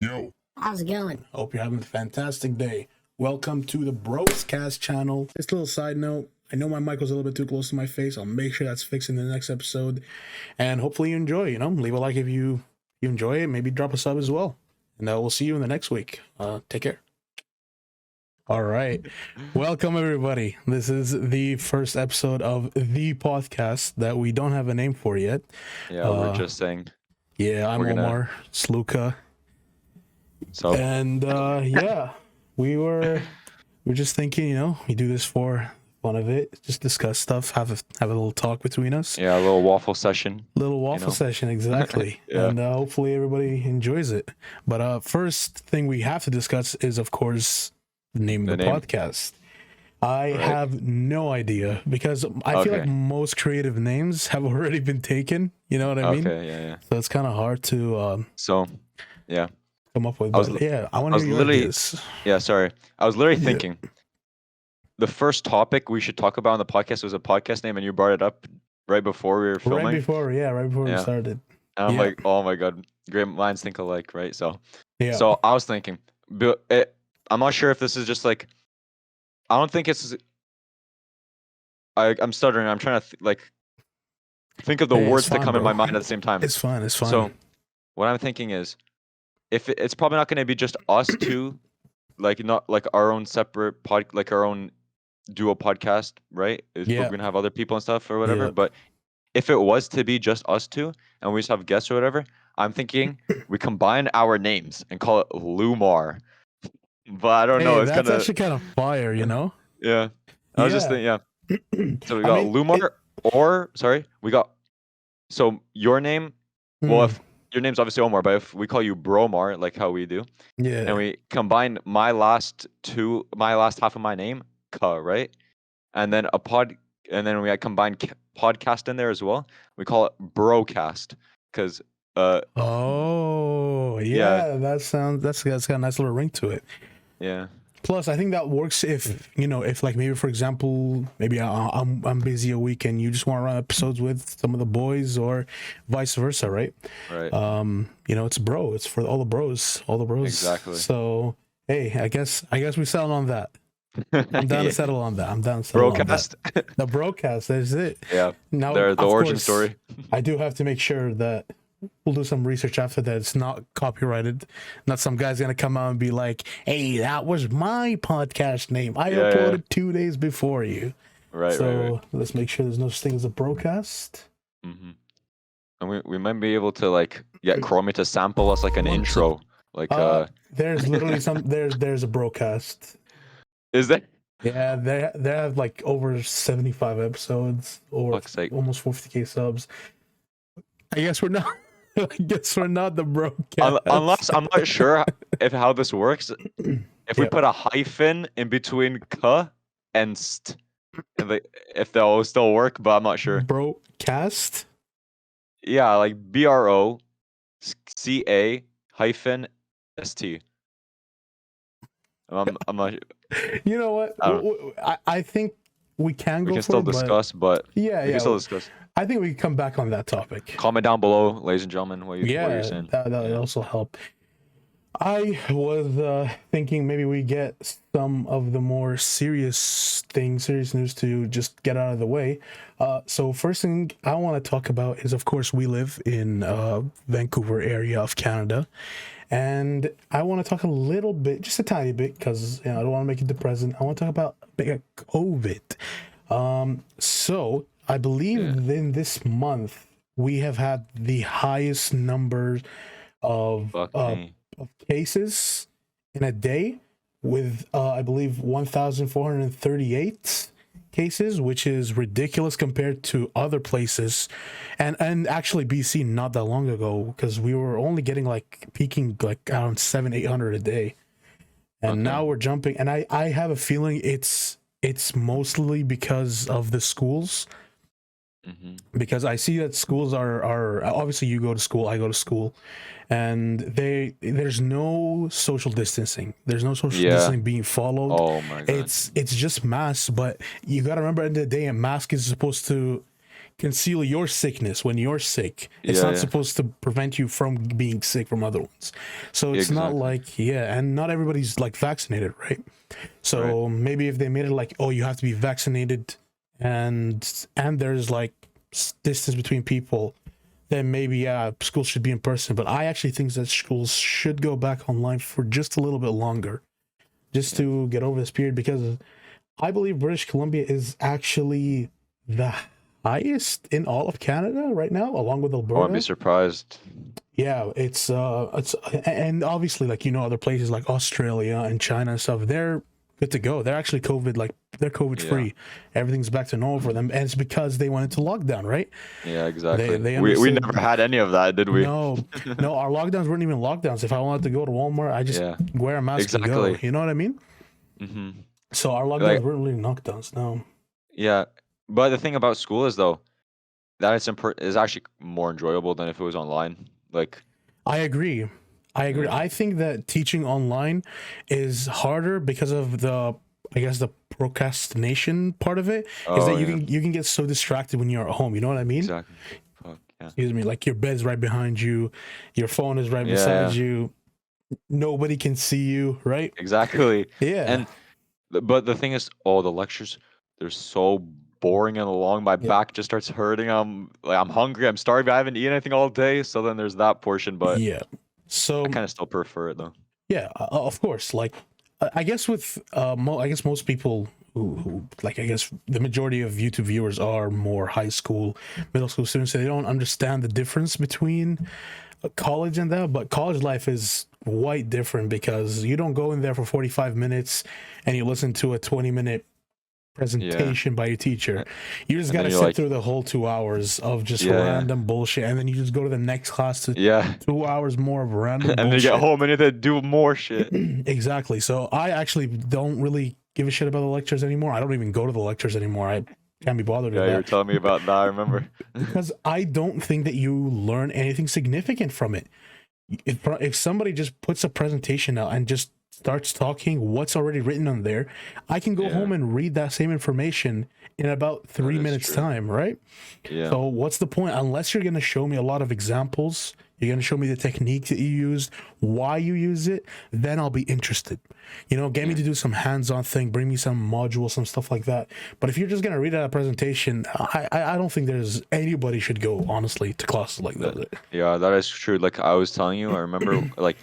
Yo, how's it going? Hope you're having a fantastic day. Welcome to the Broscast channel. Just a little side note. I know my mic was a little bit too close to my face. I'll make sure that's fixed in the next episode. And hopefully you enjoy, leave a like if you enjoy it. Maybe drop a sub as well. And we'll see you in the next week. Take care. All right. Welcome, everybody. This is the first episode of the podcast that we don't have a name for yet. Yeah, we're just saying. Yeah, I'm Omar, Sluka. So And yeah, we're just thinking, we do this for fun of it, just discuss stuff, have a little talk between us. Yeah, a little waffle session. Session, exactly. Yeah. And hopefully everybody enjoys it. But first thing we have to discuss is, of course, the name of the podcast. I have no idea because I feel like most creative names have already been taken. You know what I mean? Okay, yeah. So it's kind of hard to come up with. I want to hear your ideas. Yeah, sorry. I was literally thinking the first topic we should talk about on the podcast was a podcast name, and you brought it up right before we were filming. Right before we started. And I'm like, oh my god, great minds think alike, right? So I was thinking, I'm not sure if this is just like, I don't think it's. I'm stuttering. I'm trying to think of the words that come in my mind at the same time. It's fine. So what I'm thinking is, if it's probably not going to be just us two, not like our own separate our own duo podcast, right? We're going to have other people and stuff or whatever. Yeah. But if it was to be just us two and we just have guests or whatever, I'm thinking we combine our names and call it Lumar. But I don't know. It's that's actually kind of fire, Yeah. I was just thinking, So we got Lumar, so your name, well, if your name's obviously Omar, but if we call you Bromar, like how we do, and we combine my last half of my name, Ka, right? And then and then we combine podcast in there as well. We call it Brocast, because that's got a nice little ring to it. Yeah. Plus, I think that works if like maybe for example, maybe I'm busy a week and you just want to run episodes with some of the boys or vice versa, right? Right. It's bro. It's for all the bros. Exactly. So hey, I guess we settle on that. I'm down to settle on that. Brocast. The Brocast. That's it. Yeah. Now the origin story. I do have to make sure that we'll do some research after that. It's not copyrighted. Not some guy's gonna come out and be like, "Hey, that was my podcast name. I uploaded 2 days before you." Right. So let's make sure there's no such thing as a broadcast. Mm-hmm. And we might be able to get Chromie to sample us an intro. There's literally there's a broadcast. Is there? Yeah, they have over 75 episodes or almost 50k subs. I guess we're not. I guess we're not the broadcast. Unless I'm not sure how this works. If we put a hyphen in between "k" and "st," if they'll still work, but I'm not sure. Broadcast. Yeah, like BROCA hyphen ST. I'm not. You know what? I think we can go. We can still discuss, but we can still discuss. I think we can come back on that topic. Comment down below, ladies and gentlemen, what you're saying. That would also help. I was thinking maybe we get some of the more serious news to just get out of the way. So first thing I want to talk about is, of course, we live in Vancouver area of Canada. And I want to talk a little bit, just a tiny bit, because I don't want to make it depressing. I want to talk about COVID. So I believe in this month we have had the highest numbers of cases in a day, with I believe 1,438 cases, which is ridiculous compared to other places, and actually BC not that long ago, because we were only getting peaking around 700-800 a day, and now we're jumping. And I have a feeling it's mostly because of the schools. Because I see that schools are obviously, you go to school, I go to school, and there's no social distancing. There's no social distancing being followed. Oh my god! It's just masks, but you gotta remember, at the end of the day, a mask is supposed to conceal your sickness when you're sick. It's Yeah, not yeah, supposed to prevent you from being sick from other ones. So it's not exactly. like, yeah, and not everybody's like vaccinated, right? Right. So maybe if they made it like, oh, you have to be vaccinated, and there's like distance between people, then maybe yeah, school should be in person. But I actually think that schools should go back online for just a little bit longer, just Yeah. to get over this period, because I believe British Columbia is actually the highest in all of Canada right now, along with I wouldn't be Alberta. surprised. Yeah, it's and obviously like other places like Australia and China and stuff, they're good to go. They're actually they're COVID Yeah. free. Everything's back to normal for them, and it's because they went into lockdown, right? Yeah, They exactly. they We never understood. had any of that, did we? No, no, our lockdowns weren't even lockdowns. If I wanted to go to Walmart, I just Yeah, wear a mask and go. exactly. You know what I mean? Hmm. So our Like, lockdowns weren't really lockdowns. No. yeah. But the thing about school is though that is actually more enjoyable than if it was online. Like, I agree. I agree. yeah. I think that teaching online is harder because of the, I guess, the procrastination part of it. Is that Oh yeah, you can get so distracted when you're at home. You know what I mean? exactly. Fuck yeah. Excuse me. Like your bed's right behind you, your phone is right Yeah, beside yeah, you. Nobody can see you, right? exactly. Yeah. And but the thing is, oh, the lectures, they're so boring and long. My Yep. back just starts hurting. I'm hungry. I'm starving. I haven't eaten anything all day. So then there's that portion, but Yeah. I So kind of still prefer it though. yeah, of course. Like, I guess with I guess most people who like, I guess the majority of YouTube viewers are more high school, middle school students. So they don't understand the difference between college and that. But college life is quite different because you don't go in there for 45 minutes and you listen to a 20-minute Yeah. presentation by your teacher. a- You just And got then to you're sit like, through the whole 2 hours of just yeah, yeah, random bullshit, and then you just go to the next class to yeah. 2 hours more of random And then you get bullshit. home and you have to do more shit. Exactly. So I actually don't really give a shit about the lectures anymore. I don't even go to the lectures anymore. I can't be bothered with Yeah, you were that telling me about that. I remember. because I don't think that you learn anything significant from it. If somebody just puts a presentation out and just starts talking what's already written on there, I can go Yeah, home and read that same information in about that 3 is minutes true. time, right? Yeah, So what's the point? Unless you're going to show me a lot of examples, you're going to show me the technique that you used, why you use it, then I'll be interested. Get me yeah, to do some hands-on thing, bring me some modules, some stuff like that. But if you're just going to read out a presentation, I don't think there's anybody should go, honestly, to classes like that, that. yeah, that is true. Like I was telling you, I remember like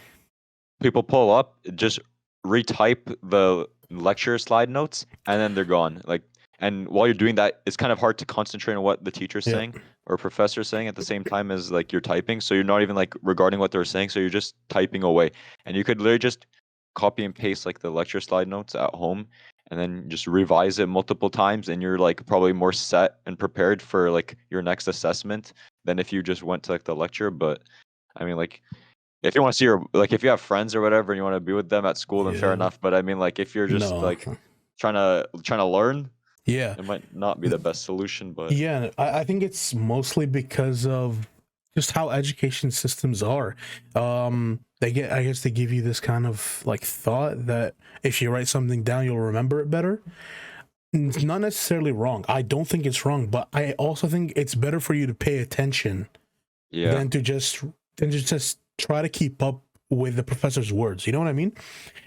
people pull up, just retype the lecture slide notes, and then they're gone. Like, and while you're doing that, it's kind of hard to concentrate on what the teacher's Yeah, saying or professor's saying at the same time as like you're typing. So you're not even like regarding what they're saying. So you're just typing away, and you could literally just copy and paste like the lecture slide notes at home, and then just revise it multiple times, and you're like probably more set and prepared for like your next assessment than if you just went to like the lecture. But I mean, like if you want to see your like if you have friends or whatever and you want to be with them at school, then fair yeah, enough. But I mean, like if you're just no, like trying to learn, yeah. it might not be the best solution. But Yeah, I think it's mostly because of just how education systems are. I guess they give you this kind of like thought that if you write something down, you'll remember it better. It's not necessarily wrong. I don't think it's wrong, but I also think it's better for you to pay attention yeah, than to just try to keep up with the professor's words. You know what I mean?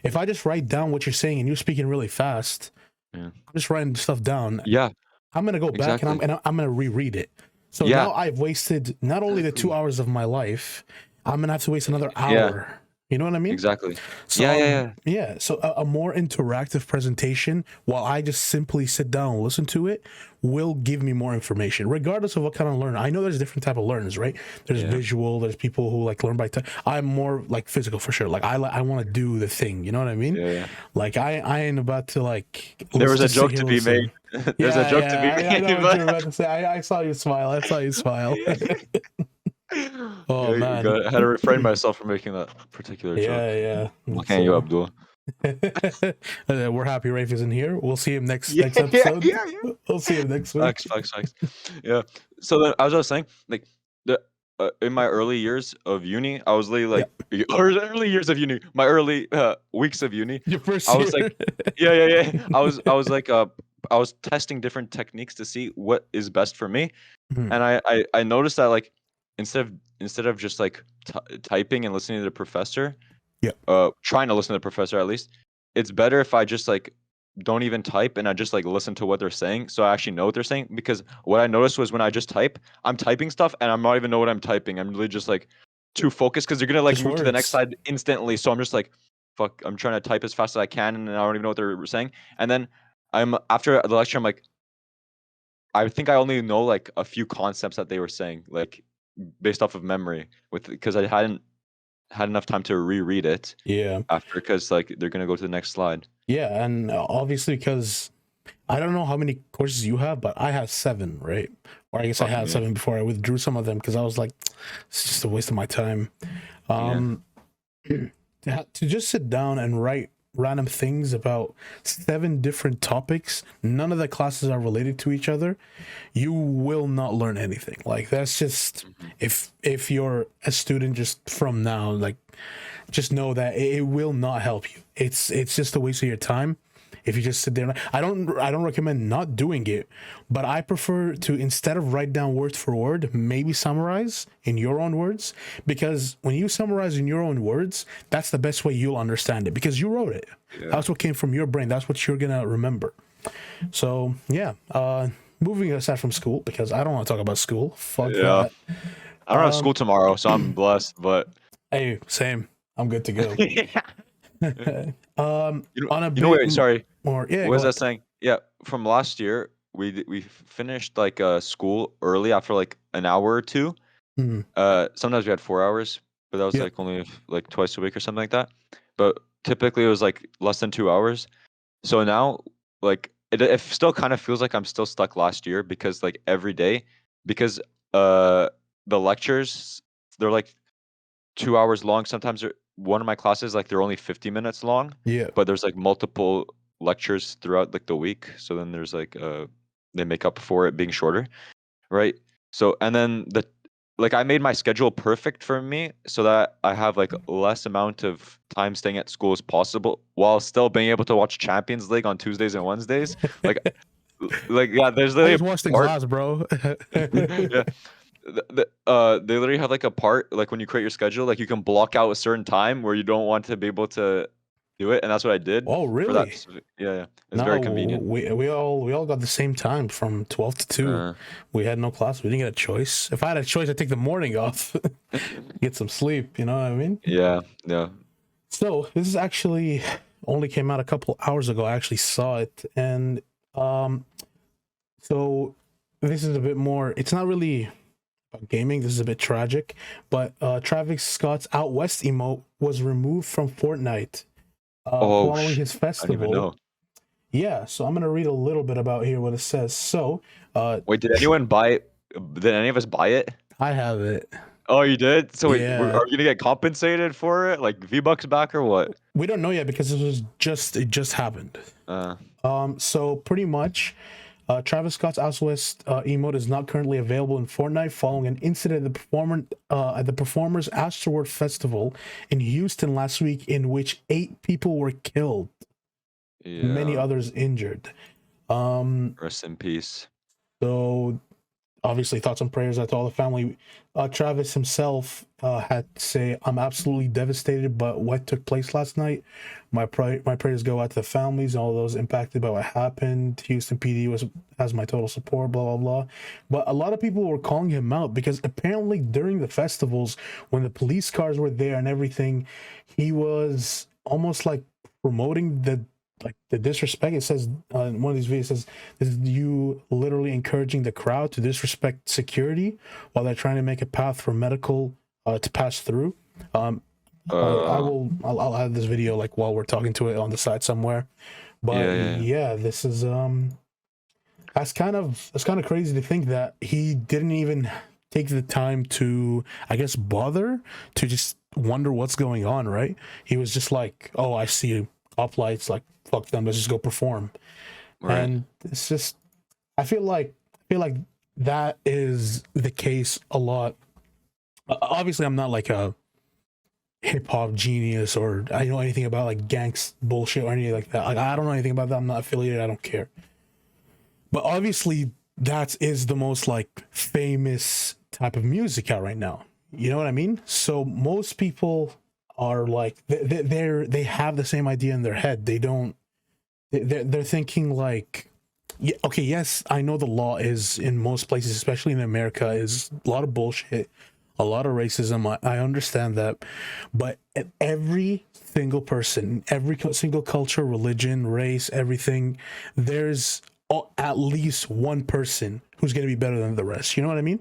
If I just write down what you're saying and you're speaking really fast, yeah, I'm just writing stuff down. yeah, I'm gonna go back and exactly. I'm gonna reread it. So Yeah, now I've wasted not only the 2 hours of my life, I'm gonna have to waste another yeah, hour. You know what I mean? exactly. So Yeah, yeah, yeah. yeah, so a more interactive presentation, while I just simply sit down and listen to it, will give me more information, regardless of what kind of learner. I know there's different type of learners, right? There's Yeah, visual. There's people who like learn by touch. I'm more like physical for sure. Like I want to do the thing. You know what I mean? yeah, yeah. Like I ain't about to like There was a just sit joke here to and be made. listen. There's a Yeah, joke to be yeah, I made, know what you're about but to say. I saw you smile. I saw you smile. yeah, Oh man. I had to refrain myself from making that particular joke. Yeah, yeah. Why It's can't you, Abdul? we're happy Rafe isn't here. We'll see him next Yeah, yeah, episode. yeah, yeah. We'll see him next Facts, week. facts, facts. Yeah. So then, as I was saying, like the in my early years of uni, I was literally Yeah. like early years of uni, my early weeks of uni, Your I first was like, year. yeah, yeah, yeah. I was like I was testing different techniques to see what is best for me, Mhm. and I noticed that like instead of just like typing and listening to the professor, Yeah. trying to listen to the professor at least, it's better if I just like don't even type and I just like listen to what they're saying, so I actually know what they're saying. Because what I noticed was when I just type, I'm typing stuff and I'm not even know what I'm typing. I'm really just like too focused because they're gonna like Just move to the next words. slide instantly. So I'm just like, fuck, I'm trying to type as fast as I can and I don't even know what they're saying. And then I'm after the lecture, I'm like, I think I only know like a few concepts that they were saying, like based off of memory, with because I hadn't had enough time to reread it Yeah. after, because like they're gonna go to the next slide. Yeah, and obviously because I don't know how many courses you have, but I have 7, right? Or I guess I Fuck had me. 7 before I withdrew some of them because I was like, it's just a waste of my time. Yeah. Um, to just sit down and write random things about 7 different topics, none of the classes are related to each other, you will not learn anything. Like that's just, Mhm. if you're a student just from now, like just know that it will not help you. It's just a waste of your time if you just sit there. I don't recommend not doing it, but I prefer to, instead of write down word for word, maybe summarize in your own words, because when you summarize in your own words, that's the best way you'll understand it because you wrote it. Yeah. That's what came from your brain. That's what you're gonna remember. So yeah, moving aside from school, because I don't want to talk about school. Fuck Yeah. that. I don't have um school tomorrow, so I'm blessed, but hey, same, I'm good to go. yeah. On a bit Wait, sorry. more, yeah, What go was ahead. that saying? Yeah, from last year, we finished like school early after like an hour or two. Mhm. Sometimes we had 4 hours, but that was Yeah. like only like twice a week or something like that. But typically it was like less than 2 hours. So now, like it still kind of feels like I'm still stuck last year, because like every day, because uh the lectures, they're like 2 hours long. Sometimes one of my classes, like they're only 50 minutes long, Yeah. but there's like multiple lectures throughout like the week. So then there's like they make up for it being shorter, right? So and then like I made my schedule perfect for me so that I have like less amount of time staying at school as possible while still being able to watch Champions League on Tuesdays and Wednesdays. Like yeah, there's literally Always watch a the part. glass, bro. Yeah, they literally have like a part, like when you create your schedule, like you can block out a certain time where you don't want to be able to do it, and that's what I did Oh, for that. really? Yeah, yeah, it's No, very convenient. we all got the same time from 12 to 2. Uh, We had no class. We didn't get a choice. If I had a choice, I'd take the morning off, get some sleep. You know what I mean? yeah, yeah. So this is actually only came out a couple hours ago. I actually saw it, and um, so this is a bit more. It's not really about gaming. This is a bit tragic, but Travis Scott's Out West emote was removed from Fortnite Oh, following his I didn't even festival. know. Yeah, so I'm gonna read a little bit about here what it says. So, Wait, did anyone buy it? Did any of us buy it? I have it. Oh, you did? So wait, Yeah, are you gonna get compensated for it, like V-Bucks back or what? we don't know yet because it just happened. Uh, So pretty much, Travis Scott's Out West emote is not currently available in Fortnite following an incident at the Performers Astroworld Festival in Houston last week, in which 8 people were killed, many yeah. others injured. Um, Rest in peace. so obviously thoughts and prayers out to all the family. Travis himself had to say, "I'm absolutely devastated by what took place last night. My prayers go out to the families and all those impacted by what happened. Houston PD has my total support." Blah blah blah. But a lot of people were calling him out because apparently during the festivals, when the police cars were there and everything, he was almost like promoting the disrespect. It says in one of these videos, it says, "This is you literally encouraging the crowd to disrespect security while they're trying to make a path for medical to pass through." Um, Uh, I'll add this video like while we're talking to it on the side somewhere. yeah, But yeah, yeah. yeah, this is that's kind of crazy to think that he didn't even take the time to, I guess, bother to just wonder what's going on, right? He was just like, "Oh, I see cop lights, like fuck them, let's just go perform." Right. And it's just, I feel like that is the case a lot. Obviously I'm not like a hip hop genius or I know anything about like gangs bullshit or anything like that. Like I don't know anything about that. I'm not affiliated. I don't care. But obviously, that is the most like famous type of music out right now. You know what I mean? So most people are like they have the same idea in their head. They don't. They're thinking like, yeah, okay, yes, I know the law is in most places, especially in America, is a lot of bullshit, a lot of racism. I understand that, but every single person, every single culture, religion, race, everything, there's at least one person who's going to be better than the rest. You know what I mean?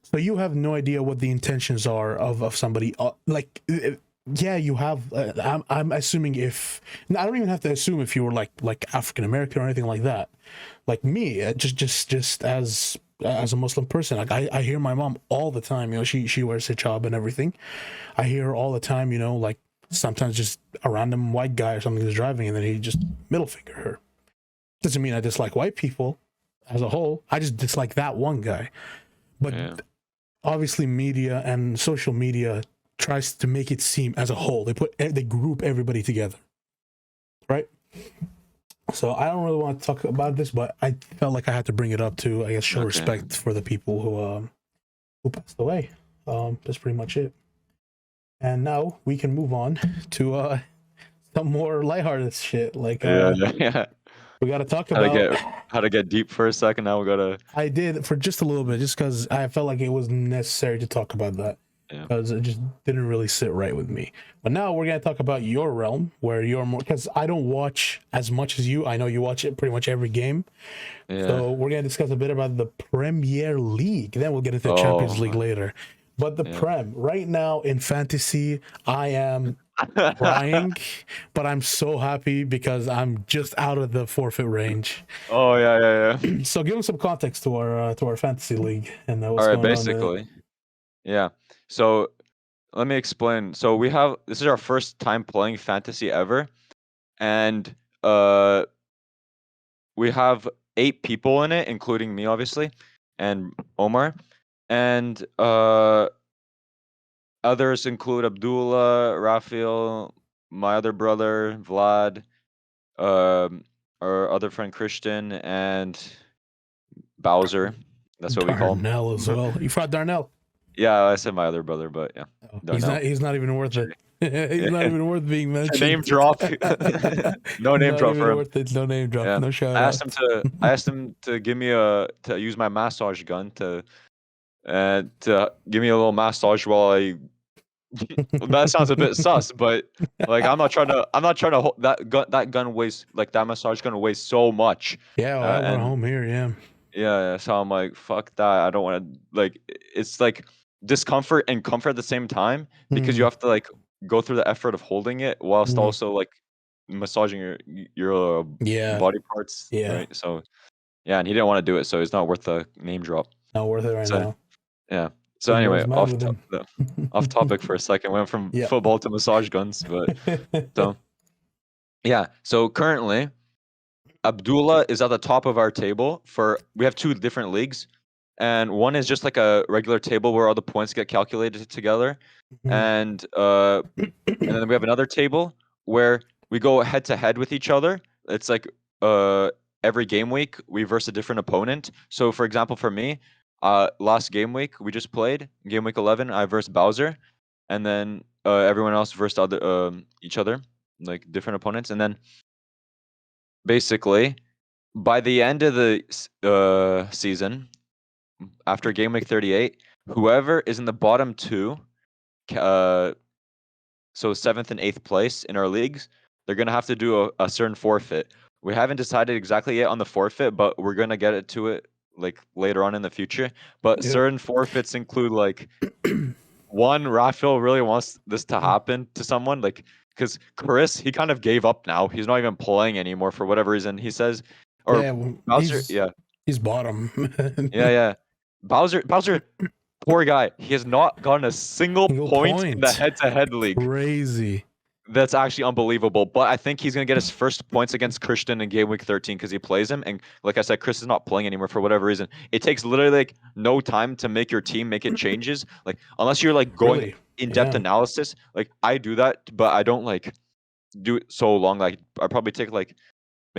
So you have no idea what the intentions are of somebody. Yeah, you have. I'm assuming if I don't even have to assume if you were like African American or anything like that. Like me, just as a Muslim person, like I hear my mom all the time. You know, she wears hijab and everything. I hear her all the time. You know, like sometimes just a random white guy or something is driving, and then he just middle finger her. Doesn't mean I dislike white people as a whole. I just dislike that one guy. But Yeah. obviously media and social media tries to make it seem as a whole. They group everybody together, right? So I don't really want to talk about this, but I felt like I had to bring it up to, I guess, show Okay. respect for the people who passed away. That's pretty much it. And now we can move on to some more lighthearted shit. Like Yeah, yeah, yeah. we got to talk How to about. get how to get deep for a second. Now we gotta. I did for just a little bit, just because I felt like it was necessary to talk about that, Yeah. because it just didn't really sit right with me. But now we're gonna talk about your realm, where you're more, because I don't watch as much as you. I know you watch it pretty much every game. Yeah. So we're gonna discuss a bit about the Premier League. Then we'll get into the Champions League Oh. later. But the Yeah. Prem right now in fantasy, I am crying, but I'm so happy because I'm just out of the forfeit range. Oh yeah, yeah, yeah. So give them some context to our fantasy league and All what's right, going on there. basically. Yeah. So let me explain. So we have this is our first time playing fantasy ever, and uh we have 8 people in it, including me, obviously, and Omar, and others include Abdullah, Rafael, my other brother, Vlad, um, our other friend Christian, and Bowser. That's what we call Darnell as him. well. You fought Darnell. Yeah, I said my other brother, but yeah, Oh, Darnell. he's not even worth it. Sure. He's not Yeah. even worth being Name mentioned. drop. No name Not drop for even him. worth it. No name drop. Yeah. No shout out. I asked him to give me a to use my massage gun to give me a little massage while I that sounds a bit sus, but like I'm not trying to hold that gun weighs like that massage gun weighs so much. Yeah, well, I have one And home here. Yeah. yeah, so I'm like, fuck that. I don't want to like it's like discomfort and comfort at the same time because you Mm, have to like go through the effort of holding it whilst mm, also like massaging your yeah. body parts, Yeah. right? So yeah, and he didn't want to do it, so it's not worth the name drop. Not worth it right So now. yeah. So Big bro's anyway, mad with him. off topic for a second. Went from Yeah. football to massage guns, but so yeah. So currently, Abdullah is at the top of our table for we have 2 different leagues, and one is just like a regular table where all the points get calculated together, Mhm. and then we have another table where we go head to head with each other. It's like uh every game week we verse a different opponent. So for example, for me, last game week we just played game week 11. I versed Bowser, and then everyone else versed other each other, like different opponents, and then basically by the end of the season, after game week 38, whoever is in the bottom two, uh, so 7th and 8th place in our leagues, they're gonna have to do a certain forfeit. We haven't decided exactly yet on the forfeit, but we're gonna get it to it like later on in the future. But Yep. certain forfeits include like one, Raphael really wants this to happen to someone, like because Chris he kind of gave up now. He's not even playing anymore for whatever reason. He says, or Yeah, well, Bowser, yeah, he's bottom. yeah. Bowser, poor guy. He has not gotten a single Single point in the point. head-to-head league. Crazy. That's actually unbelievable. But I think he's gonna get his first points against Christian in game week 13 because he plays him. And like I said, Chris is not playing anymore for whatever reason. It takes literally like no time to make your team make it changes. Like unless you're like going Really? in-depth Yeah. analysis. Like I do that, but I don't like do it so long. Like I probably take like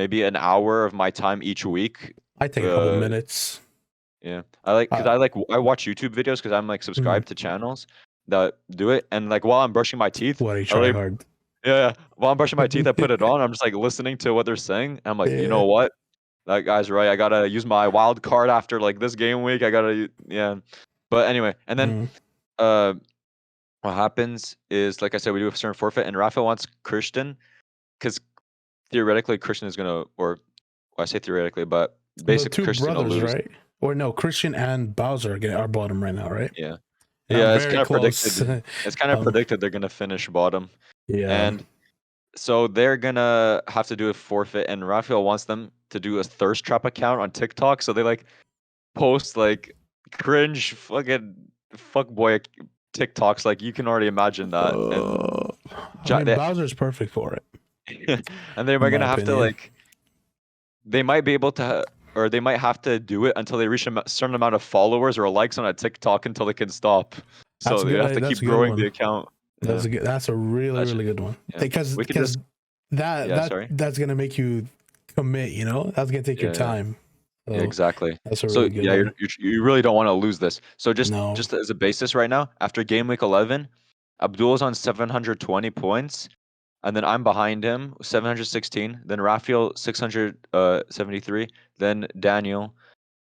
maybe an hour of my time each week. I take a couple minutes. Yeah, I watch YouTube videos because I'm like Mm. subscribed to channels that do it, and like while I'm brushing my teeth, What, you I try like, hard. yeah, while I'm brushing my teeth, I put it on. I'm just like listening to what they're saying. And I'm like, you Yeah. know what? That guy's right. I gotta use my wild card after like this game week. Yeah. But anyway, and then Mm. uh, what happens is, like I said, we do a certain forfeit, and Rafa wants Christian because theoretically Christian is gonna, or well, I say theoretically, but The basically two Christian will brothers, lose. right? Or no, Christian and Bowser are bottom right now, right? Yeah. And I'm Yeah, it's very kind of close. predicted. It's kind of predicted they're gonna finish bottom, Yeah. and so they're gonna have to do a forfeit. And Raphael wants them to do a thirst trap account on TikTok, so they like post like cringe fucking fuckboy TikToks. Like you can already imagine that, and I mean, Bowser's perfect for it, and they're in my gonna have to opinion. like, they might be able to, or they might have to do it until they reach a certain amount of followers or likes on a TikTok until they can stop. That's So a they have good. to That's keep a good growing the one. account. That's Yeah, a good. That's a really, that's really good one. yeah. Because We could just yeah. Sorry. that's gonna make you commit. You know, that's gonna take your Yeah, yeah. time. Yeah, So exactly. that's a So really good yeah, one. you really don't want to lose this. So No, just as a basis right now, after game week 11, Abdul's on 720 points, and then I'm behind him 716. Then Rafael 673. Then Daniel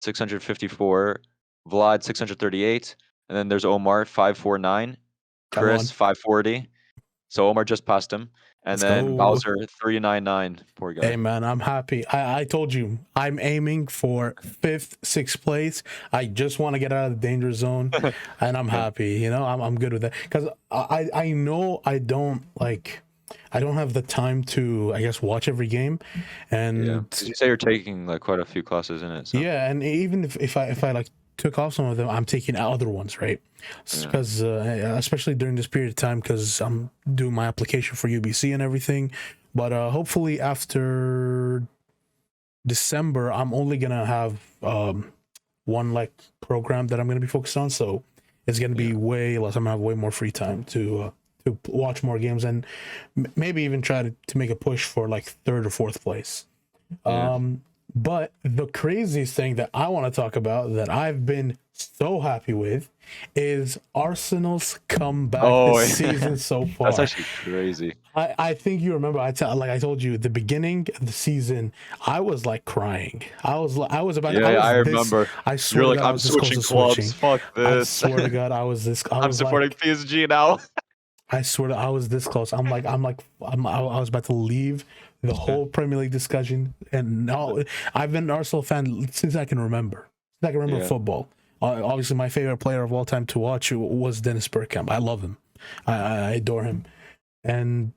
654. Vlad 638, and then there's Omar 549. come Chris on, 540. So Omar just passed him, and let's then go. Bowser 399. Poor Hey guy. man, I'm happy. I told you I'm aiming for fifth, sixth place. I just want to get out of the danger zone, and I'm Yeah. happy. You know, I'm good with that because I know I don't have the time to, I guess, watch every game, Yeah, and because you say you're taking like quite a few classes in it, so yeah, and even if I like took off some of them, I'm taking other ones, right? yeah, Because especially during this period of time, because I'm doing my application for UBC and everything. But hopefully after December, I'm only gonna have one like program that I'm gonna be focused on, so it's gonna be yeah, way less. I'm gonna have way more free time to watch more games and maybe even try to make a push for like third or fourth place. yeah. But the craziest thing that I want to talk about that I've been so happy with is Arsenal's comeback Oh, this season so that's far. actually crazy. I think you remember I told you at the beginning of the season I was like crying. Yeah, yeah, I remember. I You're swear to like, God I I'm was this close switching to clubs. switching. Fuck I this. swear to God I I'm was supporting like PSG now. I was this close. I was about to leave the whole Premier League discussion, and now I've been an Arsenal fan since I can remember. Since I can remember Yeah, football. Obviously, my favorite player of all time to watch was Dennis Bergkamp. I love him. I adore him, and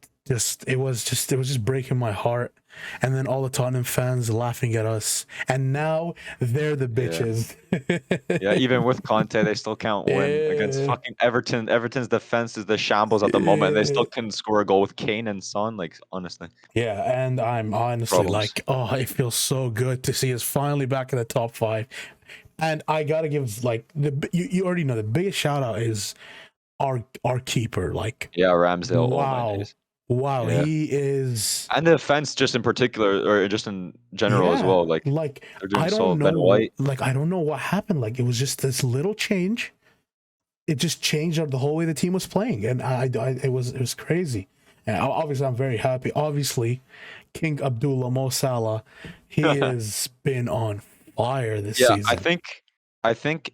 it was just breaking my heart. And then all the Tottenham fans laughing at us, and now they're the yeah, bitches. yeah. Even with Conte, they still can't win against Yeah, fucking Everton. Everton's defense is the shambles at the moment, and they yeah. still can score a goal with Kane and Son. Like, honestly, Yeah, and I'm honestly problems. like, oh, it feels so good to see us finally back in the top five. And I gotta give like you already know the biggest shout out is our keeper. Like, Yeah, Ramsdale. Oh my wow, days. wow, Yeah, he is. and the defense just in particular, or just in general as Yeah, well. Like like they're doing so. Ben White. I don't know what happened. Like it was just this little change. It just changed the whole way the team was playing, and it was crazy. And obviously, I'm very happy. Obviously, King Abdullah Mo Salah, he has been on fire this Yeah, season. I think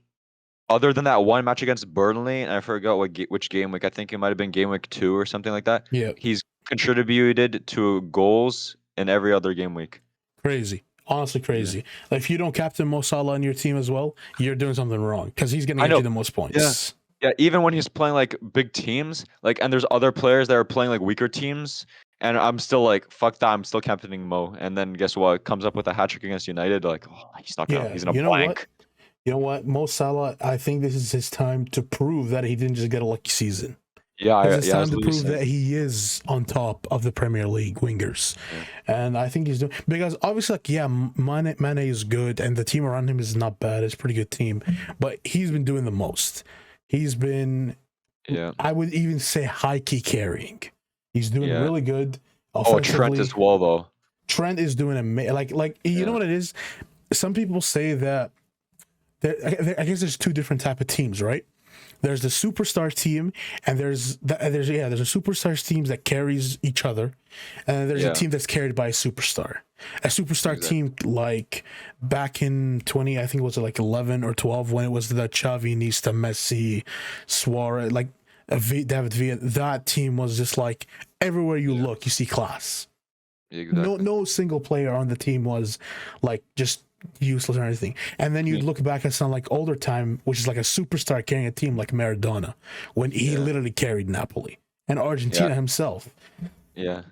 other than that one match against Burnley, and I forgot which game week. I think it might have been game week 2 or something like that. Yeah, He's contributed to goals in every other game week. crazy. Honestly, Yeah. crazy. Like, if you don't captain Mo Salah on your team as well, you're doing something wrong because he's going to I get know. you the most Yeah. points. Yeah, even when he's playing like big teams, like, and there's other players that are playing like weaker teams, and I'm still like, fuck that, I'm still captaining Mo. And then guess what? Comes up with a hat trick against United. Like, oh, Yeah, he's gonna you know what? blank. You know what? Mo Salah, I think this is his time to prove that he didn't just get a lucky season. It's I time was to literally prove saying. that he is on top of the Premier League wingers, Yeah. and I think he's doing because obviously, like, yeah, Mane is good, and the team around him is not bad. It's a pretty good team, but he's been doing the most. He's been, Yeah. I would even say, high key carrying. He's doing Yeah. really good Oh, Trent offensively. as well though. Trent is doing amazing. Like you know Yeah. what it is. Some people say that I guess there's two different type of teams, right? There's the superstar team, and there's a superstars teams that carries each other, and then there's a Yeah. team that's carried by a superstar. A superstar Exactly. team like back in 20, I think it was like 11 or 12 when it was the Xavi, Iniesta, Messi, Suarez, like David Villa. That team was just like everywhere you Yeah. look, you see class. No, Exactly. no single player on the team was like just useless or anything. And then you'd Yeah. look back at some like older time, which is like a superstar carrying a team like Maradona, when he Yeah. literally carried Napoli and Yeah. Argentina himself. Yeah.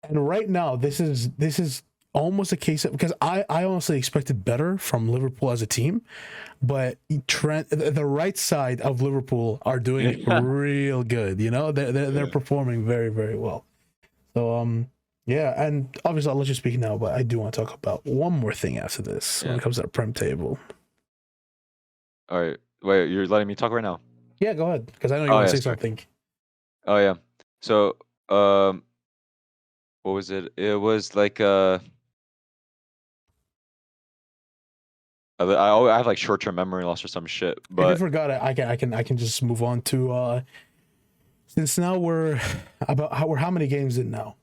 And right now, this is almost a case of, because I honestly expected better from Liverpool as a team, but Trent, the right side of Liverpool are doing Yeah. real good. You know, they're Yeah. performing very very well. So yeah, and obviously I'll let you speak now, but I do want to talk about one more thing after this when Yeah. it comes to the Prem table. All right. Wait, you're letting me talk right now? Yeah, go ahead, because I know you Oh want yeah, to say sorry. something. Oh yeah. So, what was it? It was like I have like short-term memory loss or some shit. If you But forgot it, I can just move on to since now we're how many games in now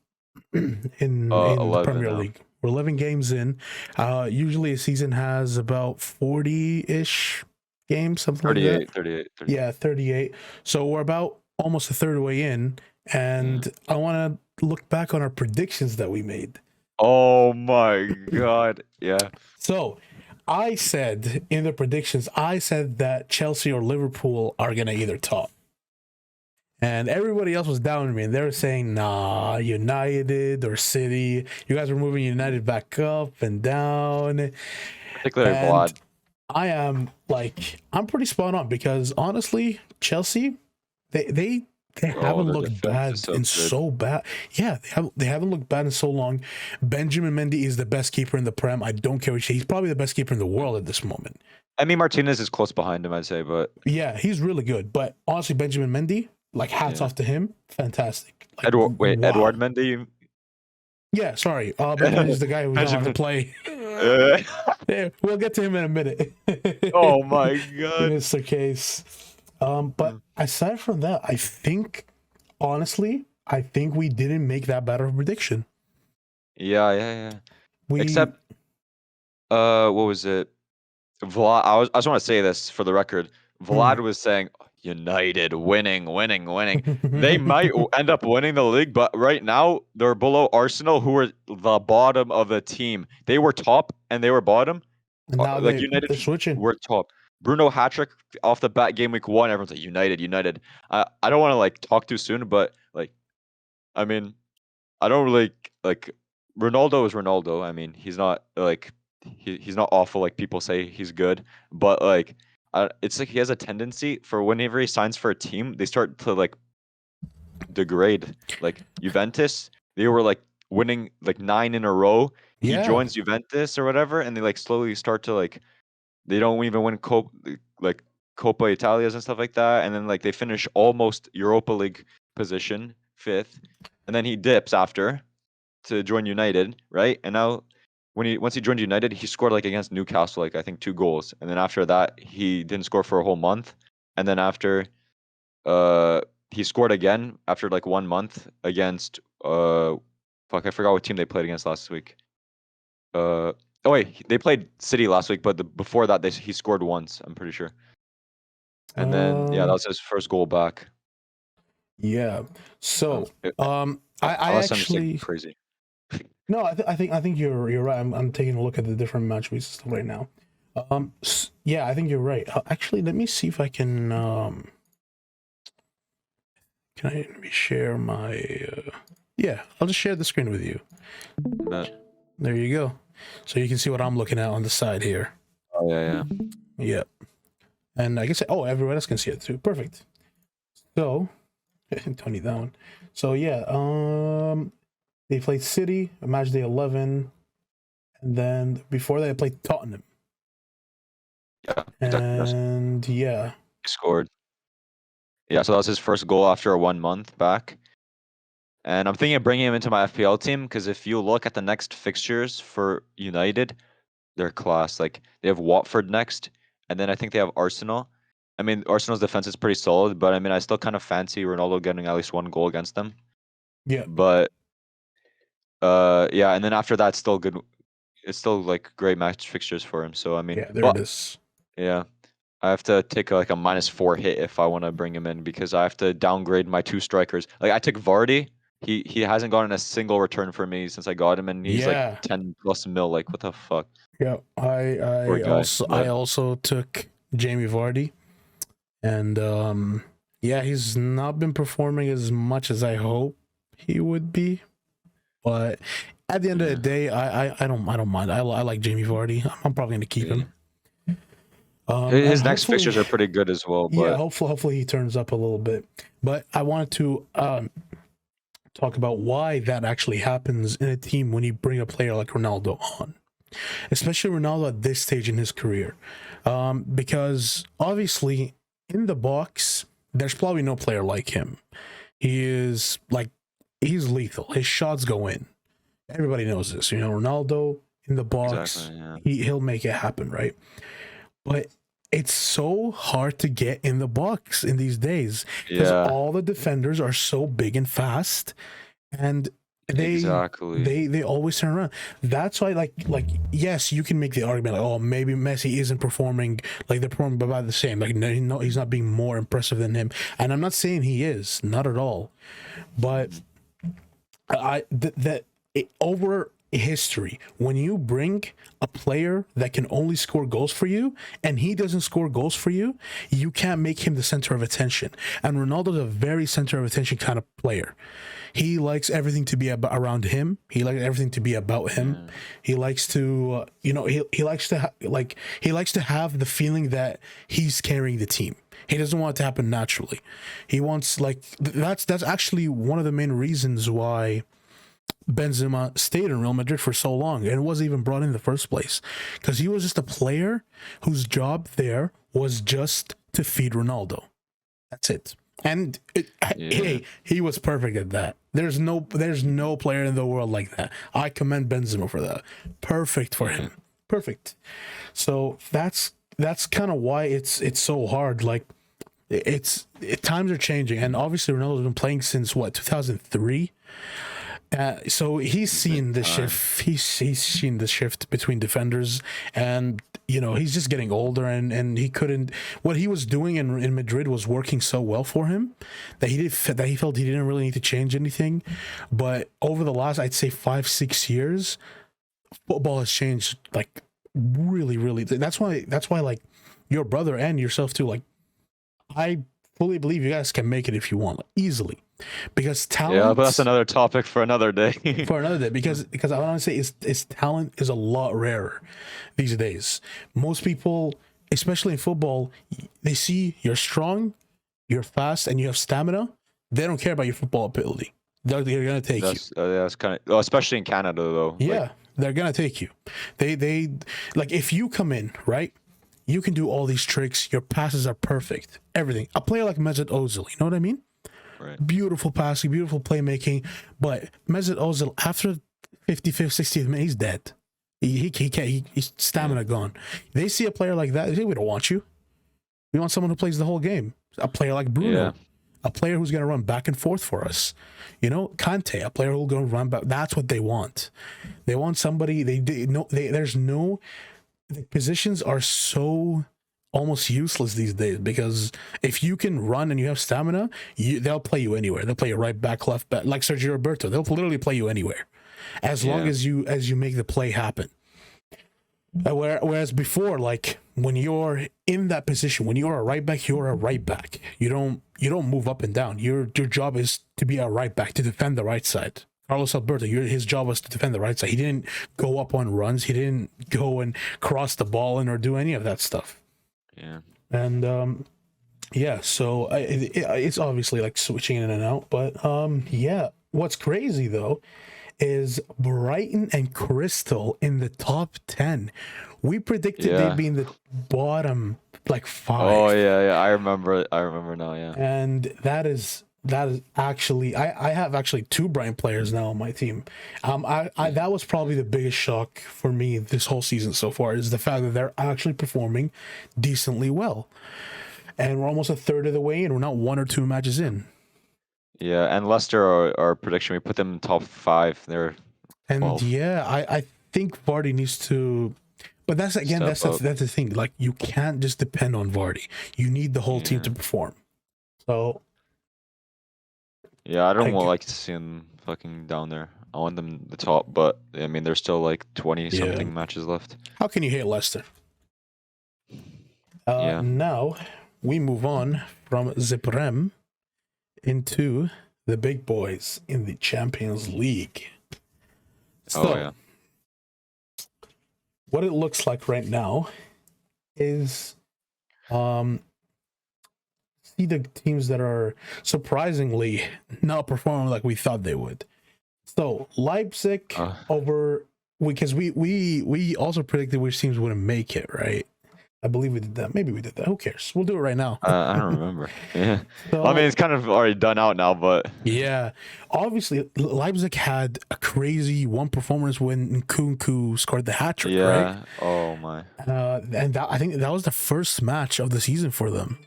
in the 11 Premier now. League. We're 11 games in. Usually a season has about 40-ish games, something like that. 38, 38, 38. Yeah, 38. So we're about almost a third way in, Yeah. and I want to look back on our predictions that we made. Oh my God. Yeah. So I said in the predictions, I said that Chelsea or Liverpool are going to either top. And everybody else was down on me, and they were saying, nah, United or City. You guys were moving United back up and down. Particularly And Vlad. I am like, I'm pretty spot on because honestly, Chelsea, they Oh, haven't their looked defense is bad so in good. so bad. Yeah, they haven't looked bad in so long. Benjamin Mendy is the best keeper in the Prem. I don't care which he's probably the best keeper in the world at this moment. I mean, Martinez is close behind him, I'd say, but Yeah, he's really good. But honestly, Benjamin Mendy, like hats yeah. off to him, fantastic. Like Edward wow. Mendy. Yeah, sorry. Benjamin is the guy who's not allowed to Benjamin. play. Uh, Yeah, we'll get to him in a minute. oh my God. Mr. Case. But Mm. aside from that, honestly, I think we didn't make that bad of a prediction. Yeah, yeah, yeah. We Except, what was it? Vlad. I just want to say this for the record. Vlad hmm. was saying United winning, winning, winning. They might end up winning the league, but right now they're below Arsenal, who were the bottom of the team. They were top and they were bottom. And now Like United they're switching. were top. Bruno hat-trick off the bat, game week 1. Everyone's like United, United. I don't want to like talk too soon, but like I mean I don't really like Ronaldo is Ronaldo. I mean, he's not like he's not awful like people say he's good, but like it's like he has a tendency for whenever he signs for a team, they start to like degrade. Like Juventus, they were like winning like 9 in a row. He Yeah. joins Juventus or whatever, and they like slowly start to like they don't even win like Coppa Italias and stuff like that, and then like they finish almost Europa League position 5th, and then he dips after to join United, right? And now once he joined United, he scored like against Newcastle, like I think 2 goals. And then after that, he didn't score for a whole month. And then after uh he scored again after like 1 month against fuck, I forgot what team they played against last week. Oh wait, they played City last week, but before that he scored once, I'm pretty sure. And then yeah, that Um was his first goal back. yeah. So It, I unless I'm just like actually crazy. no, I think you're right. I'm taking a look at the different match weeks right now. Yeah, I think you're right. Actually, let me see if I can I let me share my yeah, I'll just share the screen with you. But There you go. So you can see what I'm looking at on the side here. oh yeah, Yep. And I guess everyone else can see it too. Perfect. So Tony down. So yeah, they played City, match day 11, and then before that they played Tottenham. yeah, exactly. And yeah, He scored. Yeah, so that was his first goal after a 1 month back. And I'm thinking of bringing him into my FPL team because if you look at the next fixtures for United, they're class. Like they have Watford next, and then I think they have Arsenal. I mean, Arsenal's defense is pretty solid, but I mean, I still kind of fancy Ronaldo getting at least one goal against them. Yeah, But yeah, and then after that, still good. It's still like great match fixtures for him. So I mean, yeah, there it but is. yeah, I have to take like a -4 hit if I want to bring him in because I have to downgrade my 2 strikers. Like I took Vardy. He hasn't gotten a single return for me since I got him, and he's like Yeah, 10+ mil. Like what the fuck, yeah. I poor I guy. also I But also took Jamie Vardy, and yeah, he's not been performing as much as I hope he would be. But at the end of the yeah, day, I don't mind. I like Jamie Vardy. I'm probably gonna keep yeah. him. And His next hopefully, fixtures are pretty good as well. yeah, But hopefully he turns up a little bit. But I wanted to talk about why that actually happens in a team when you bring a player like Ronaldo on, especially Ronaldo at this stage in his career, because obviously in the box there's probably no player like him. He is like he's lethal. His shots go in. Everybody knows this. You know, Ronaldo in the exactly, box, yeah, he'll make it happen, right? But it's so hard to get in the box in these days because yeah, all the defenders are so big and fast, and they exactly. they always turn around. That's why, like yes, you can make the argument like, oh, maybe Messi isn't performing like they're performing about the same. Like no, he's not being more impressive than him, and I'm not saying he is, not at all, but Mhm. that over history, when you bring a player that can only score goals for you and he doesn't score goals for you, you can't make him the center of attention. And Ronaldo's a very center of attention kind of player. He likes everything to be around him. He likes everything to be about him. Yeah, He likes to, he likes to he likes to have the feeling that he's carrying the team. He doesn't want it to happen naturally. He wants that's actually one of the main reasons why Benzema stayed in Real Madrid for so long and wasn't even brought in the first place, because he was just a player whose job there was just to feed Ronaldo. That's it. And yeah, hey, he was perfect at that. There's no player in the world like that. I commend Benzema for that. Perfect for yeah, him. Perfect. So that's kind of why it's so hard. Like times are changing, and obviously Ronaldo's been playing since what 2003. So he's big seen the time. shift. He's seen the shift between defenders, and he's just getting older, and he couldn't. What he was doing in Madrid was working so well for him that he felt he didn't really need to change anything. But over the last, I'd say 5-6 years, football has changed like really, really. That's why like your brother and yourself too. Like I fully believe you guys can make it if you want, like, easily, because Yeah, but that's talent another topic for another day. for another day, because I want to say is talent is a lot rarer these days. Most people, especially in football, they see you're strong, you're fast, and you have stamina. They don't care about your football ability. They're gonna take you. That's kind of, well, especially in Canada though. Like, Yeah, they're gonna take you. They like if you come in right, you can do all these tricks. Your passes are perfect. Everything. A player like Mesut Ozil, you know what I mean? right? Beautiful passing, beautiful playmaking. But Mesut Ozil, after 55th, 60th minute, he's dead. He can't. He's Yeah, stamina gone. They see a player like that. They say, we don't want you. We want someone who plays the whole game. A player like yeah, Bruno, a player who's going to run back and forth for us. Kante, a player who's going to run back. That's what they want. They want somebody. There's no. The positions are so almost useless these days, because if you can run and you have stamina, they'll play you anywhere. They'll play you right back, left back, like Sergio Roberto. They'll literally play you anywhere, as long yeah, as you make the play happen. Whereas before, like when you're in that position, when you're a right back, you're a right back. You don't move up and down. Your job is to be a right back, to defend the right side. Carlos Alberto, his job was to defend the right side. He didn't go up on runs. He didn't go and cross the ball or do any of that stuff. yeah, And yeah, so it's obviously like switching in and out. But yeah, what's crazy though is Brighton and Crystal in the top 10. We predicted they'd yeah. be in the bottom like Oh five. yeah, yeah. I remember. I remember now. Yeah, And that is that is actually I have actually two Brighton players now on my team. I that was probably the biggest shock for me this whole season so far is the fact that they're actually performing decently well, and we're almost a third of the way, and we're not one or two matches in. Yeah, and Leicester, our prediction, we put them in top 5. They're And 12. yeah, I think Vardy needs to. But that's again, Step up. that's the thing. Like you can't just depend on Vardy. You need the whole team Yeah. to perform. So Yeah, I don't I, like to see them fucking down there. I want them the top, but I mean, there's still like 20 yeah. something matches left. How can you hate Leicester? Yeah. Now we move on from Ziprem into the big boys in the Champions League. So, Oh yeah. what it looks like right now is see the teams that are surprisingly not performing like we thought they would. So Leipzig over because we also predicted which teams wouldn't make it, right? I believe we did that. Maybe we did that. Who cares? We'll do it right now. I don't remember. Yeah. So, I mean, it's kind of already done out now, but yeah, obviously Leipzig had a crazy one performance when Nkunku scored the hat trick, yeah. right? Oh my. And I think that was the first match of the season for them.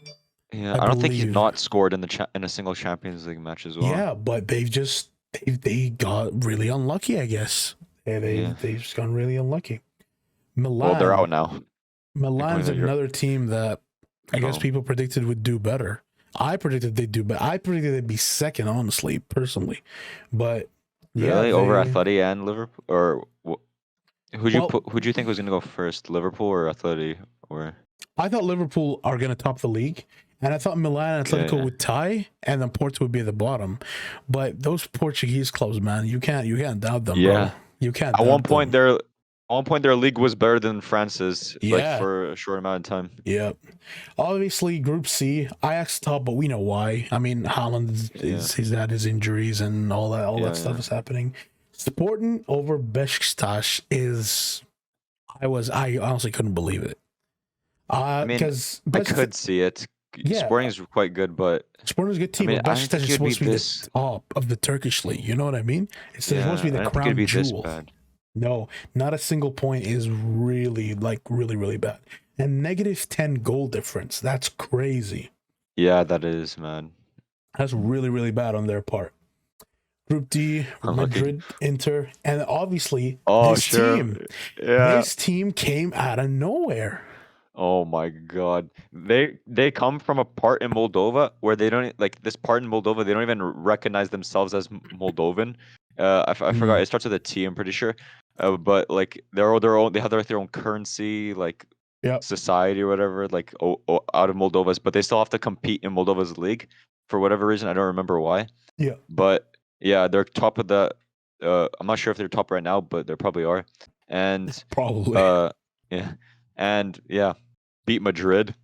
Yeah, I don't think he's not scored in in a single Champions League match as well. Yeah, but they got really unlucky, I guess. They've just gotten really unlucky. Milan. Well, they're out now. Milan's another team that I guess people predicted would do better. I predicted they'd do better. I predicted they'd be second, honestly, personally. But yeah, really over Atleti and Liverpool, or who'd you think was gonna go first, Liverpool or Atleti? Or I thought Liverpool are gonna top the league, and I thought Milan and Atletico would tie, and then Porto would be at the bottom. But those Portuguese clubs, man, you can't doubt them. Yeah, bro. You can't. At one point, their league was better than France's, like for a short amount of time. Yeah. Obviously, Group C, Ajax top, but we know why. I mean, Haaland he's had his injuries and all that stuff is happening. Sporting over Besiktas is, I honestly couldn't believe it. I mean, because I could see it. Yeah, Sporting is quite good, but Sporting is a good team. I mean, but Besiktas is supposed to be the top of the Turkish league. You know what I mean? It's supposed to be the crown jewel. No, not a single point is really bad. And negative 10 goal difference. That's crazy. Yeah, that is, man. That's really, really bad on their part. Group D, Madrid, Inter, and obviously this team came out of nowhere. Oh my god. They come from a part in Moldova where they don't this part in Moldova, they don't even recognize themselves as Moldovan. I forgot, it starts with a T, I'm pretty sure. But like they're their own, they have their own currency, like society or whatever, out of Moldova's, but they still have to compete in Moldova's league for whatever reason. I don't remember why. Yeah. But yeah, they're top of the I'm not sure if they're top right now, but they probably are. And probably beat Madrid.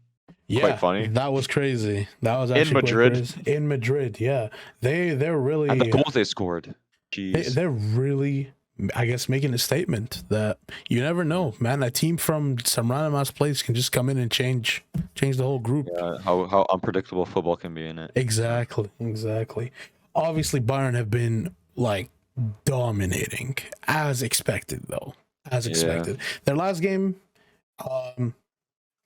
Yeah, quite funny. That was crazy. That was actually in Madrid. Quite crazy. In Madrid, yeah. They're really, and the goals they scored. Jeez. They're really, I guess, making a statement that you never know, man. A team from some random ass place can just come in and change the whole group. Yeah, how unpredictable football can be in it. Exactly. Obviously, Bayern have been like dominating as expected, though. As expected. Yeah. Their last game,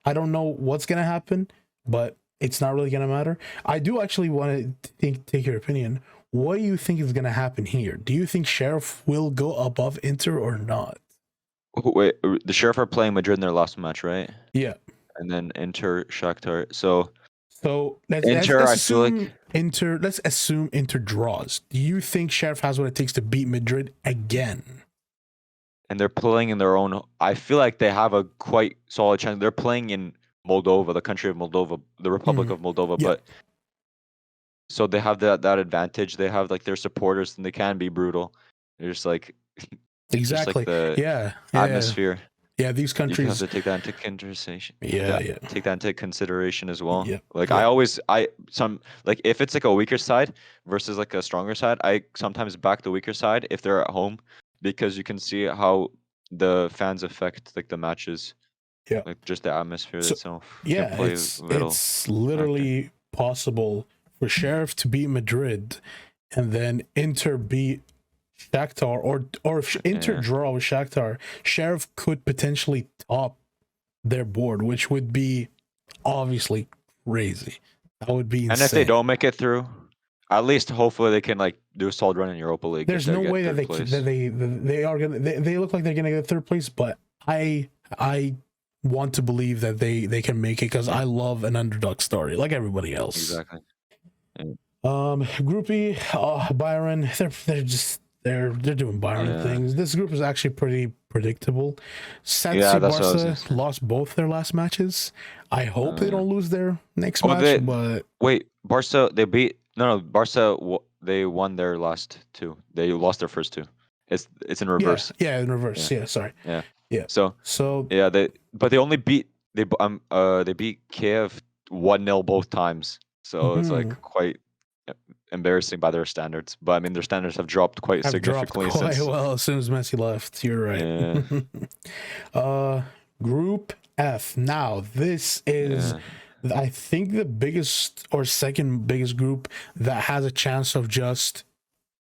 I don't know what's gonna happen, but it's not really gonna matter. I do actually want to take your opinion. What do you think is gonna happen here? Do you think Sheriff will go above Inter or not? Wait, the Sheriff are playing Madrid in their last match, right? Yeah. And then Inter, Shakhtar. So let's assume Inter draws. Do you think Sheriff has what it takes to beat Madrid again? And they're playing in their own. I feel like they have a quite solid chance. They're playing in Moldova, the country of Moldova, the Republic of Moldova. Yeah. But so they have that advantage. They have like their supporters, and they can be brutal. They're just like exactly just like the atmosphere. Yeah, these countries you have to take that into consideration. Yeah. Take that into consideration as well. Yeah. Like if it's like a weaker side versus like a stronger side, I sometimes back the weaker side if they're at home, because you can see how the fans affect like the matches. Yeah. Like just the atmosphere itself. Yeah, it's literally possible for Sheriff to beat Madrid, and then Inter beat Shakhtar, or if Inter draw with Shakhtar, Sheriff could potentially top their board, which would be obviously crazy. That would be insane. And if they don't make it through, at least hopefully they can like do a solid run in Europa League. There's no way that they are gonna. They look like they're gonna get third place, but I want to believe that they can make it because I love an underdog story like everybody else. Exactly. Group E, Byron. They're doing Byron things. This group is actually pretty predictable. Sadly, Barca lost both their last matches. I hope they don't lose their next match. But wait, Barca Barca they won their last two. They lost their first two. It's in reverse. Yeah, in reverse. Yeah, sorry. Yeah. So yeah, they only beat they beat Kiev 1-0 both times. So it's like quite embarrassing by their standards. But I mean, their standards have dropped quite significantly as soon as Messi left. You're right. Yeah. Group F. Now this is I think the biggest or second biggest group that has a chance of just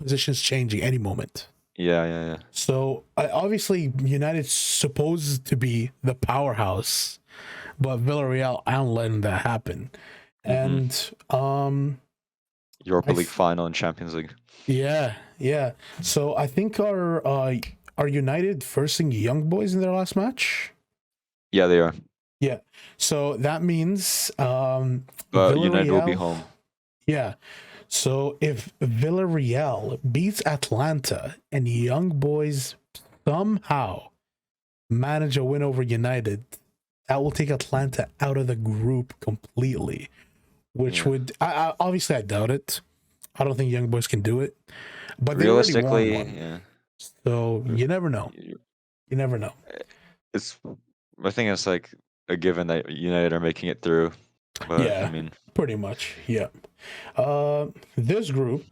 positions changing any moment. Yeah. So obviously United's supposed to be the powerhouse, but Villarreal aren't letting that happen. And Europa League final and Champions League. Yeah. So I think are United versing Young Boys in their last match? Yeah, they are. Yeah. So that means United will be home. Yeah. So if Villarreal beats Atlanta and Young Boys somehow manage a win over United, that will take Atlanta out of the group completely, which would obviously I doubt it. I don't think Young Boys can do it, but realistically, so you never know. You never know. I think it's like a given that United are making it through. But, I mean, pretty much. Yeah. This group,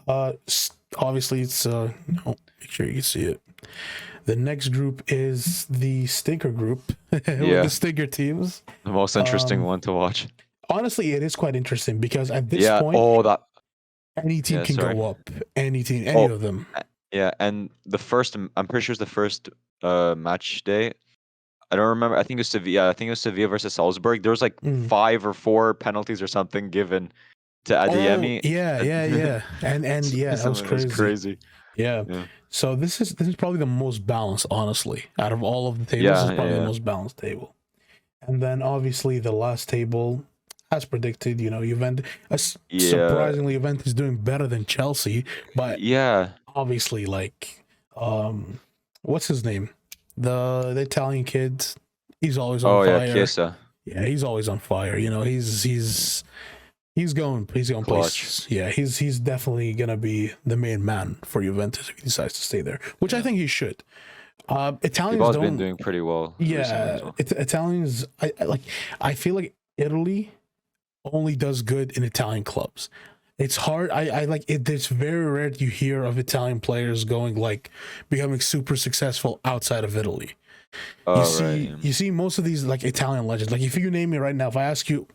obviously, it's make sure you can see it. The next group is the stinker group with the stinker teams. The most interesting one to watch. Honestly, it is quite interesting because at this point, any team can go up. Any team, any of them. Yeah, and I'm pretty sure it's the first match day. I don't remember. I think it was Sevilla. I think it was Sevilla versus Salzburg. There was like 5 or 4 penalties or something given to Adeyemi. Yeah. And that was crazy. Yeah. So this is probably the most balanced, honestly, out of all of the tables. This is probably the most balanced table. And then obviously the last table, as predicted, Juventus. Surprisingly, Juventus is doing better than Chelsea. But obviously, like, what's his name? The Italian kid, he's always on fire. Chiesa. Yeah, he's always on fire. He's going places. Yeah, he's definitely gonna be the main man for Juventus if he decides to stay there, which I think he should. Italians have been doing pretty well. Yeah, Italians. I feel like Italy only does good in Italian clubs. It's hard. I like it. It's very rare that you hear of Italian players becoming super successful outside of Italy. You see most of these like Italian legends. Like if you name me right now, if I ask you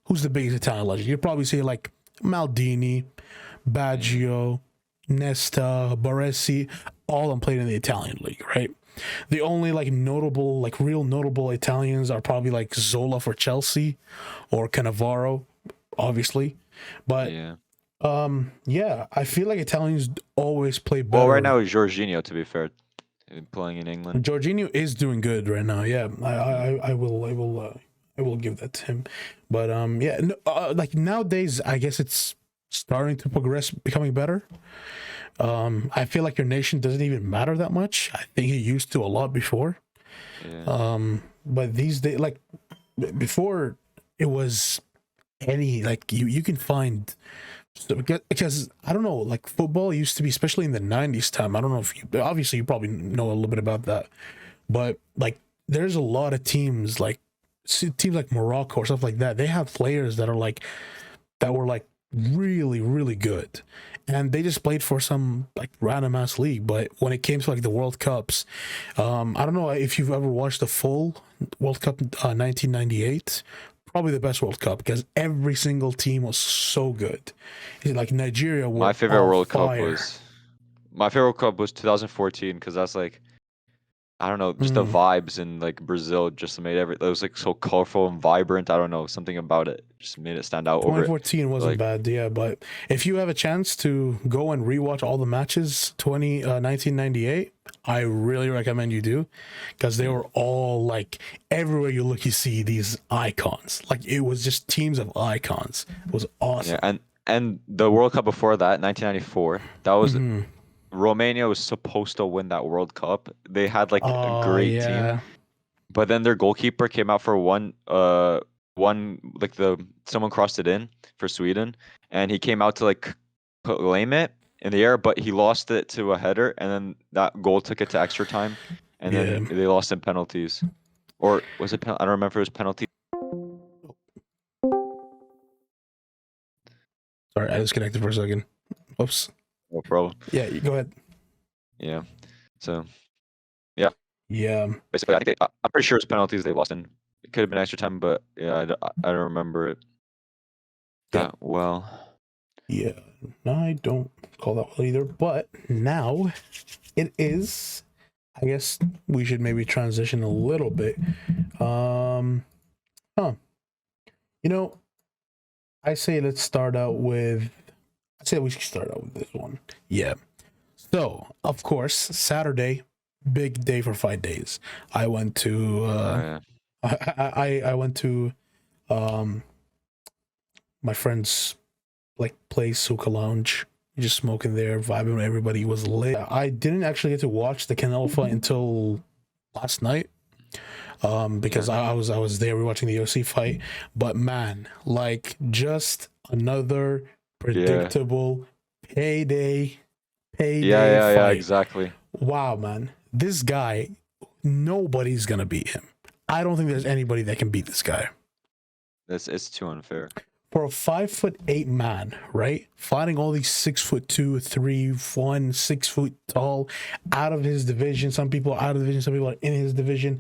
who's the biggest Italian legend, you'd probably say like Maldini, Baggio, Nesta, Baresi. All of them played in the Italian league, right? The only real notable Italians are probably like Zola for Chelsea or Cannavaro, obviously. But I feel like Italians always play better. Well, right now is Jorginho, to be fair, playing in England. Jorginho is doing good right now. Yeah, I will give that to him. But like nowadays, I guess it's starting to progress, becoming better. I feel like your nation doesn't even matter that much. I think it used to a lot before. But these days, like before, it was you can find. Because I don't know, like football used to be, especially in the 90s time. I don't know if obviously you probably know a little bit about that, but like there's a lot of teams like Morocco or stuff like that. They have players that were really, really good, and they just played for some like random ass league. But when it came to like the World Cups, I don't know if you've ever watched the full World Cup 1998. probably the best World Cup because every single team was so good. Like Nigeria were My favorite on World Cup fire. was my favorite World Cup was 2014 because that's like I don't know, just the Mm. vibes in like Brazil just made it was like so colorful and vibrant. I don't know, something about it just made it stand out over it. 2014 wasn't Like bad, yeah, but if you have a chance to go and rewatch all the matches 1998, I really recommend you do because they mm, were all like everywhere you look you see these icons. Like it was just teams of icons. It was yeah, awesome. and the World Cup before that, 1994, that was Hmm. Romania was supposed to win that World Cup. They had like a Oh great team, yeah. but then their goalkeeper came out for one like the someone crossed it in for Sweden, and he came out to like claim it in the air, but he lost it to a header, and then that goal took it to extra time, and Yeah. then they lost in penalties, or was it? I don't remember if it was penalty. Sorry, I disconnected for a second. Oops. No problem. Yeah, you go ahead. Yeah. So yeah, Yeah. basically, I'm pretty sure it's penalties they lost in. It could have been extra time, but yeah, I don't remember it Yep. that well. Yeah. No, I don't call that well either. But now it is. I guess we should maybe transition a little bit. Huh. You know, I say let's start out with. I say we should start out with this one. Yeah. So, of course, Saturday, big day for 5 days. I went to. Yeah. I went to um my friend's like place, Hookah Lounge. Just smoking there, vibing. Everybody was lit. I didn't actually get to watch the Canelo fight until last night. Because Yeah. I was there watching the OC fight. But man, like just another Yeah. predictable payday Yeah, payday yeah, yeah, fight. exactly. Wow, man, this guy, nobody's gonna beat him. I don't think there's anybody that can beat this guy. It's too unfair. For a 5'8" man, right? Fighting all these 6'2", 3, 1, 6 foot tall, out of his division. Some people are out of the division, some people are in his division,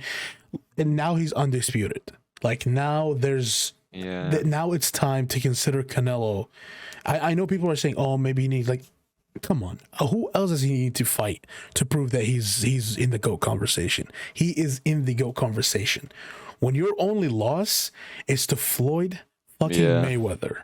and now he's undisputed. Like now, Yeah. now it's time to consider Canelo. I know people are saying, oh, maybe he needs like, come on, who else does he need to fight to prove that he's in the GOAT conversation? He is in the GOAT conversation. When your only loss is to Floyd fucking Yeah. Mayweather.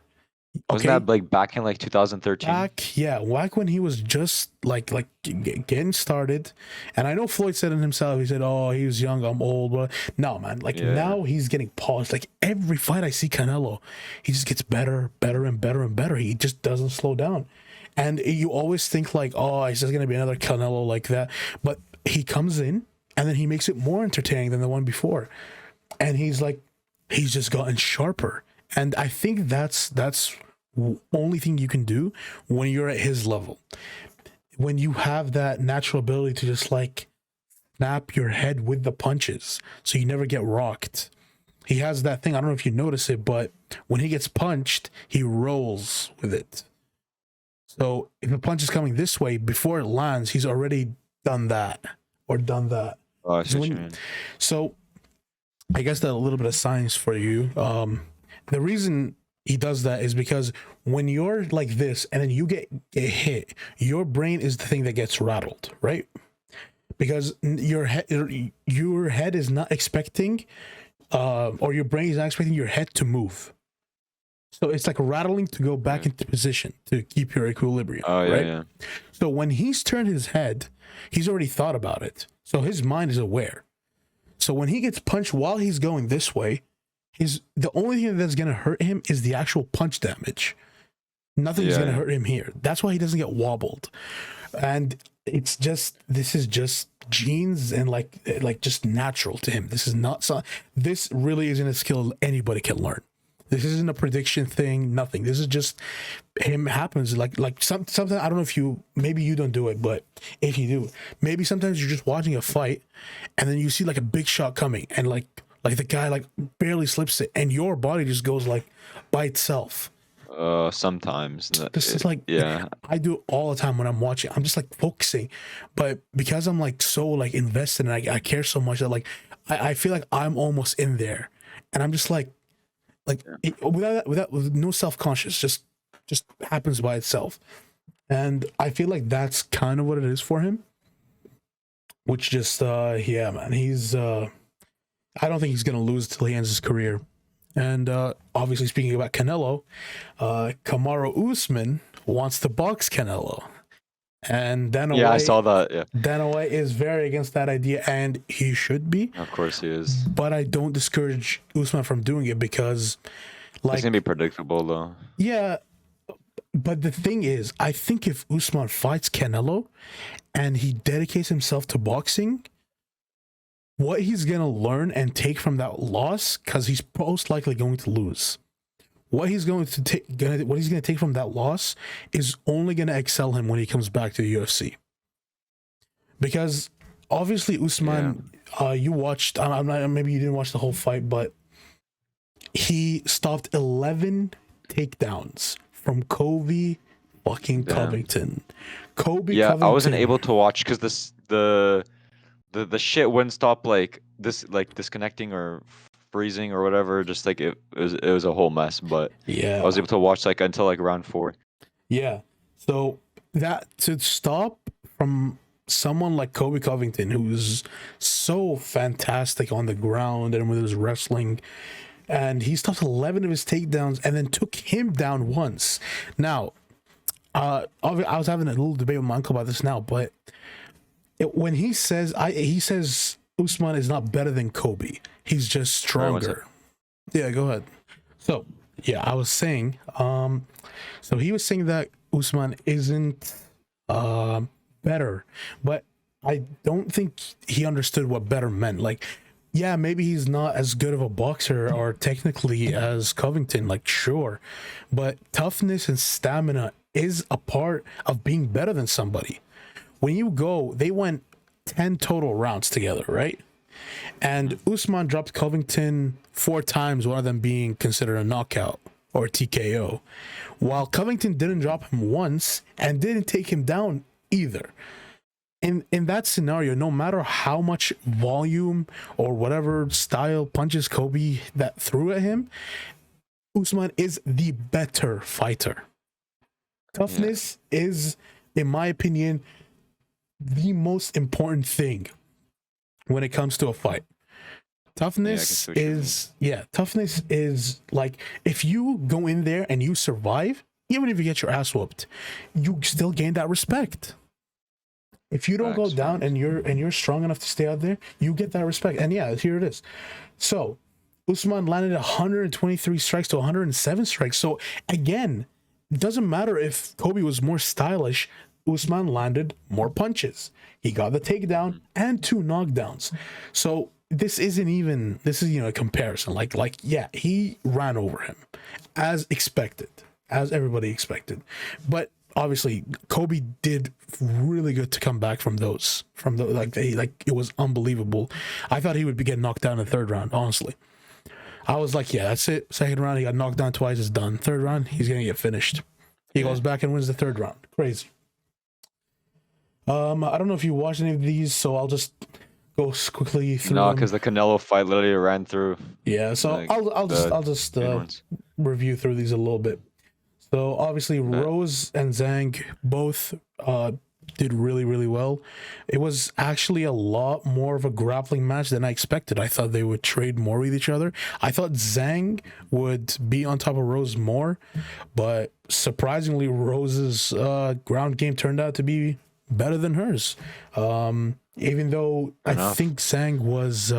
Wasn't Okay, that like back in like 2013? back when he was just like getting started, and I know Floyd said it himself. He said, "Oh, he was young, I'm old." But no, man, like Yeah. now he's getting paused. Like every fight I see Canelo, he just gets better, better, and better and better. He just doesn't slow down, and you always think like, "Oh, it's just gonna be another Canelo like that," but he comes in and then he makes it more entertaining than the one before, and he's just gotten sharper, and I think that's only thing you can do when you're at his level, when you have that natural ability to just like snap your head with the punches so you never get rocked. He has that thing, I don't know if you notice it, but when he gets punched he rolls with it. So if a punch is coming this way, before it lands he's already done that or done that. Oh, I see So what you when mean. so I guess that a little bit of science for you. The reason he does that is because when you're like this and then you get hit, your brain is the thing that gets rattled, right? Because your head is not expecting, or your brain is not expecting your head to move. So it's like rattling to go back Yeah. into position to keep your equilibrium, Oh, yeah, right? yeah. So when he's turned his head, he's already thought about it. So his mind is aware. So when he gets punched while he's going this way, the only thing that's gonna hurt him is the actual punch damage. Nothing's Yeah, gonna yeah. hurt him here. That's why he doesn't get wobbled. And this is just genes and like just natural to him. This is not so. This really isn't a skill anybody can learn. This isn't a prediction thing. Nothing. This is just him happens. Something. I don't know if maybe you don't do it, but if you do, maybe sometimes you're just watching a fight, and then you see like a big shot coming, and like the guy like barely slips it, and your body just goes like by itself. Sometimes. This is like Yeah. I do it all the time when I'm watching. I'm just like focusing, but because I'm like so like invested and I care so much that like I feel like I'm almost in there, and I'm just like Like with no self-conscious, just happens by itself. And I feel like that's kind of what it is for him. Which just yeah, man, he's I don't think he's gonna lose till he ends his career. And obviously, speaking about Canelo, Kamaru Usman wants to box Canelo, and Dana Yeah, I White, saw that. Yeah, Dana White is very against that idea, and he should be. of course he is. But I don't discourage Usman from doing it because, It's like, gonna be predictable though. yeah. But the thing is, I think if Usman fights Canelo and he dedicates himself to boxing, what he's gonna learn and take from that loss, because he's most likely going to lose. What he's going to take, what he's gonna take from that loss, is only gonna excel him when he comes back to the UFC. Because obviously Usman, you watched. I'm not. Maybe you didn't watch the whole fight, but he stopped 11 takedowns from Kobe fucking Covington. Kobe. Yeah, Covington. I wasn't able to watch because the shit wouldn't stop like disconnecting or freezing or whatever. Just like it was a whole mess. But Yeah, I was able to watch like until like round 4. yeah. So that to stop from someone like Kobe Covington, who's so fantastic on the ground and with his wrestling, and he stopped 11 of his takedowns and then took him down once. Now, I was having a little debate with my uncle about this now, but when he says Usman is not better than Kobe, he's just stronger. Yeah, go ahead. So yeah, I was saying, so he was saying that Usman isn't better, but I don't think he understood what better meant. Like, yeah, maybe he's not as good of a boxer or technically as Covington, like, sure, but toughness and stamina is a part of being better than somebody. When you go, they went 10 total rounds together, right? And Usman dropped Covington 4 times, one of them being considered a knockout or TKO, while Covington didn't drop him once and didn't take him down either. In that scenario, no matter how much volume or whatever style punches Kobe that threw at him, Usman is the better fighter. Toughness is, in my opinion, the most important thing when it comes to a fight. Toughness toughness is like, if you go in there and you survive, even if you get your ass whooped, you still gain that respect. If you don't go down and you're strong enough to stay out there, you get that respect. And yeah, here it is. So Usman landed 123 strikes to 107 strikes. So again, it doesn't matter if Kobe was more stylish. Usman landed more punches. He got the takedown and 2 knockdowns. So this is a comparison. Like yeah, he ran over him as expected, as everybody expected. But obviously Kobe did really good to come back from those. It was unbelievable. I thought he would be getting knocked down in the 3rd round, honestly. I was like, yeah, that's it. 2nd round, he got knocked down twice, it's done. 3rd round, he's gonna get finished. He goes back and wins the 3rd round. Crazy. I don't know if you watched any of these, so I'll just go quickly through. No, because the Canelo fight literally ran through. Yeah, so like, I'll just review through these a little bit. So obviously Rose and Zhang both did really, really well. It was actually a lot more of a grappling match than I expected. I thought they would trade more with each other. I thought Zhang would be on top of Rose more, but surprisingly Rose's ground game turned out to be better than hers. Even though I think Zhang was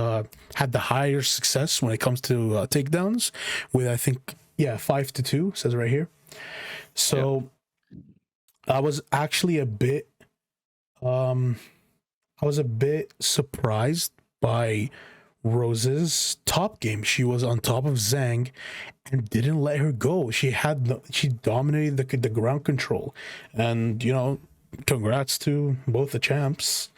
had the higher success when it comes to takedowns, with I think 5-2 says right here. So I was actually a bit surprised by Rose's top game. She was on top of Zhang and didn't let her go. She dominated the ground control, and congrats to both the champs.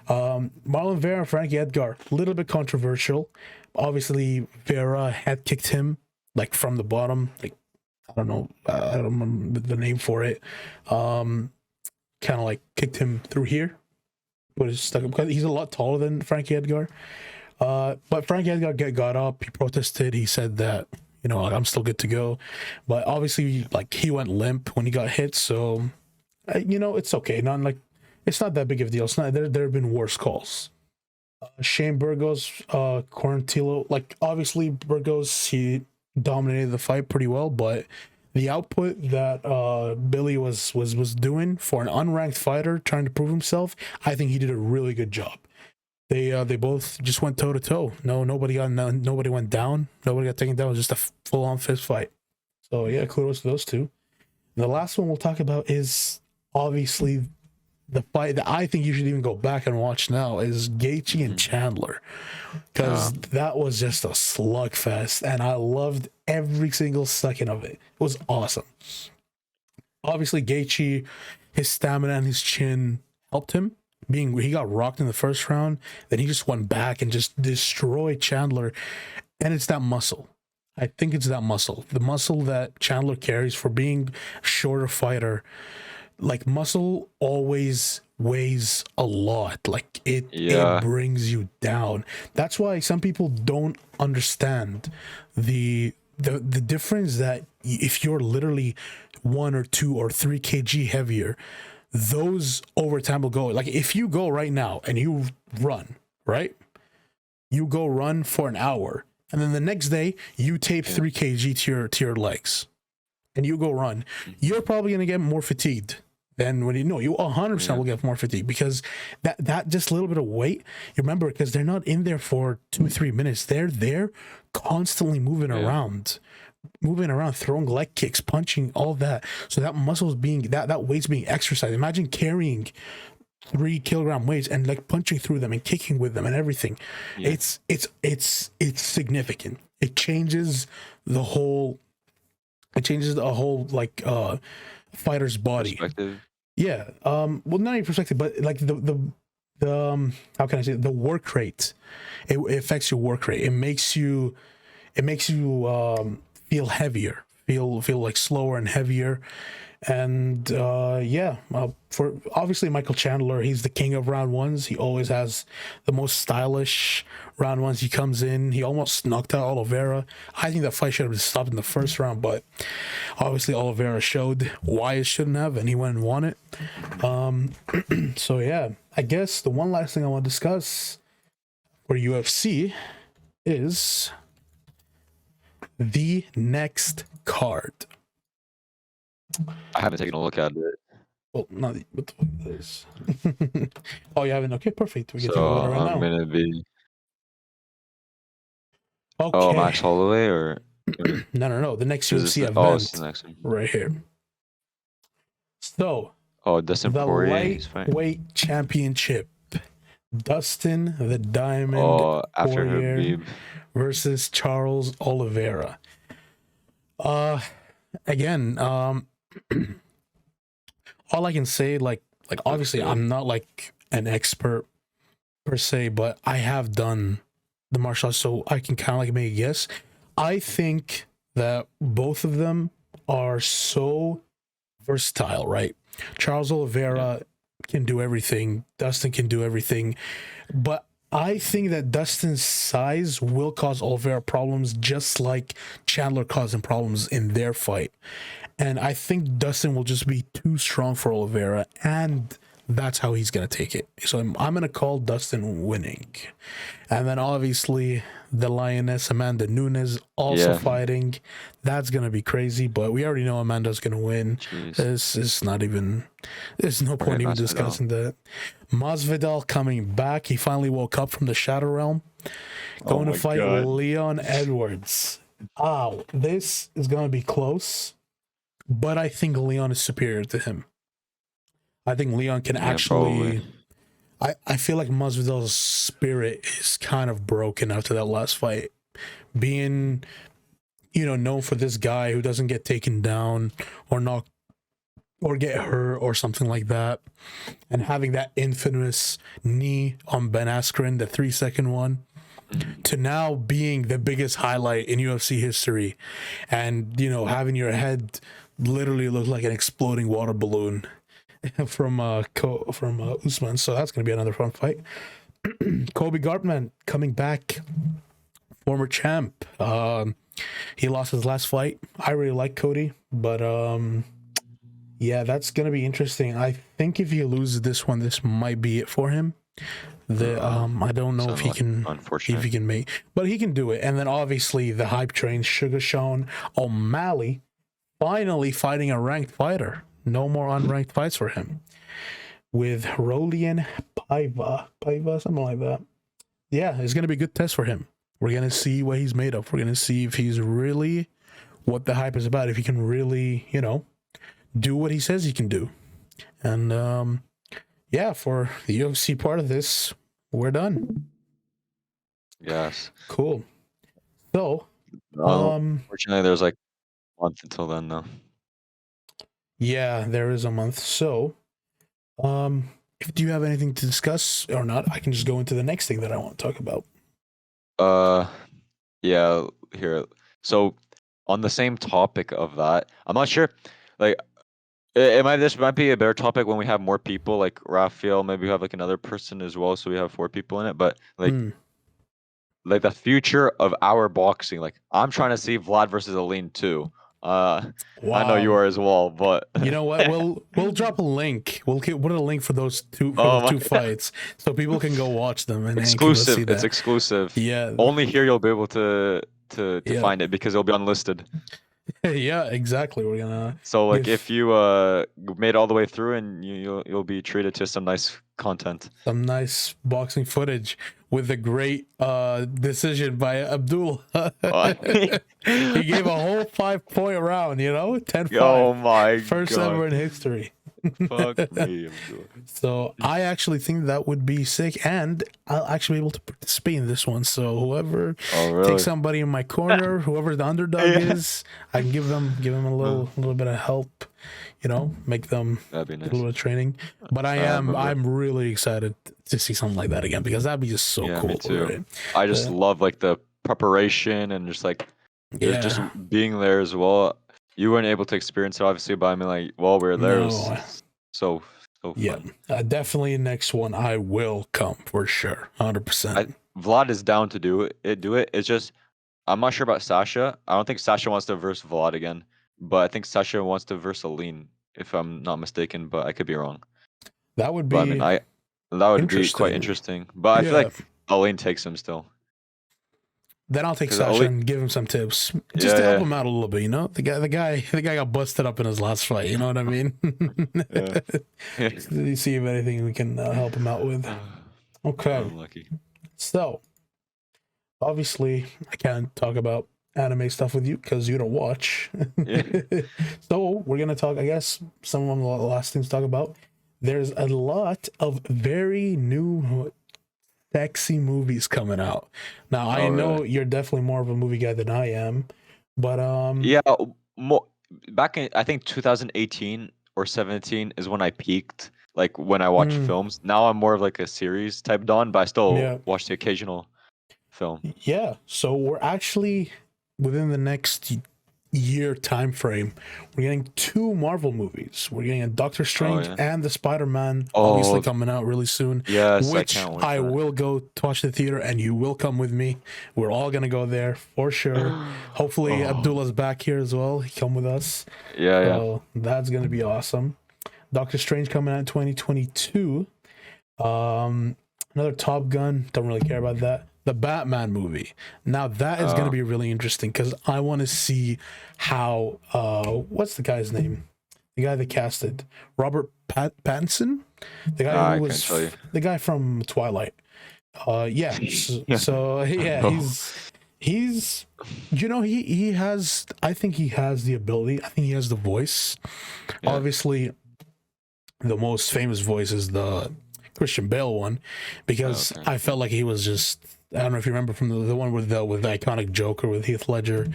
Marlon Vera and Frankie Edgar, a little bit controversial. Obviously, Vera had kicked him like from the bottom, like I don't know, I don't remember the name for it. Kind of like kicked him through here, but it's stuck because he's a lot taller than Frankie Edgar. But Frankie Edgar got up. He protested. He said that like, I'm still good to go. But obviously, like, he went limp when he got hit, so it's okay. Not like it's not that big of a deal. It's not there. There have been worse calls. Shane Burgos, Quarantillo, like, obviously Burgos, he dominated the fight pretty well, but the output that Billy was doing for an unranked fighter trying to prove himself, I think he did a really good job. They both just went toe to toe. Nobody went down. Nobody got taken down. It was just a full on fist fight. So yeah, kudos to those two. And the last one we'll talk about is obviously the fight that I think you should even go back and watch now is Gaethje and Chandler, because that was just a slugfest, and I loved every single second of it. It was awesome. Obviously, Gaethje, his stamina and his chin helped him. He got rocked in the first round, then he just went back and just destroyed Chandler, and it's that muscle. I think it's that muscle, the muscle that Chandler carries for being a shorter fighter. Like, muscle always weighs a lot. Like, it brings you down. That's why some people don't understand the difference that if you're literally 1 or 2 or 3 kg heavier, those over time will go. Like, if you go right now and you run, right? You go run for an hour, and then the next day you tape 3 kg to your legs, and you go run, you're probably gonna get more fatigued than when you 100% will get more fatigued, because that just little bit of weight, you remember, because they're not in there for 2-3 minutes. They're there constantly moving around, throwing leg kicks, punching, all that. So that muscle is being that weight's being exercised. Imagine carrying 3 kilogram weights and like punching through them and kicking with them and everything. It's significant. It changes the whole like fighter's body. Perspective. Yeah. Well, not even perspective, but like the how can I say it? The work rate. It affects your work rate. It makes you feel heavier, feel like slower and heavier. And for obviously Michael Chandler, he's the king of round ones. He always has the most stylish round ones. He comes in, he almost knocked out Oliveira. I think that fight should have been stopped in the first round, but obviously Oliveira showed why it shouldn't have, and he went and won it. So yeah, I guess the one last thing I want to discuss for UFC is the next card. I haven't taken a look at it. Well, not what the fuck is this? Oh, you haven't? Okay, perfect. We can take a So look at it right I'm now. gonna be Okay. Max Holloway or No. The next is UFC this the, event it's the next one. right here. So Dustin the Poirier, he's fine. lightweight championship. Dustin the Diamond After Poirier Habib. versus Charles Oliveira. Again, all I can say, like obviously I'm not like an expert per se, but I have done the martial arts, so I can kind of like make a guess. I think that both of them are so versatile, right? Charles Oliveira can do everything. Dustin can do everything. But I think that Dustin's size will cause Oliveira problems, just like Chandler caused him problems in their fight. And I think Dustin will just be too strong for Oliveira, and that's how he's going to take it. So I'm going to call Dustin winning. And then obviously the Lioness, Amanda Nunes, also fighting. That's going to be crazy, but we already know Amanda's going to win. There's no point even discussing that. Masvidal coming back. He finally woke up from the Shadow Realm. Going to fight Leon Edwards. Oh, this is going to be close, but I think Leon is superior to him. I think Leon can actually... I feel like Masvidal's spirit is kind of broken after that last fight. Being, known for this guy who doesn't get taken down or knocked or get hurt or something like that. And having that infamous knee on Ben Askren, the 3-second one, to now being the biggest highlight in UFC history. And, having your head literally look like an exploding water balloon from Usman. So that's going to be another fun fight. Kobe Gartman coming back, former champ. He lost his last fight. I really like Cody, but yeah, that's gonna be interesting. I think if he loses this one, this might be it for him. I don't know if Sound he like can unfortunate. make, but he can do it. And then obviously the hype train, Sugar Sean O'Malley, finally fighting a ranked fighter. No more unranked fights for him. With Rolian Paiva, something like that. Yeah, it's gonna be a good test for him. We're gonna see what he's made of. We're gonna see if he's really what the hype is about. If he can really, do what he says he can do. And yeah, for the UFC part of this, we're done. Yes. Cool. So, um, Unfortunately, there's like a month until then, though. yeah, there is a month. So, if do you have anything to discuss or not, I can just go into the next thing that I want to talk about. Yeah. Here. So, on the same topic of that, I'm not sure. Like, this might be a better topic when we have more people, like Raphael. Maybe we have like another person as well, so we have 4 people in it. But like the future of our boxing. Like, I'm trying to see Vlad versus Aline too. I know you Wow. are as well, but You know what? We'll drop a link. We'll put a link for those oh my, two fights, so people can go watch them and can go exclusive. see It's that. exclusive. Yeah, Only here you'll be able to yeah, find it because it'll be unlisted. yeah. Exactly. We're gonna So like give if you made it all the way through and you'll be treated to some nice content. some nice boxing footage with a great decision by Abdul. Oh, He gave a whole 5-point round. 10-5, oh my first god. ever in history. Fuck me. Abdul. So I actually think that would be sick, and I'll actually be able to participate in this one. So whoever Oh takes really? somebody in my corner, whoever the underdog Yeah. is, I can give them a little bit of help. Make them That'd be get a little nice. training. But I remember. I'm really excited to see something like that again because that'd be just so Yeah, cool. me too. Right? I just Uh, love like the preparation and just just yeah. being there as well. You weren't able to experience it obviously, but I mean like while we were there it was No. so Yeah. fun. Definitely next one. I will come for sure. 100%. I Vlad is down to do it. It's just I'm not sure about Sasha. I don't think Sasha wants to verse Vlad again, but I think Sasha wants to verse Aline, if I'm not mistaken, but I could be wrong. That would But I mean be that would be quite interesting. interesting. But I feel Yeah. like Aline takes him still. Then I'll take Because Sasha Aline and give him some tips, just to help yeah, him out a little bit. The guy got busted up in his last fight. You know what I mean? yeah. Yeah. See if anything we can help him out with. Okay, Unlucky. so obviously I can't talk about anime stuff with you because you don't watch. Yeah. So we're gonna talk. I guess some of the last things to talk about. There's a lot of very new sexy movies coming out. Now I Oh know really? you're definitely more of a movie guy than I am, but Yeah, more back in I think 2018 or 17 is when I peaked, like when I watched mm, films. Now I'm more of like a series type Don, but I still yeah, watch the occasional film. yeah. So we're actually within the next year time frame. We're getting 2 Marvel movies. We're getting a Doctor Oh Strange yeah. and the Spider-Man, obviously Oh coming out really soon. yes, I Which can't wait I for will go to watch the theater, and you will come with me. We're all gonna go there for sure. that. Hopefully, Oh Abdullah's back here as well. He come with us. yeah, yeah. So that's gonna be awesome. Doctor Strange coming out in 2022. Another Top Gun. Don't really care about that. The Batman movie. Now that is gonna Oh, be really interesting because I want to see how. What's the guy's name? The guy that casted Robert Pattinson, the guy who I can't tell was you. the guy from Twilight. Yeah. Yeah. So yeah, Oh, he's he has. I think he has the ability. I think he has the voice. yeah. Obviously, the most famous voice is the Christian Bale one because Okay. I felt like he was just. I don't know if you remember from the one with the iconic Joker with Heath Ledger,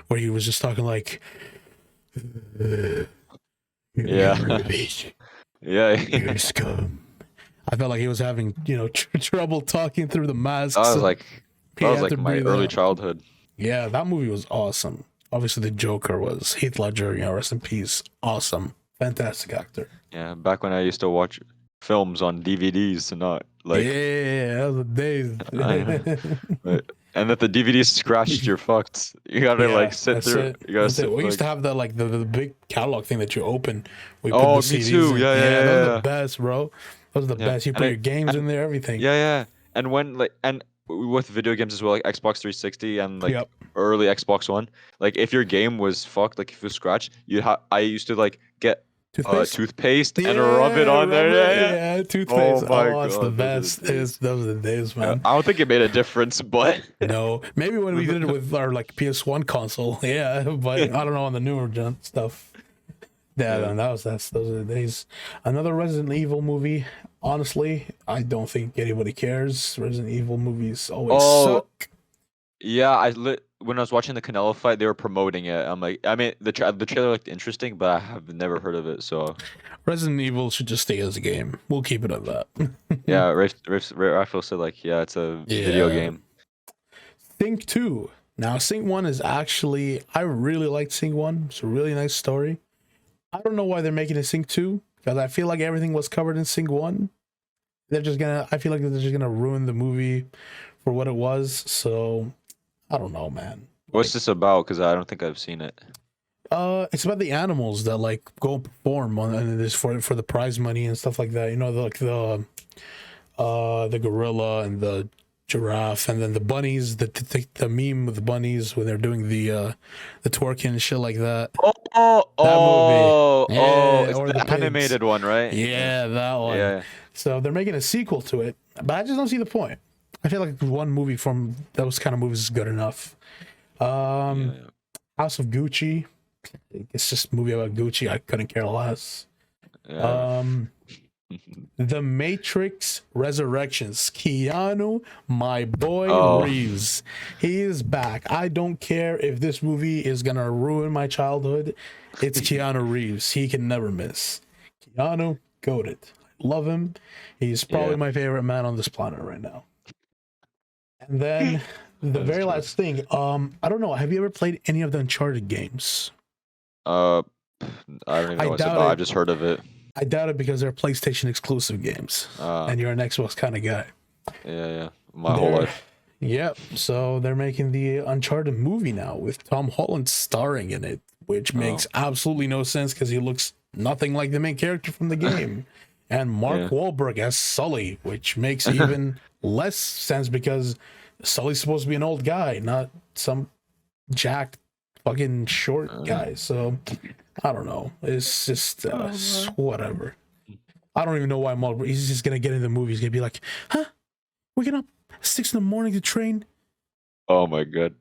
where he was just talking like, "You're Yeah. garbage, Yeah. you're scum." I felt like he was having trouble talking through the mask, That was so like he had to my breathe early out. childhood. Yeah, that movie was awesome. Obviously, the Joker was Heath Ledger. Rest in peace. Awesome, fantastic actor. Yeah, back when I used to watch films on DVDs and not Like, Yeah, that was the I, days. right. And if the DVD scratched, you're fucked. You gotta like Yeah, sit that's through. it. You gotta That's it. sit We used to like. have the big catalog thing that you open. We put the Oh, me CDs too. in. Yeah, yeah, Yeah, yeah, those are the yeah. best, bro. Those are the Yeah. best. You And put your it games in and there, everything. yeah, yeah. And when like and with video games as well, like Xbox 360 and like Yep. early Xbox One, like if your game was fucked, like if it was scratched, I used to like get Toothpaste. toothpaste and rub it Yeah, on there. rubber. Yeah, yeah. Yeah, Oh toothpaste. my Oh, it's the god, those are the best. days. Those are the days, Yeah, man. I don't think it made a difference, but No, maybe when we did it with our like PS1 console, yeah, but I don't know on the newer stuff. Yeah, yeah. man, those are the days. Another Resident Evil movie. Honestly, I don't think anybody cares. Resident Evil movies always Oh, suck. yeah, when I was watching the Canelo fight, they were promoting it. I'm like, I mean, the trailer looked interesting, but I have never heard of it. So Resident Evil should just stay as a game. We'll keep it at that. yeah, Raphael said like, yeah, it's a video Yeah. game. Sync 2. Now, Sync 1 is actually, I really liked Sync 1. It's a really nice story. I don't know why they're making a Sync 2 because I feel like everything was covered in Sync 1. I feel like they're just gonna ruin the movie for what it was. So, I don't know, man. What's this about? Because I don't think I've seen it. It's about the animals that like go and perform on and this for the prize money and stuff like that. You know, like the gorilla and the giraffe and then the bunnies. The meme with the bunnies when they're doing the twerking and shit like that. That movie, yeah, It's or the the pigs. animated one, right? Yeah, Yeah, that one. yeah, So they're making a sequel to it, but I just don't see the point. I feel like one movie from those kind of movies is good enough. yeah, Um, yeah. House of Gucci. It's just a movie about Gucci. I couldn't care less. Yeah. Um, The Matrix Resurrections. Keanu, my boy Oh, Reeves. He is back. I don't care if this movie is gonna ruin my childhood. It's Keanu Reeves. He can never miss. Keanu, goated. Love him. He's probably yeah. my favorite man on this planet right now. And then the That's very true. last thing. I don't know. Have you ever played any of the Uncharted games? Uh, I don't even I know what it's doubt about. I've it. just heard of it. I doubt it because they're PlayStation exclusive games, Uh, and you're an Xbox kind of guy. yeah, yeah. My whole They're, life. yep. So they're making the Uncharted movie now with Tom Holland starring in it, which Oh, makes absolutely no sense because he looks nothing like the main character from the game. And Mark yeah. Wahlberg as Sully, which makes even less sense because Sully's supposed to be an old guy, not some jacked fucking short guy. So I don't know. It's just whatever. I don't even know why Mark. He's just gonna get in the movie. He's gonna be like, "Huh? Waking up 6 in the morning to train." Oh my god.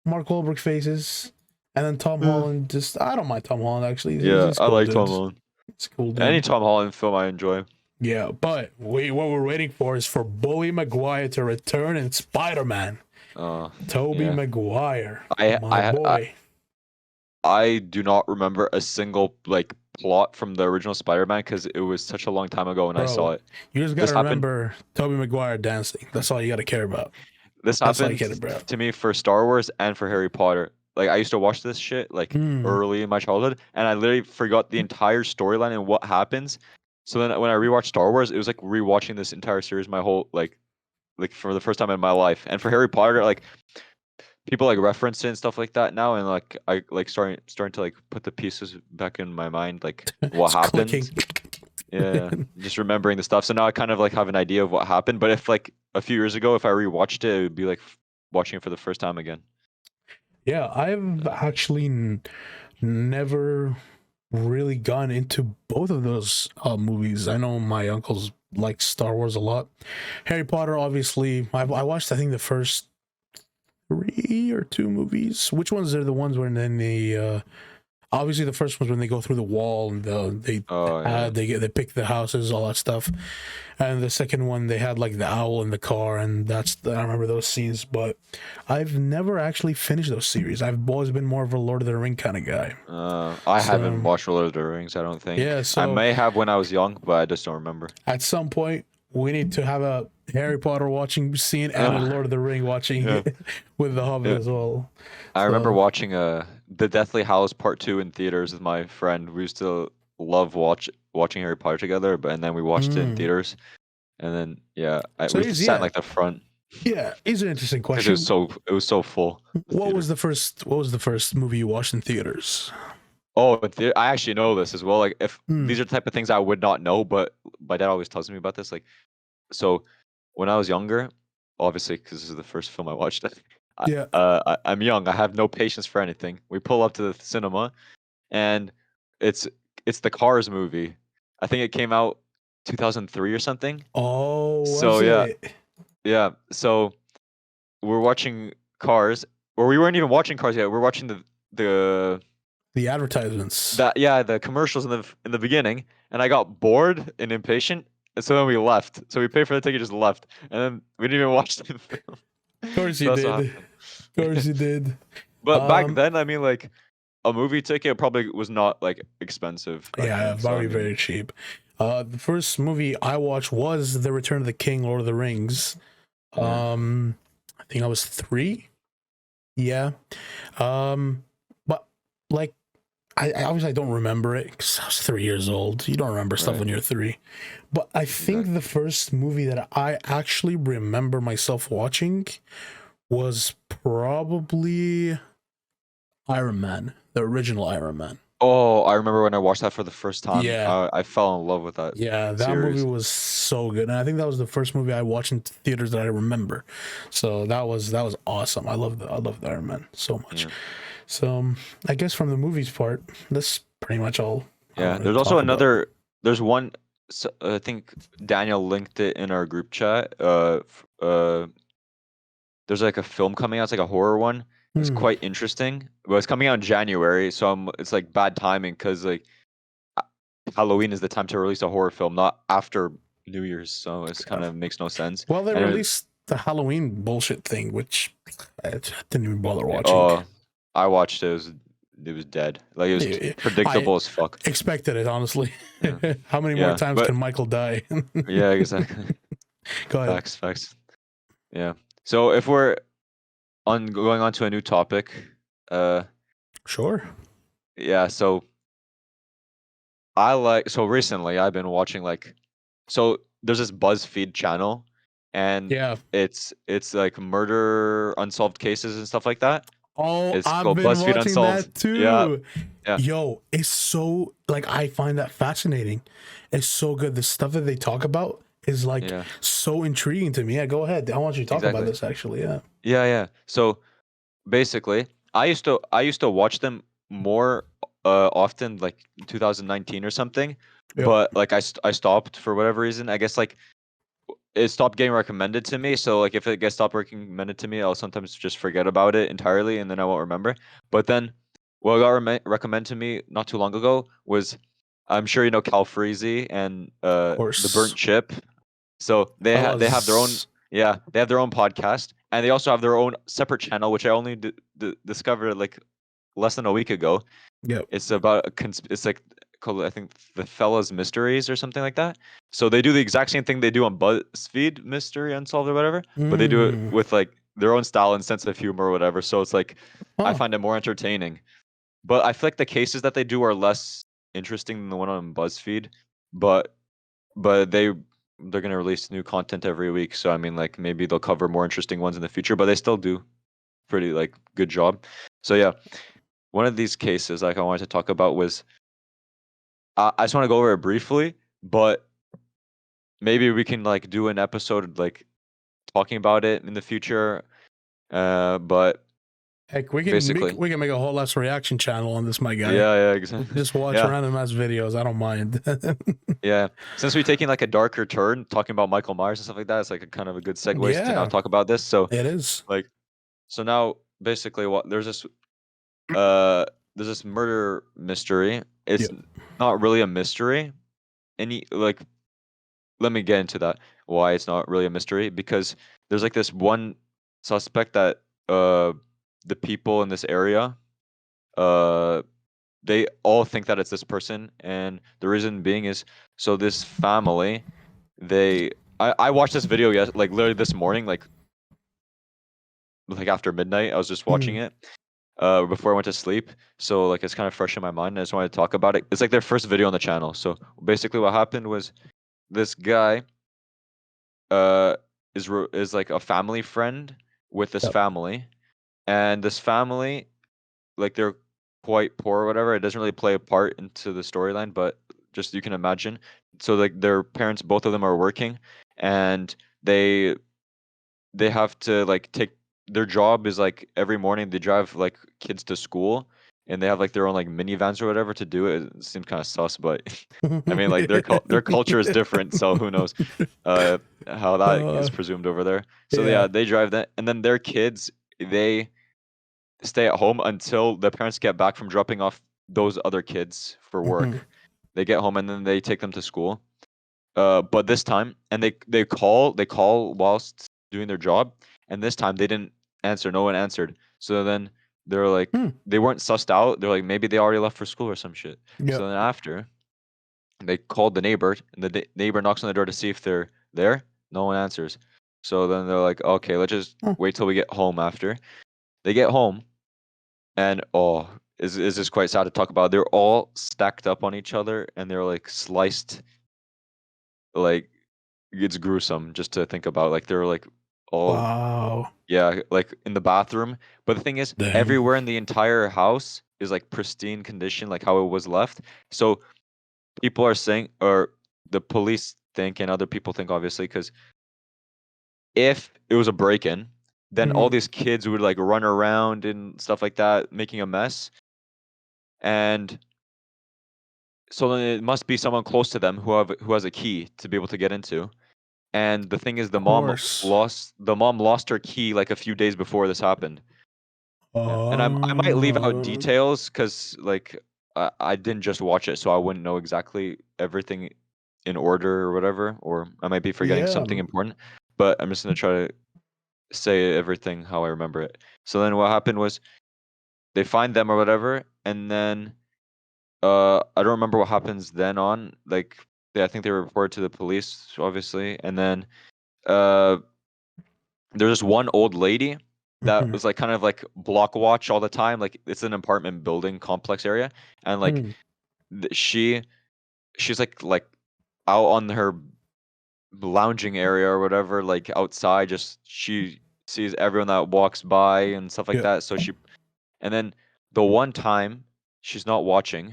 Mark Wahlberg faces, and then Tom Yeah, Holland. Just I don't mind Tom Holland actually. yeah, He's I cool, like Tom dude. Holland. He's a cool, Any dude. Tom Holland film I enjoy. Yeah, but what we're waiting for is for Bully Maguire to return in Spider-Man. Toby Yeah. Maguire, I my I I boy. I do not remember a single like plot from the original Spider-Man because it was such a long time ago when I saw Bro, it. you just This gotta happened. remember Toby Maguire dancing. That's all you gotta care about. This That's all you happened care about. to me for Star Wars and for Harry Potter. Like I used to watch this shit like Hmm. early in my childhood, and I literally forgot the entire storyline and what happens. So then when I rewatched Star Wars, it was like rewatching this entire series my whole like for the first time in my life. And for Harry Potter, like people like reference it and stuff like that now, and like I like starting to like put the pieces back in my mind, like what It's clicking. happened. Yeah, just remembering the stuff. So now I kind of like have an idea of what happened. But if like a few years ago, if I rewatched it, it would be like watching it for the first time again. Yeah, I've Uh, actually never really gone into both of those movies. I know my uncles like Star Wars a lot. Harry Potter, obviously, I watched I think the first 3 or 2 movies. Which ones are the ones when then obviously the first one's when they go through the wall and oh yeah, they pick the houses, all that stuff. And the second one they had like the owl in the car, and I remember those scenes. But I've never actually finished those series. I've always been more of a Lord of the Ring kind of guy. I haven't So watched Lord of the Rings. I don't think yeah, I so may have when I was young, but I just don't remember. at some point we need to have a Harry Potter watching scene and a Uh, Lord of the Ring watching yeah, with the Hobbit yeah. as well. I remember So watching the Deathly Hallows Part 2 in theaters with my friend. We used to love watching Harry Potter together, and then we watched it in Mm. theaters, and then yeah, So we here's just sat in yeah, like the front yeah. Here's an interesting because question. it was so full the What was theater. the first? What was the first movie you watched in theaters? Oh, but I actually know this as well. Like, if Hmm. these are the type of things I would not know, but my dad always tells me about this. Like, so when I was younger, obviously, because this is the first film I watched, Yeah. I'm young. I have no patience for anything. We pull up to the cinema, and it's it's the Cars movie. I think it came out 2003 or something. Oh, So was yeah, it yeah. So we're watching Cars, or we weren't even watching Cars yet. We're watching the the advertisements? that yeah the commercials in the beginning, and I got bored and impatient, and so then we left. So we paid for the ticket, just left, and then we didn't even watch the film. Of course you So that's did. what Of course happened. you did. But back Um. then, I mean, like a movie ticket probably was not like expensive back Yeah, then. So I very mean, very cheap. The first movie I watched was The Return of the King, Lord of the Rings. yeah, I think I was 3. Yeah. But like I obviously I don't remember it because I was 3 years old. You don't remember stuff right, when you're 3. But I think the exactly. first movie that I actually remember myself watching was probably Iron Man, the original Iron Man. Oh, I remember when I watched that for the first time. Yeah. I fell in love with that Yeah, that movie series. was so good. And I think that was the first movie I watched in theaters that I remember. So that was awesome. I loved Iron Man so much. Yeah, So I guess from the movies part, that's pretty much all I yeah. wanted There's to also talk about. another. There's one. I think Daniel linked it in our group chat. There's like a film coming out. It's like a horror one. It's Hmm. quite interesting. But it's coming out in January, so it's like bad timing because like uh, Halloween is the time to release a horror film, not after New Year's. So it's kind Yeah. of makes no sense. Well, they And released the Halloween bullshit thing, which I didn't even bother watching. oh, I watched it. It was dead. Like it was I predictable as fuck. expected it, honestly. Yeah, How many more yeah. times But can Michael die? yeah, exactly. Go ahead. Facts. Yeah. So if we're on going on to a new topic, uh, Sure. yeah. So recently I've been watching like so there's this BuzzFeed channel, and Yeah. it's like murder unsolved cases and stuff like that. Oh, It's I've called been BuzzFeed watching Unsolved. that Yeah, too. yeah, Yo, it's so like I find that fascinating. It's so good. The stuff that they talk about is like yeah. so intriguing to me. Yeah, go ahead. I want you to talk about Exactly. this actually. Yeah. Yeah. So basically, I used to watch them more often, like in 2019 or something. Yep. But like I stopped for whatever reason. I guess like it stopped getting recommended to me. So like if it gets stopped recommended to me, I'll sometimes just forget about it entirely, and then I won't remember. But then what got recommended to me not too long ago was, I'm sure you know Cal Freezy and Of the Burnt course. Chip. So they have their own, Fellas. yeah, they have their own podcast, and they also have their own separate channel, which I only discovered like less than a week ago. Yep. It's about it's like called, I think, the Fellas Mysteries or something like that. So they do the exact same thing they do on BuzzFeed Mystery Unsolved or whatever, but they do it Mm. with like their own style and sense of humor or whatever. So it's like I Huh. find it more entertaining. But I feel like the cases that they do are less interesting than the one on BuzzFeed. But they're gonna release new content every week. So I mean, like maybe they'll cover more interesting ones in the future. But they still do pretty like good job. So yeah, one of these cases like I wanted to talk about was, I just want to go over it briefly, but maybe we can like do an episode like talking about it in the future. But Heck, we can make basically, we can make a whole ass reaction channel on this, my guy. yeah, exactly, Just watch yeah, random ass videos. I don't mind. yeah. Since we're taking like a darker turn, talking about Michael Myers and stuff like that, it's like a kind of a good segue to now Yeah, talk about this. So it is. like, so now basically, what uh there's this murder mystery. It's Yep. not really a mystery. Any like Let me get into that. Why it's not really a mystery? Because there's like this one suspect that the people in this area uh they all think that it's this person, and the reason being is, so this family, I watched this video, yes, like literally this morning, like after midnight I was just watching Mm. it. before I went to sleep. So like it's kind of fresh in my mind. I just wanted to talk about it. It's like their first video on the channel. So basically, what happened was this guy uh is like a family friend with this Yep. family, and this family, like, they're quite poor or whatever. It doesn't really play a part into the storyline, but just you can imagine. So like their parents, both of them are working, and they they have to like take their job is like every morning they drive like kids to school, and they have like their own like minivans or whatever to do it. It seems kind of sus, but I mean like their culture is different, so who knows uh how that is uh, presumed over there. So yeah. yeah, they drive that, and then their kids, they stay at home until the parents get back from dropping off those other kids for Mhm. work. They get home and then they take them to school. But this time, and they call whilst doing their job, and this time they didn't answer. No one answered. So then they're like, Hmm. they weren't sussed out. They're like, maybe they already left for school or some shit. Yep. So then after, they called the neighbor, and the neighbor knocks on the door to see if they're there. No one answers. So then they're like, okay, let's just Huh. wait till we get home. After they get home, and oh, is this quite sad to talk about? They're all stacked up on each other, and they're like sliced, like it's gruesome just to think about. Like they're like all, Wow. yeah, like in the bathroom. But the thing is, Dang. everywhere in the entire house is like pristine condition, like how it was left. So people are saying, or the police think, and other people think, obviously, because if it was a break-in, then all Mhm. these kids would like run around and stuff like that, making a mess. And so then it must be someone close to them who has a key to be able to get into. And the thing is, Of course. the mom lost her key like a few days before this happened. Yeah, and I might leave out Uh, details because like I didn't just watch it, so I wouldn't know exactly everything in order or whatever, or I might be forgetting yeah. something important. But I'm just gonna try to say everything how I remember it. So then what happened was they find them or whatever, and then I don't remember what happens then on. Like I think they were reported to the police, obviously, and then uh there's this one old lady that Mhm. was like kind of like block watch all the time. Like it's an apartment building complex area, and like Hmm. she's like out on her lounging area or whatever, like outside. Just she sees everyone that walks by and stuff like Yep. that. So she, and then the one time she's not watching,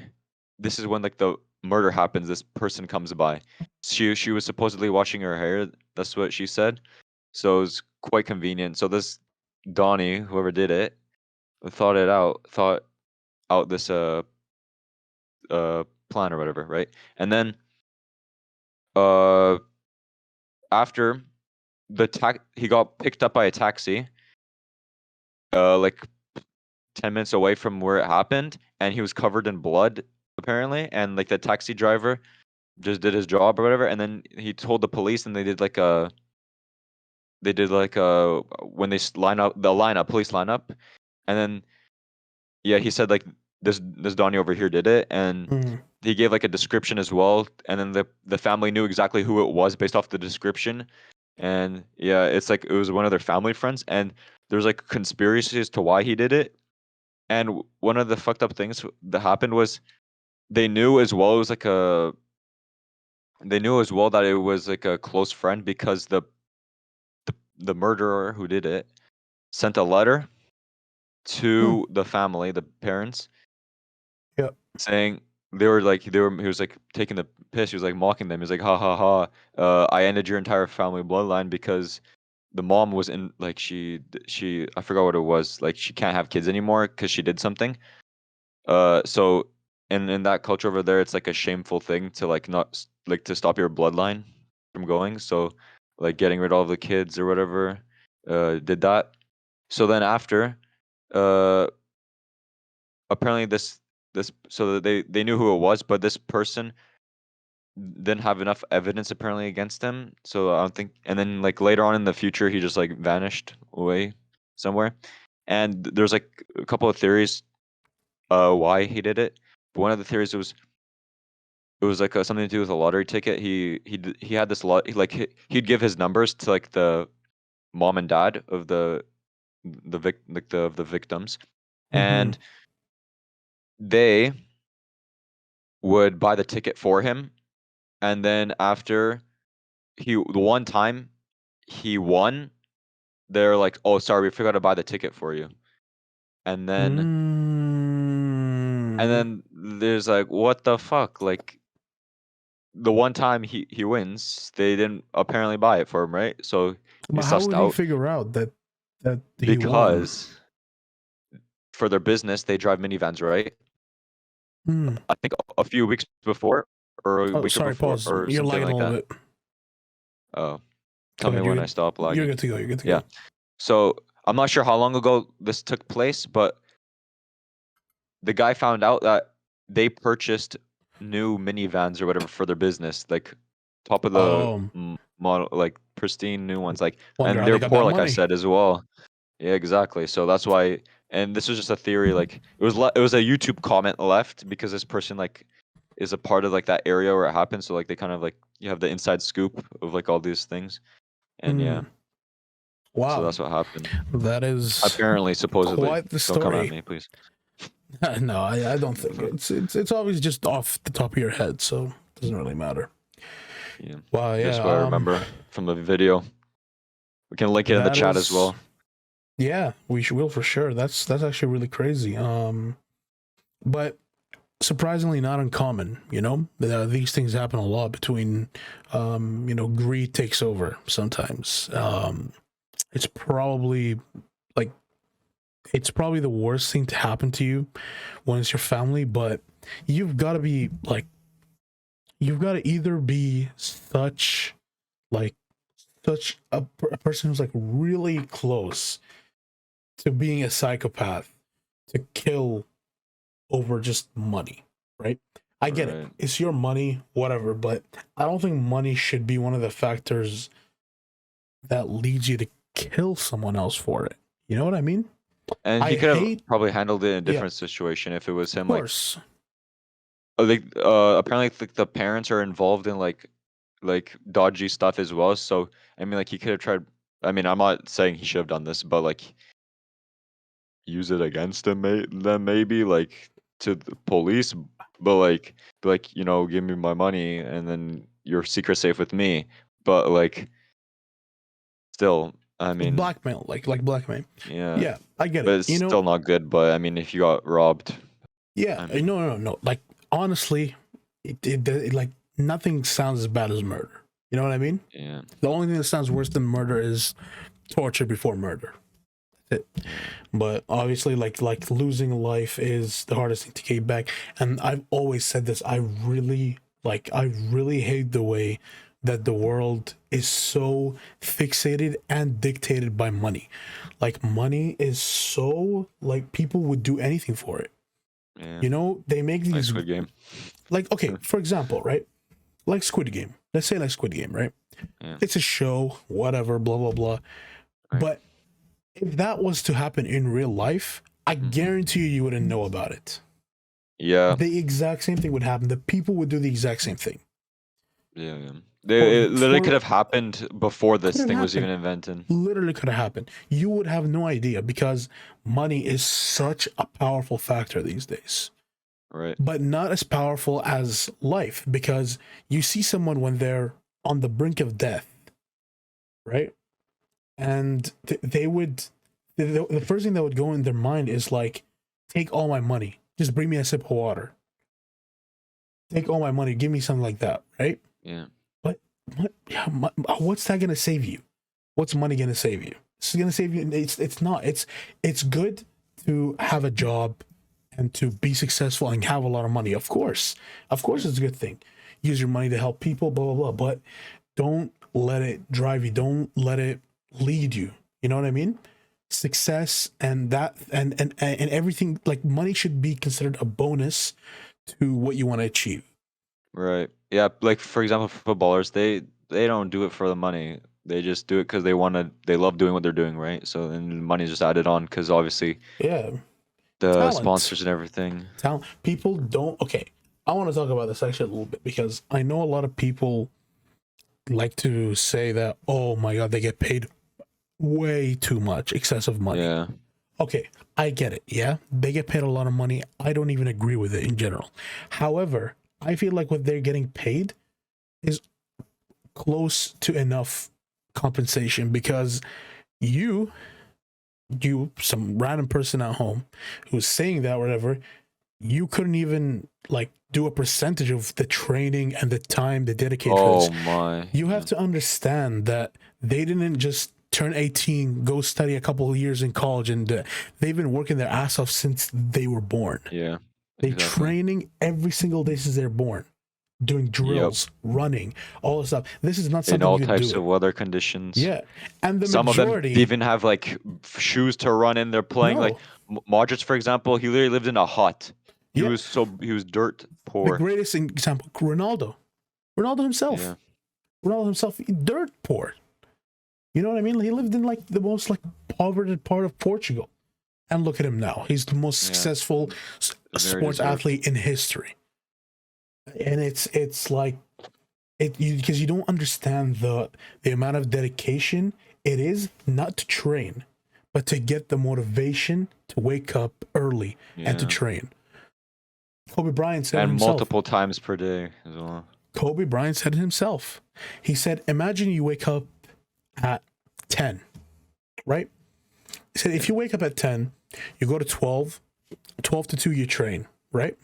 this is when like the murder happens. This person comes by. She was supposedly washing her hair. That's what she said. So it was quite convenient. So this Donnie, whoever did it, thought out this plan or whatever, right? And then uh after he got picked up by a taxi, like 10 minutes away from where it happened, and he was covered in blood apparently, and like the taxi driver just did his job or whatever, and then he told the police, and they did like a when they police lineup, and then yeah, he said like this Donnie over here did it, and Mm. he gave like a description as well, and then the family knew exactly who it was based off the description, and yeah, it's like it was one of their family friends, and there's like conspiracy as to why he did it, and one of the fucked up things that happened was they knew as well it was like a they knew as well that it was like a close friend because the murderer who did it sent a letter Hmm. to the family, the parents, Yep. saying he was like taking the piss. He was like mocking them. He was like, "Ha ha ha! I ended your entire family bloodline because the mom was in like she I forgot what it was. Like she can't have kids anymore because she did something. So in that culture over there, it's like a shameful thing to like not like to stop your bloodline from going. So like getting rid of all the kids or whatever, did that. So then after, uh, apparently this so that they knew who it was, but this person didn't have enough evidence apparently against him. So I don't think, and then like later on in the future, he just like vanished away somewhere. And there's like a couple of theories why he did it. But one of the theories was it was like something to do with a lottery ticket. He had this lot like he'd give his numbers to like the mom and dad of the victims, and they would buy the ticket for him, and then after the one time he won, they're like, "Oh, sorry, we forgot to buy the ticket for you." And then there's like, what the fuck? Like the one time he wins, they didn't apparently buy it for him, right? So But he's how sussed would he out figure out that he won? because for their business they drive minivans, right? Hmm. I think a few weeks before or a Oh, week sorry. before Pause. or You're something lagging a like little that. bit. Oh, tell Go me ahead. when I stop You're lagging. good to go. You're good to Yeah. go. So I'm not sure how long ago this took place, but the guy found out that they purchased new minivans or whatever for their business, like top of the model, like pristine new ones, like, Wonder and how they they're got poor, that like I money. said as well. Yeah, exactly. So that's why, and this was just a theory. Like it was a YouTube comment left because this person like is a part of like that area where it happened. So like they kind of like you have the inside scoop of like all these things, and yeah, so Wow, that's what happened. that is Apparently, supposedly. quite the Don't come at story. me, please. No, I don't think it's always just off the top of your head, so it doesn't really matter. Yeah, Wow, just what I yeah, remember from the video. We can link it in the that chat as is, well. yeah, will for sure. That's actually really crazy. But surprisingly not uncommon. You know, these things happen a lot between, greed takes over sometimes. It's probably like it's probably the worst thing to happen to you when it's your family, but you've got to be like you've got to either be like such a person who's like really close to being a psychopath to kill over just money, right? I get it. Right. It's your money, whatever, but I don't think money should be one of the factors that leads you to kill someone else for it. You know what I mean? And I he could have hate, probably handled it in a yeah, different situation if it was of him. Like, course. like apparently like, the parents are involved in like dodgy stuff as well. So I mean, like he could have tried. I mean, I'm not saying he should have done this, but like use it against him, then maybe like to the police, but like give me my money and then your secret safe with me. But like still, I mean, Blackmail, like blackmail. yeah, Yeah, I get but it. it's still not good. But I mean, if you got robbed, Yeah, I mean, no. Like honestly, it like nothing sounds as bad as murder. You know what I mean? yeah, The only thing that sounds worse than murder is torture before murder. That's it. But obviously, like losing a life is the hardest thing to get back. And I've always said this. I really hate the way that the world is so fixated and dictated by money. Like money is so like people would do anything for it. yeah. You know, they make Like these Squid Game. like okay, for example, right? Like Squid Game. Let's say like Squid Game, right? Yeah, It's a show, whatever, blah blah blah. right. But if that was to happen in real life, I guarantee you wouldn't know about it. Yeah, The exact same thing would happen. The people would do the exact same thing. yeah, yeah. For It literally could for have happened before could this have thing was even happened. invented. Literally could have happened. You would have no idea because money is such a powerful factor these days. Right. But not as powerful as life because you see someone when they're on the brink of death, right? And they would, the first thing that would go in their mind is like, take all my money, just bring me a sip of water, take all my money, give me something like that, right? Yeah. But what's that gonna save you? What's money gonna save you? It's gonna save you. It's not. It's good to have a job and to be successful and have a lot of money. Of course, it's a good thing. Use your money to help people, blah blah blah. But don't let it drive you. Don't let it lead you. You know what I mean? Success and that and everything, like money should be considered a bonus to what you want to achieve. Right. Yeah. Like for example, footballers, they don't do it for the money. They just do it because they love doing what they're doing, right? So then the money's just added on because obviously Yeah, the talent. sponsors and everything. Talent. People don't. Okay, I want to talk about this actually a little bit because I know a lot of people like to say that, oh my god, they get paid way too much, excessive money. Yeah. Okay, I get it. Yeah, they get paid a lot of money. I don't even agree with it in general. However, I feel like what they're getting paid is close to enough compensation because you, some random person at home who's saying that, whatever, you couldn't even like do a percentage of the training and the time they dedicate for this. Oh my. You have Yeah. to understand that they didn't just turn 18, go study a couple of years in college, and they've been working their ass off since they were born. Yeah. They Exactly. training every single day since they're born, doing Yep. drills, running, all this stuff. This is not In something all you types do of it. weather conditions. Yeah, and the Some of them majority, even have like shoes to run in. They're playing like no, Modric, for example. He literally lived in a hut. yeah, He was dirt the poor. greatest example, Ronaldo Yeah. himself, dirt poor. You know what I mean? He lived in like the most like poverty part of Portugal. And look at him now. He's the most Yeah. successful Very sports deserved. athlete in history. And it's like it because you don't understand the amount of dedication it is not to train, but to get the motivation to wake up early and to Yeah. train. Kobe Bryant said it And himself. multiple times per day as well. Kobe Bryant said it himself. He said, imagine you wake up at 10, right? He said, if you wake up at 10, you go to 12 to 2, you train, right?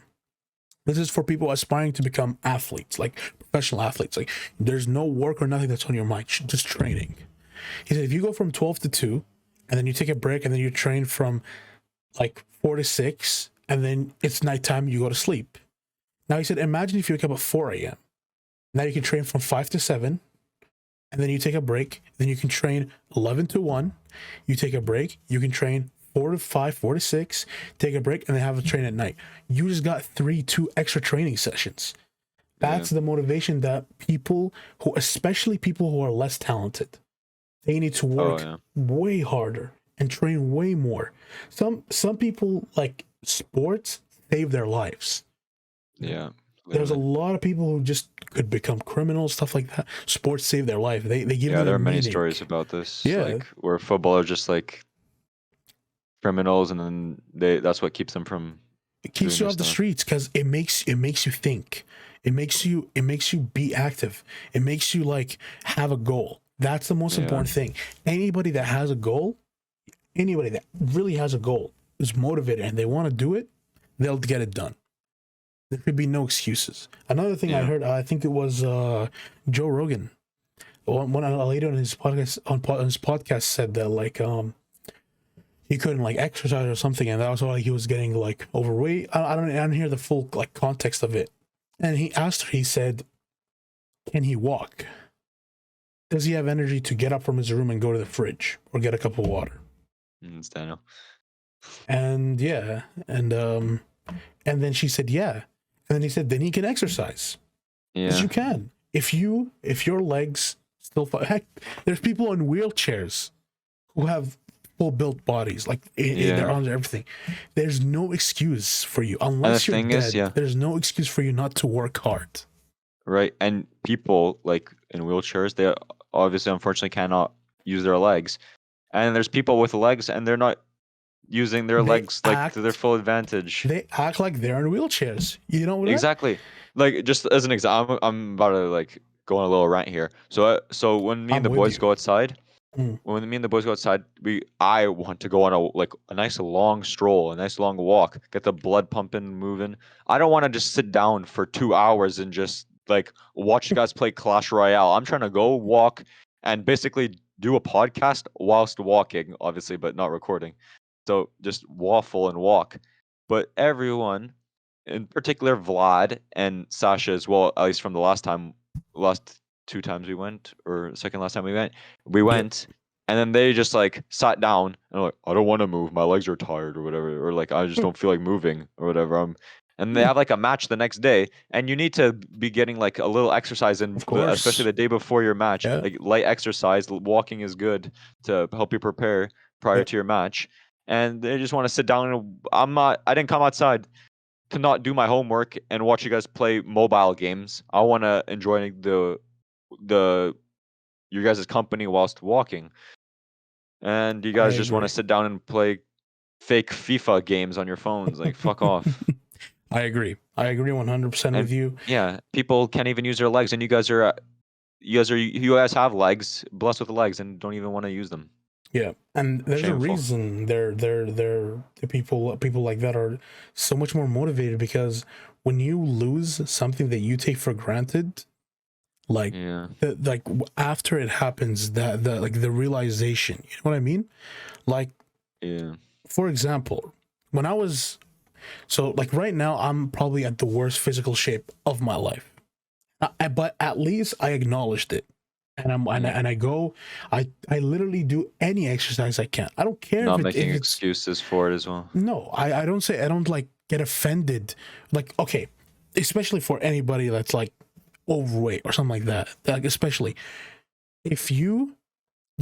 This is for people aspiring to become athletes, like professional athletes. Like there's no work or nothing that's on your mind, just training. He said, if you go from 12 to 2, and then you take a break, and then you train from like 4 to 6, and then it's nighttime, you go to sleep. Now he said, imagine if you wake up at 4 a.m. Now you can train from 5 to 7, and then you take a break. Then you can train 11 to 1. You take a break. You can train 4 to 5, 4 to 6, take a break, and then have a train at night. You just got 2 extra training sessions. Yeah. That's the motivation that people who, especially people who are less talented, they need to work way harder and train way more. Some people like sports save their lives. Yeah. There's a Literally. lot of people who just could become criminals, stuff like that. Sports save their life. They give Yeah, them there a are many meaning. stories about this, Yeah, like where football are just like criminals, and then that's what keeps them from it doing keeps you their off the stuff. streets because it makes you think. It makes you be active. It makes you like have a goal. That's the most Yeah. important thing. Anybody that has a goal, anybody that really has a goal is motivated and they want to do it, they'll get it done. There could be no excuses. Another thing I Yeah. heard, I think it was Joe Rogan. One a lady on his podcast on his podcast said that like he couldn't like exercise or something, and that was why he was getting like overweight. I don't hear the full like context of it. And he asked her, he said, "Can he walk? Does he have energy to get up from his room and go to the fridge or get a cup of water?" It's Daniel. And yeah, and then she said, "Yeah." And then he said, "Then he can exercise." Yes, Yeah. you can. If your legs still heck, there's people in wheelchairs who have full built bodies, like in their Yeah. arms and everything. There's no excuse for you And the unless you're thing is, dead. yeah, There's no excuse for you not to work hard. right. And people like in wheelchairs, they obviously unfortunately cannot use their legs. And there's people with legs and they're not using their They legs like to their act full advantage. they act like they're in wheelchairs. You know what? Exactly. Like just as an example, I'm about to like go on a little rant here. So when me and I'm the with boys you. go outside, Mm. when me and the boys go outside, I want to go on a nice long stroll, a nice long walk, get the blood pumping, moving. I don't want to just sit down for 2 hours and just like watch you guys play Clash Royale. I'm trying to go walk and basically do a podcast whilst walking, obviously, but not recording. So just waffle and walk. But everyone, in particular Vlad and Sasha as well, at least from the last 2 times we went, or second last time we Yeah. went, and then they just like sat down and like, I don't want to move, my legs are tired or whatever, or like I just Mm. don't feel like moving or whatever. And they Mm. have like a match the next day, and you need to be getting like a little exercise in Of especially course. the day before your match. Yeah. Like light exercise, walking is good to help you prepare prior Yeah. to your match. And they just want to sit down and I didn't come outside to not do my homework and watch you guys play mobile games. I want to enjoy the your guys' company whilst walking. And you I guys just want to agree. sit down and play fake FIFA games on your phones. Like, fuck off. I agree. I agree 100% with And you. yeah, people can't even use their legs, and you guys have legs, blessed with legs, and don't even want to use them. Yeah, and there's a Shameful. reason the people like that are so much more motivated, because when you lose something that you take for granted, like Yeah. after it happens, that the like the realization, you know what I mean? Like, Yeah. for example, when I was so like right now, I'm probably at the worst physical shape of my life. But at least I acknowledged it, and Yeah. I go, I literally do any exercise I can. I don't care Not if making it's excuses for it as well. no. I don't like get offended. Like, okay, especially for anybody that's like overweight or something like that. Like, especially if you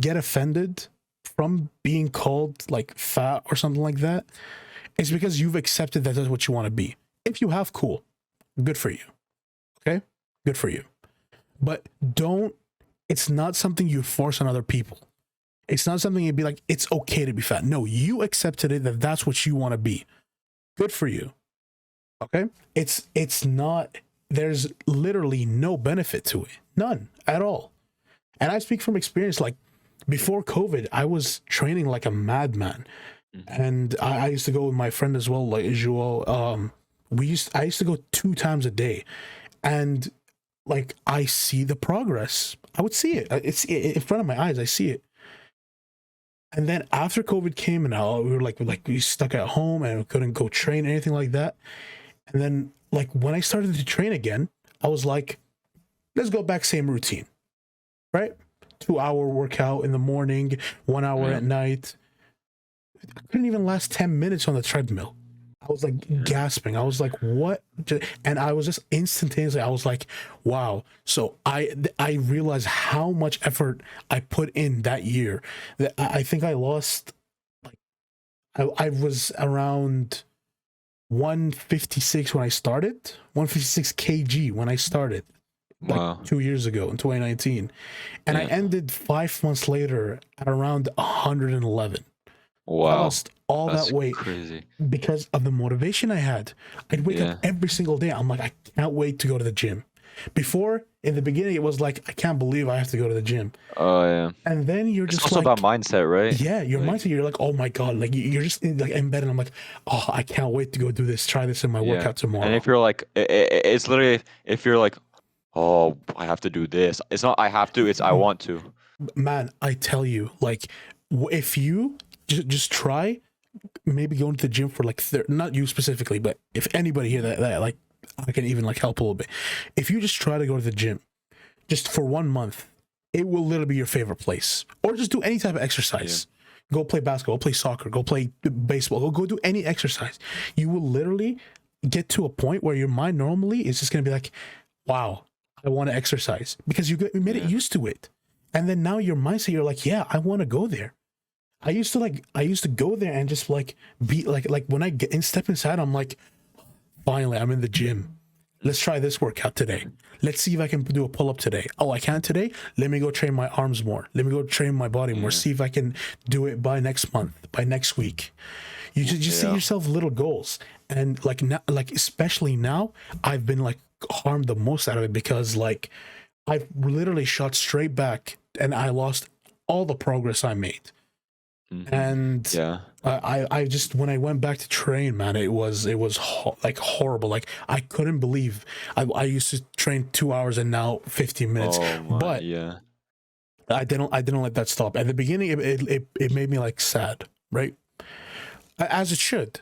get offended from being called like fat or something like that, it's because you've accepted that that's what you want to be. If you have, cool, good for you. Okay, good for you. But don't, it's not something you force on other people. It's not something you'd be like, it's okay to be fat. No, you accepted it that that's what you want to be. Good for you. Okay? It's not, there's literally no benefit to it. None at all. And I speak from experience. Like, before COVID, I was training like a madman. And I used to go with my friend as well, like Joel. I used to go 2 times a day. And like, I see the progress. I would see it. It's in front of my eyes. I see it. And then after COVID came, and we were like we stuck at home and we couldn't go train or anything like that. And then like when I started to train again, I was like, let's go back, same routine, right? 2 hour workout in the morning, 1 hour at night. I couldn't even last 10 minutes on the treadmill. I was like gasping. I was like, what? And I was just instantaneously, I was like, wow. So I realized how much effort I put in that year. That I think I lost, like, I was around 156 when I started, 156 kg when I started, like Wow. 2 years ago in 2019. And I Yeah. ended 5 months later at around 111. I Wow. lost all That's that weight crazy. because of the motivation I had. I'd wake Yeah. up every single day. I'm like, I can't wait to go to the gym. Before, in the beginning, it was like, I can't believe I have to go to the gym. Oh yeah. And then you're It's just also like, about mindset, right? yeah, your Like, mindset, you're like, oh my God, like you're just like in bed, and I'm like, oh, I can't wait to go do this, try this in my yeah. workout And tomorrow. if you're like, it's literally if you're like, oh, I have to do this. It's not I have to. It's I want to. Man, I tell you, like, if you just try, maybe going to the gym for like not you specifically, but if anybody here that like I can even like help a little bit. If you just try to go to the gym just for 1 month, it will literally be your favorite place. Or just do any type of exercise. Go play basketball, go play soccer, go play baseball, go do any exercise. You will literally get to a point where your mind normally is just gonna be like, wow, I want to exercise, because you made it used to it. And then now your mindset, you're like, yeah, I want to go there. I used to go there and just like be like when I step inside, I'm like, finally, I'm in the gym. Let's try this workout today. Let's see if I can do a pull up today. Oh, I can't today. Let me go train my arms more. Let me go train my body more. See if I can do it by next month, by next week. You just set yourself little goals, and like now, like especially now, I've been like harmed the most out of it, because like I've literally shot straight back and I lost all the progress I made. And Yeah. I just, when I went back to train, man, it was like horrible. Like I couldn't believe I used to train 2 hours and now 15 minutes. Oh my, But yeah. I didn't let that stop. At the beginning, it made me like sad, right? As it should.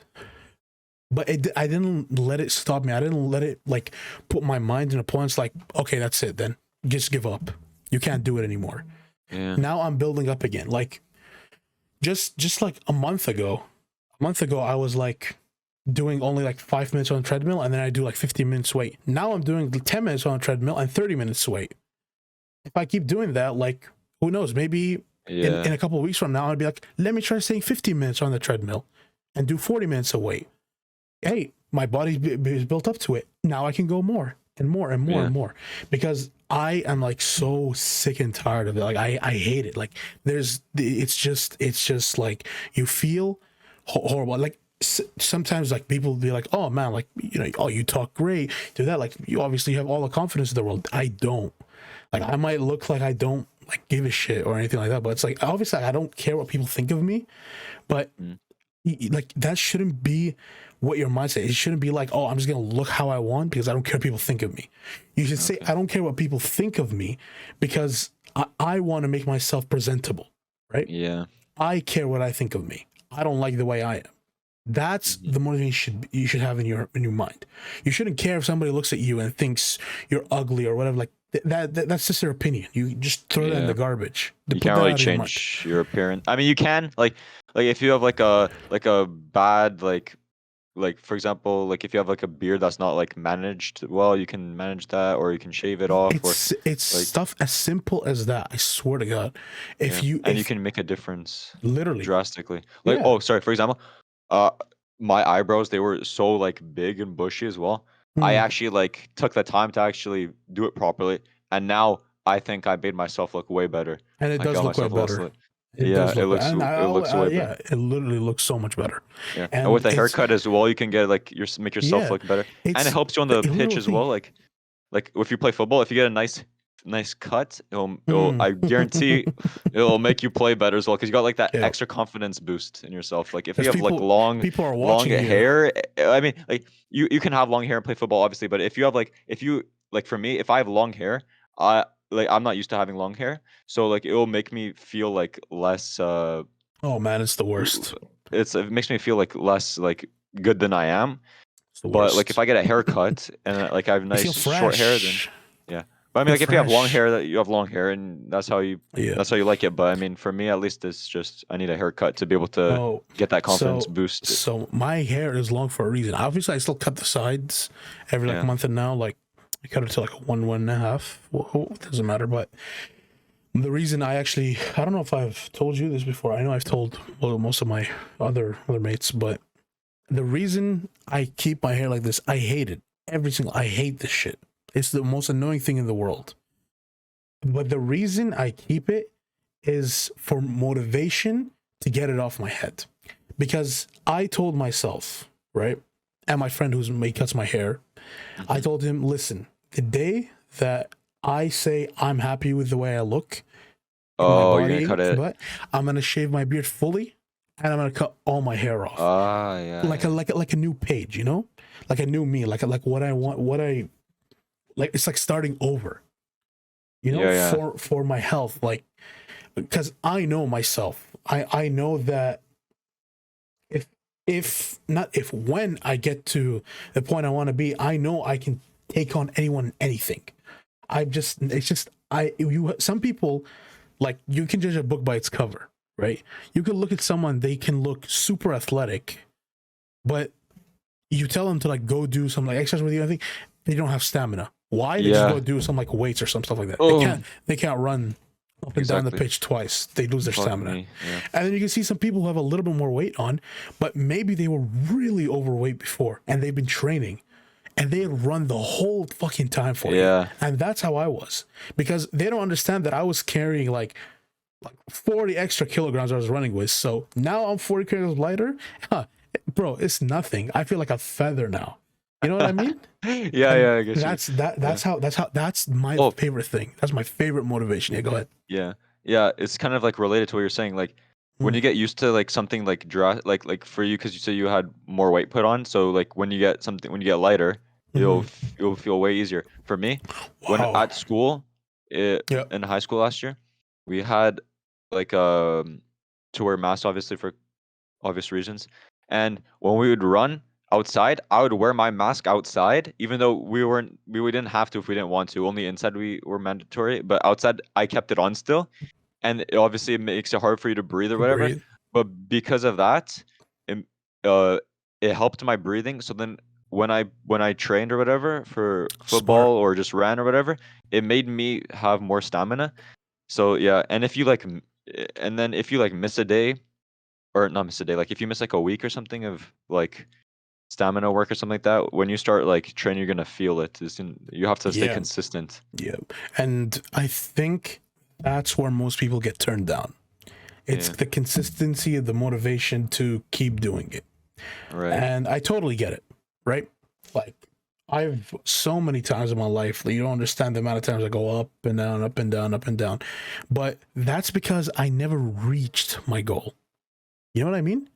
But I didn't let it stop me. I didn't let it like put my mind in a point. It's like, okay, that's it then. Just give up. You can't do it anymore. Yeah. Now I'm building up again. Like just like a month ago I was like doing only like 5 minutes on the treadmill, and then I do like 15 minutes weight. Now I'm doing 10 minutes on the treadmill and 30 minutes weight. If I keep doing that, like, who knows, maybe in a couple of weeks from now I'd be like, let me try staying 15 minutes on the treadmill and do 40 minutes of weight. Hey, my body is built up to it. Now I can go more and more and more and more, because I am like so sick and tired of it. Like I hate it. Like it's just like you feel horrible. Like sometimes like people will be like, oh man, like oh, you talk great, do that, like you obviously have all the confidence in the world. I don't. Like I might look like I don't like give a shit or anything like that, but it's like obviously I don't care what people think of me, but Mm. like that shouldn't be what your mindset. It shouldn't be like, oh, I'm just gonna look how I want because I don't care what people think of me. You should say, Okay. I don't care what people think of me because I want to make myself presentable, right? Yeah. I care what I think of me. I don't like the way I am. That's Mhm. the motivation you should have in your mind. You shouldn't care if somebody looks at you and thinks you're ugly or whatever. Like that's just their opinion. You just throw that in the Yeah. garbage. You Put can't that really out of your mind. change your appearance. I mean, you can like if you have like a bad like for example, like if you have like a beard that's not like managed well, you can manage that, or you can shave it off, or It's like stuff as simple as that. I swear to God. yeah, and you If can make a difference literally, drastically. Like yeah. oh, sorry, for example, uh, my eyebrows they were so like big and bushy as well. I Hmm. actually like took the time to actually do it properly, and now I think I made myself look way better. And it I does got look way myself a little better. slit. It Yeah, does look better. And it looks way better. yeah, it literally looks so much better. Yeah, and with And a it's haircut as well, you can get like make yourself yeah, look better, and it it's helps you on the the pitch little as thing. well. Like if you play football, if you get a nice cut, it'll Mm. I guarantee it'll make you play better as well because you got like that Yeah, extra confidence boost in yourself. Like if you because have like people are long watching you. hair, I mean like you can have long hair and play football obviously, but if you have if you like for me, if I have long hair, I like I'm not used to having long hair, so like it will make me feel like less Oh man, it's the l- worst. it makes me feel like less like good than I am. It's the But like if worst. I get a haircut and like I have You feel nice short hair, then fresh. yeah. But I You mean feel like if you have long fresh. hair, that you have long hair and Yeah. that's how you like it. But I mean for me at least it's just I need a haircut to be able to Oh, get that confidence so boost. my hair is long for a reason. Obviously, I still cut the sides every like Yeah. month and now. Like I cut it to like a one and a half. Well, it doesn't matter. But the reason I don't know if I've told you this before. I know I've told most of my other mates, but the reason I keep my hair like this, I hate it. I hate this shit. It's the most annoying thing in the world. But the reason I keep it is for motivation to get it off my head. Because I told myself, right? And my friend he cuts my hair, I Mhm. told him, listen, the day that I say I'm happy with the way I look in my Oh, you're gonna body, cut it. but I'm gonna shave my beard fully and I'm gonna cut all my hair off. Ah, yeah, yeah. Like a new page, like a new me, like what I want, what I like. It's like starting over, Yeah, yeah. for my health, like because I know myself. I know that if not if when I get to the point I want to be, I know I can take on anyone and anything. It's just some people, like, you can judge a book by its cover, right? You can look at someone, they can look super athletic, but you tell them to like go do some like exercise with you, I think they don't have stamina. Why? They just Yeah. go do some like weights or some stuff like that. Oh, They can't run up and down the exactly. pitch twice. They lose their Fuck stamina. me. Yeah. And then you can see some people who have a little bit more weight on, but maybe they were really overweight before and they've been training and they run the whole fucking time for you. Yeah. And that's how I was. Because they don't understand that I was carrying like 40 extra kilograms I was running with. So now I'm 40 kilograms lighter. Huh, bro, it's nothing. I feel like a feather now. You know what I mean? Yeah, And yeah, I guess you. Yeah. that's my Oh, favorite thing. That's my favorite motivation. Yeah, go ahead. yeah. Yeah, it's kind of like related to what you're saying. Like when Mm, you get used to like something like like for you because you say you had more weight put on, so like when you get lighter, mm-hmm. you'll feel way easier. For me, when Wow. at school, Yeah. in high school last year, we had like to wear masks obviously for obvious reasons. And when we would run outside, I would wear my mask outside, even though we didn't have to if we didn't want to. Only inside we were mandatory, but outside I kept it on still. And obviously it makes it hard for you to breathe or To whatever. breathe. But because of that, it, uh, it helped my breathing. So then when I trained or whatever for Smart. football or just ran or whatever, it made me have more stamina. So yeah, and if you like, and then if you like miss a day or not miss a day, like if you miss like a week or something of like stamina work or something like that, when you start like training, you're gonna feel it. You have to stay Yeah. consistent. Yeah. And I think that's where most people get turned down It's Yeah. the consistency of the motivation to keep doing it. Right. And I totally get it, right? Like, I've so many times in my life that you don't understand the amount of times I go up and down, up and down, up and down. But that's because I never reached my goal. You know what I mean?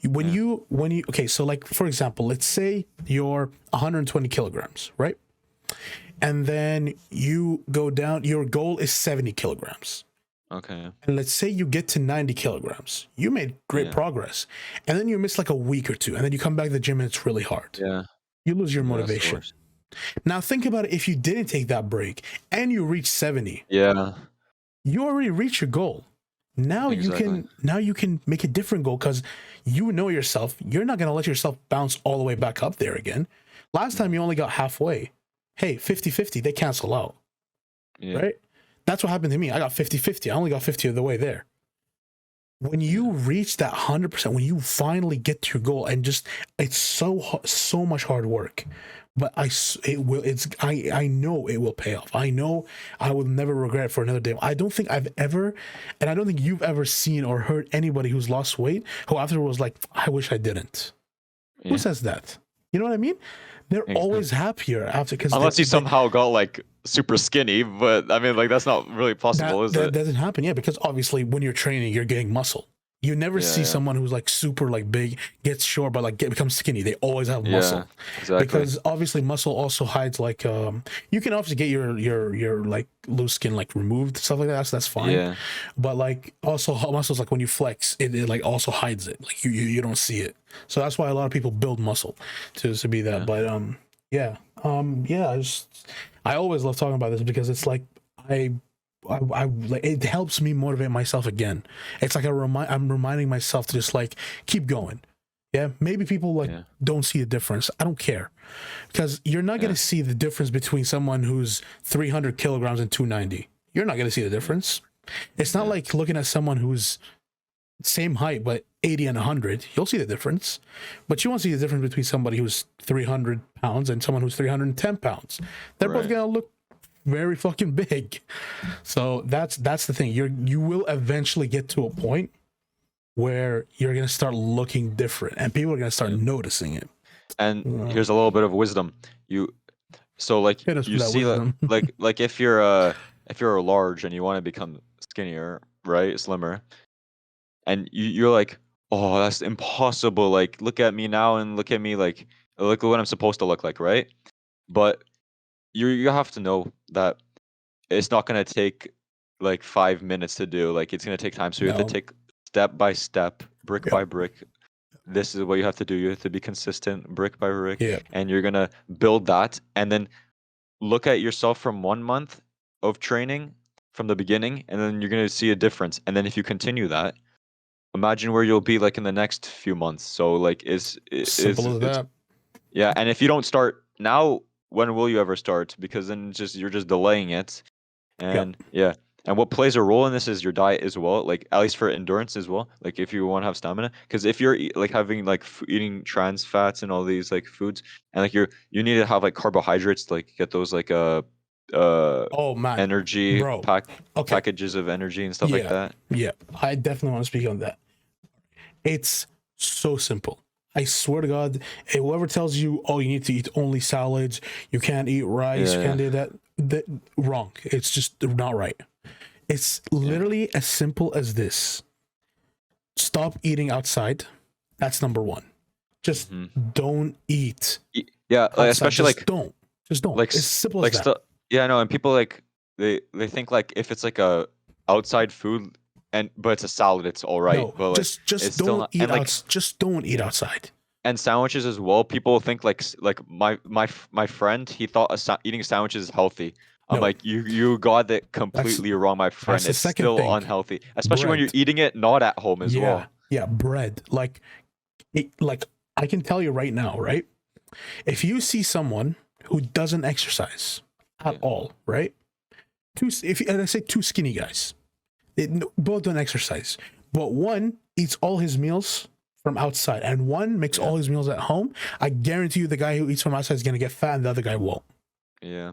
When Yeah. you okay, so like for example, let's say you're 120 kilograms, right? And then you go down, your goal is 70 kilograms. Okay. And let's say you get to 90 kilograms. You made great Yeah. progress. And then you miss like a week or two. And then you come back to the gym and it's really hard. Yeah. You lose your Yeah. That's the motivation. worst. Now think about it, if you didn't take that break and you reach 70, Yeah. you already reached your goal. Now Exactly. you can make a different goal because you know yourself. You're not gonna let yourself bounce all the way back up there again. Last time you only got halfway. Hey, 50-50, they cancel out. Yeah. Right? That's what happened to me. I got 50-50. I only got 50 of the way there. When you reach that 100%, when you finally get to your goal, and just it's so much hard work, but I know it will pay off. I know I will never regret it for another day. I don't think I've ever, and I don't think you've ever seen or heard anybody who's lost weight who afterwards was like, I wish I didn't. Yeah. Who says that? You know what I mean? They're Exactly. always happier after, because Unless you somehow got like super skinny, but I mean, like that's not really possible, is that it? doesn't happen. Yeah, because obviously when you're training, you're getting muscle. You never Yeah, see yeah. someone who's like super like big, gets short, but like becomes skinny. They always have muscle. Yeah, exactly. Because obviously muscle also hides like you can obviously get your like loose skin like removed, stuff like that. So that's fine. Yeah. But like also muscles, like when you flex, it like also hides it. Like you don't see it. So that's why a lot of people build muscle to be that. Yeah. But yeah. I always love talking about this because it's like I like, it helps me motivate myself again. It's like I'm reminding myself to just like keep going. Yeah, maybe people like Yeah. don't see a difference. I don't care, because you're not Yeah. gonna see the difference between someone who's 300 kilograms and 290. You're not gonna see the difference. It's not Yeah. like looking at someone who's same height but 80 and 100. You'll see the difference, but you won't see the difference between somebody who's 300 pounds and someone who's 310 pounds. They're both Right. gonna look very fucking big. So that's the thing. You will eventually get to a point where you're gonna start looking different, and people are gonna start noticing it. And Yeah. here's a little bit of wisdom. So like Hit us you with that see wisdom. like if you're large and you want to become skinnier, right, slimmer, and you're like, oh, that's impossible. Like, look at me now and look at me like look at what I'm supposed to look like, right? But you have to know that it's not gonna take like 5 minutes to do. Like it's gonna take time. So you have to No. take step by step, brick by Yep. brick. This is what you have to do. You have to be consistent, brick by brick, Yeah. and you're gonna build that, and then look at yourself from 1 month of training from the beginning, and then you're gonna see a difference. And then if you continue that, imagine where you'll be like in the next few months. So like Simple as it's that. yeah. And if you don't start now, when will you ever start? Because then you're just delaying it. Yep. And yeah. And what plays a role in this is your diet as well, like at least for endurance as well. Like if you want to have stamina, because if you're like having like eating trans fats and all these like foods, and like you need to have like carbohydrates, like get those like Oh man, energy bro. Okay. packages of energy and stuff like Yeah. that. Yeah. I definitely want to speak on that. It's so simple. I swear to God, whoever tells you, oh, you need to eat only salads, you can't eat rice, you Yeah, can't do that, wrong. It's just not right. It's literally as simple as this. Stop eating outside. That's number one. Just don't eat yeah, like, outside. especially Just like don't. Just don't. like It's simple like as that. yeah, no, and people like they think like if it's like a outside food and but it's a salad, it's all right, No, but like just it's still don't not. eat And out. like Just don't eat outside. and sandwiches as well. People think like like my friend, he thought eating sandwiches is healthy. I'm No, like, you got that that's completely wrong, my that's friend. the It's second still thing. unhealthy, especially when you're Bread. eating it not at home as Yeah, well. yeah, bread. Like I can tell you right now, right? If you see someone who doesn't exercise at Yeah. all, right? And I say two skinny guys, both don't exercise, but one eats all his meals from outside and one makes all his meals at home. I guarantee you the guy who eats from outside is going to get fat and the other guy won't. Yeah.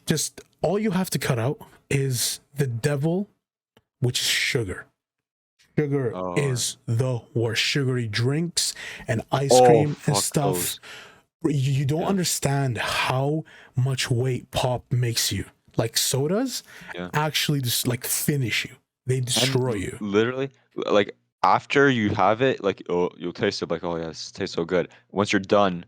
Just all you have to cut out is the devil, which is sugar. Sugar Oh, is the worst. Sugary drinks and ice oh, cream and fuck stuff. those. You don't Yeah, understand how much weight pop makes you. Like sodas yeah. actually just like finish you. They And destroy you. literally, like after you have it, like oh, you'll taste it like, oh yeah, this tastes so good. Once you're done,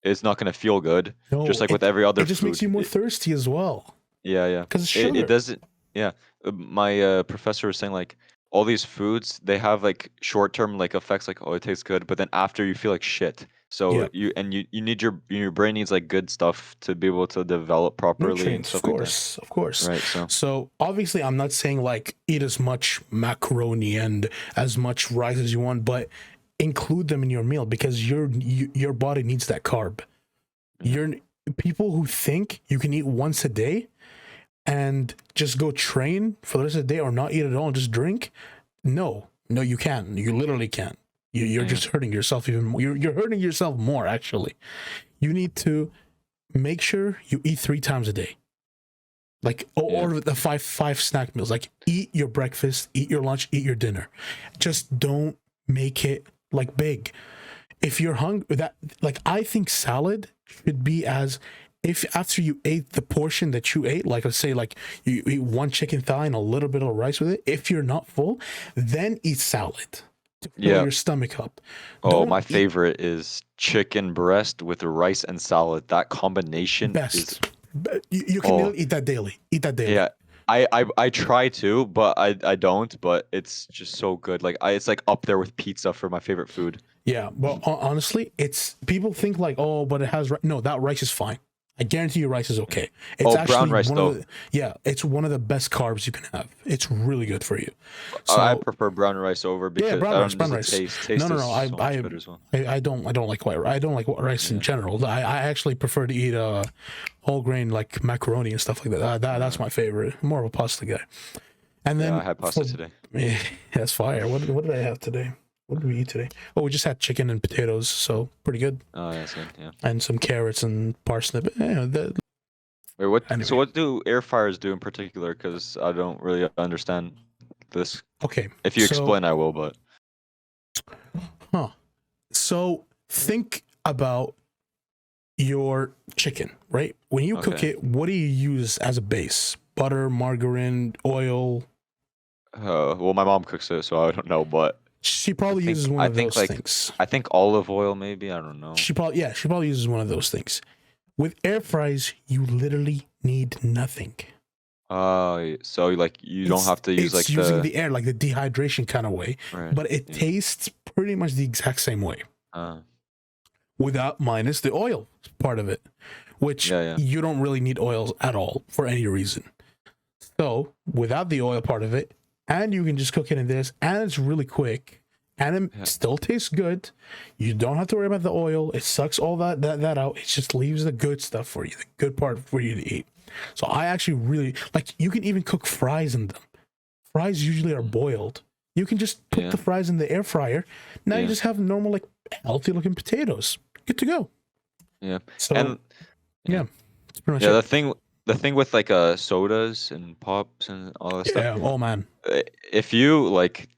it's not gonna feel good. Just No, like with every it other just makes food. you more thirsty as well Yeah, yeah. because it's It sugar. doesn't. Yeah, my professor was saying like all these foods they have like short term like effects like oh it tastes good, but then after you feel like shit. So Yeah, you need your brain needs like good stuff to be able to develop properly and nutrients, of stuff like that. course, of course. Right. So So obviously, I'm not saying like eat as much macaroni and as much rice as you want, but include them in your meal because your body needs that carb. yeah, You're people who think you can eat once a day and just go train for the rest of the day or not eat at all and just drink. No, no, you can't. You literally can't. You're yeah, just hurting yourself even more. You're hurting yourself more, actually. You need to make sure you eat 3 times a day. Like, yeah, or the five snack meals. Like, eat your breakfast, eat your lunch, eat your dinner. Just don't make it like big. If you're hungry, that like I think salad should be as if after you ate the portion that you ate, like let's say like you eat one chicken thigh and a little bit of rice with it. If you're not full, then eat salad to fill yeah. your stomach up. Oh, Don't my eat favorite is chicken breast with rice and salad. That combination is best. You can oh eat that daily. Eat that daily. yeah. I try to, but I don't. But it's just so good. Like it's like up there with pizza for my favorite food. Yeah, well, honestly, it's people think like, oh, but it has no. That rice is fine. I guarantee you, rice is Yeah. okay. It's Oh, brown actually rice one of though. the it's one of the best carbs you can have. It's really good for you. I So prefer brown rice over yeah, because brown I rice, don't. brown Just the rice. taste. No, Taste no, is no. so much better as well. I don't like white. I don't like rice in Yeah. general. I actually prefer to eat whole grain like macaroni and stuff like that. That's my favorite. I'm more of a pasta guy. And Yeah. I then had pasta for today. that's fire. What did I have today? What did we eat today? Oh, we just had chicken and potatoes, so pretty good. Oh yeah, same. Yeah. And some carrots and parsnip. Yeah, Wait, what? So anyway, what do air fryers do in particular? Because I don't really understand this. okay. If you So, explain, I will. But huh. So think about your chicken, right? When you cook okay. it, what do you use as a base? Butter, margarine, oil. Well, my mom cooks it, so I don't know. But She probably uses one I of think those like things. I think olive oil maybe. I don't know. She probably uses one of those things. With air fries, you literally need nothing. So like you don't have to use It's like using the the air like the dehydration kind of way, right. but it Yeah. tastes pretty much the exact same way. Uh, Without minus the oil part of it, which yeah, yeah, you don't really need oils at all for any reason. So without the oil part of it, and you can just cook it in this, and it's really quick, and yeah, it still tastes good. You don't have to worry about the oil. It sucks all that out. It just leaves the good stuff for you, the good part for you to eat. So I actually really like. You can even cook fries in them. Fries usually are boiled. You can just put yeah, the fries in the air fryer. Now you yeah, just have normal, like healthy looking potatoes. Good to go. yeah. So And yeah, yeah, that's pretty much yeah. it. The thing with like sodas and pops and all that stuff. Yeah. Oh man. If you like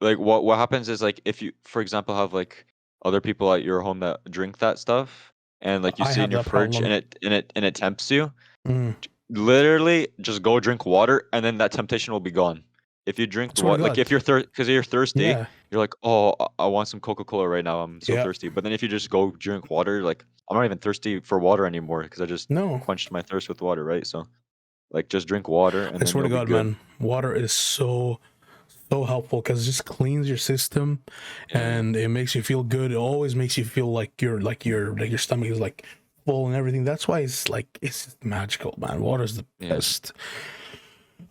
what happens is like if you for example have like other people at your home that drink that stuff and like you I see in have your that fridge and problem. it tempts you, Mm, literally just go drink water and then that temptation will be gone. If you drink I the swear to water, like God. if because you're thirsty, Yeah. you're like, oh, I want some Coca-Cola right now. I'm so Yeah. thirsty. But then if you just go drink water, like I'm not even thirsty for water anymore because I just No. quenched my thirst with water, right? So like just drink water and I then swear to you'll be God, good. man. Water is so helpful because it just cleans your system, Yeah, yeah, and it makes you feel good. It always makes you feel like your stomach is like full and everything. That's why it's just magical, man. Water's the yeah, best.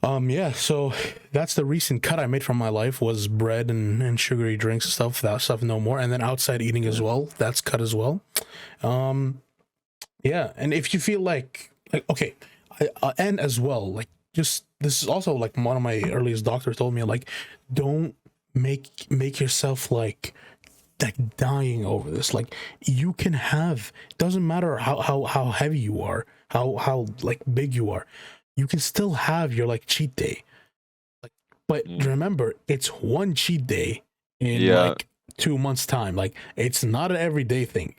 Yeah, so that's the recent cut I made from my life was bread and sugary drinks and stuff. That stuff no more. And then outside eating as yeah, well. That's cut as well. Um, yeah, and if you feel like okay, and as well, like just this is also like one of my earliest doctors told me like don't make yourself like dying over this. Like you can have doesn't matter how heavy you are, how like big you are, you can still have your like cheat day. But Yeah. remember, it's one cheat day in Yeah. like 2 months time. Like it's not an everyday thing.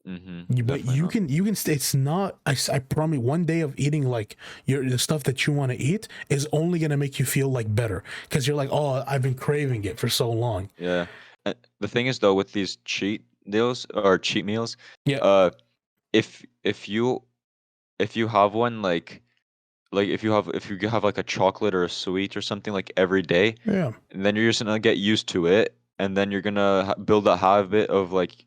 But Definitely not. you can it's not, I promise, one day of eating like the stuff that you want to eat is only going to make you feel like better, because you're like, oh, I've been craving it for so long. Yeah. The thing is though, with these cheat deals or cheat meals, Yeah. uh, if you have one like if you have like a chocolate or a sweet or something like every day, Yeah. and then you're just gonna get used to it, and then you're gonna build a habit of like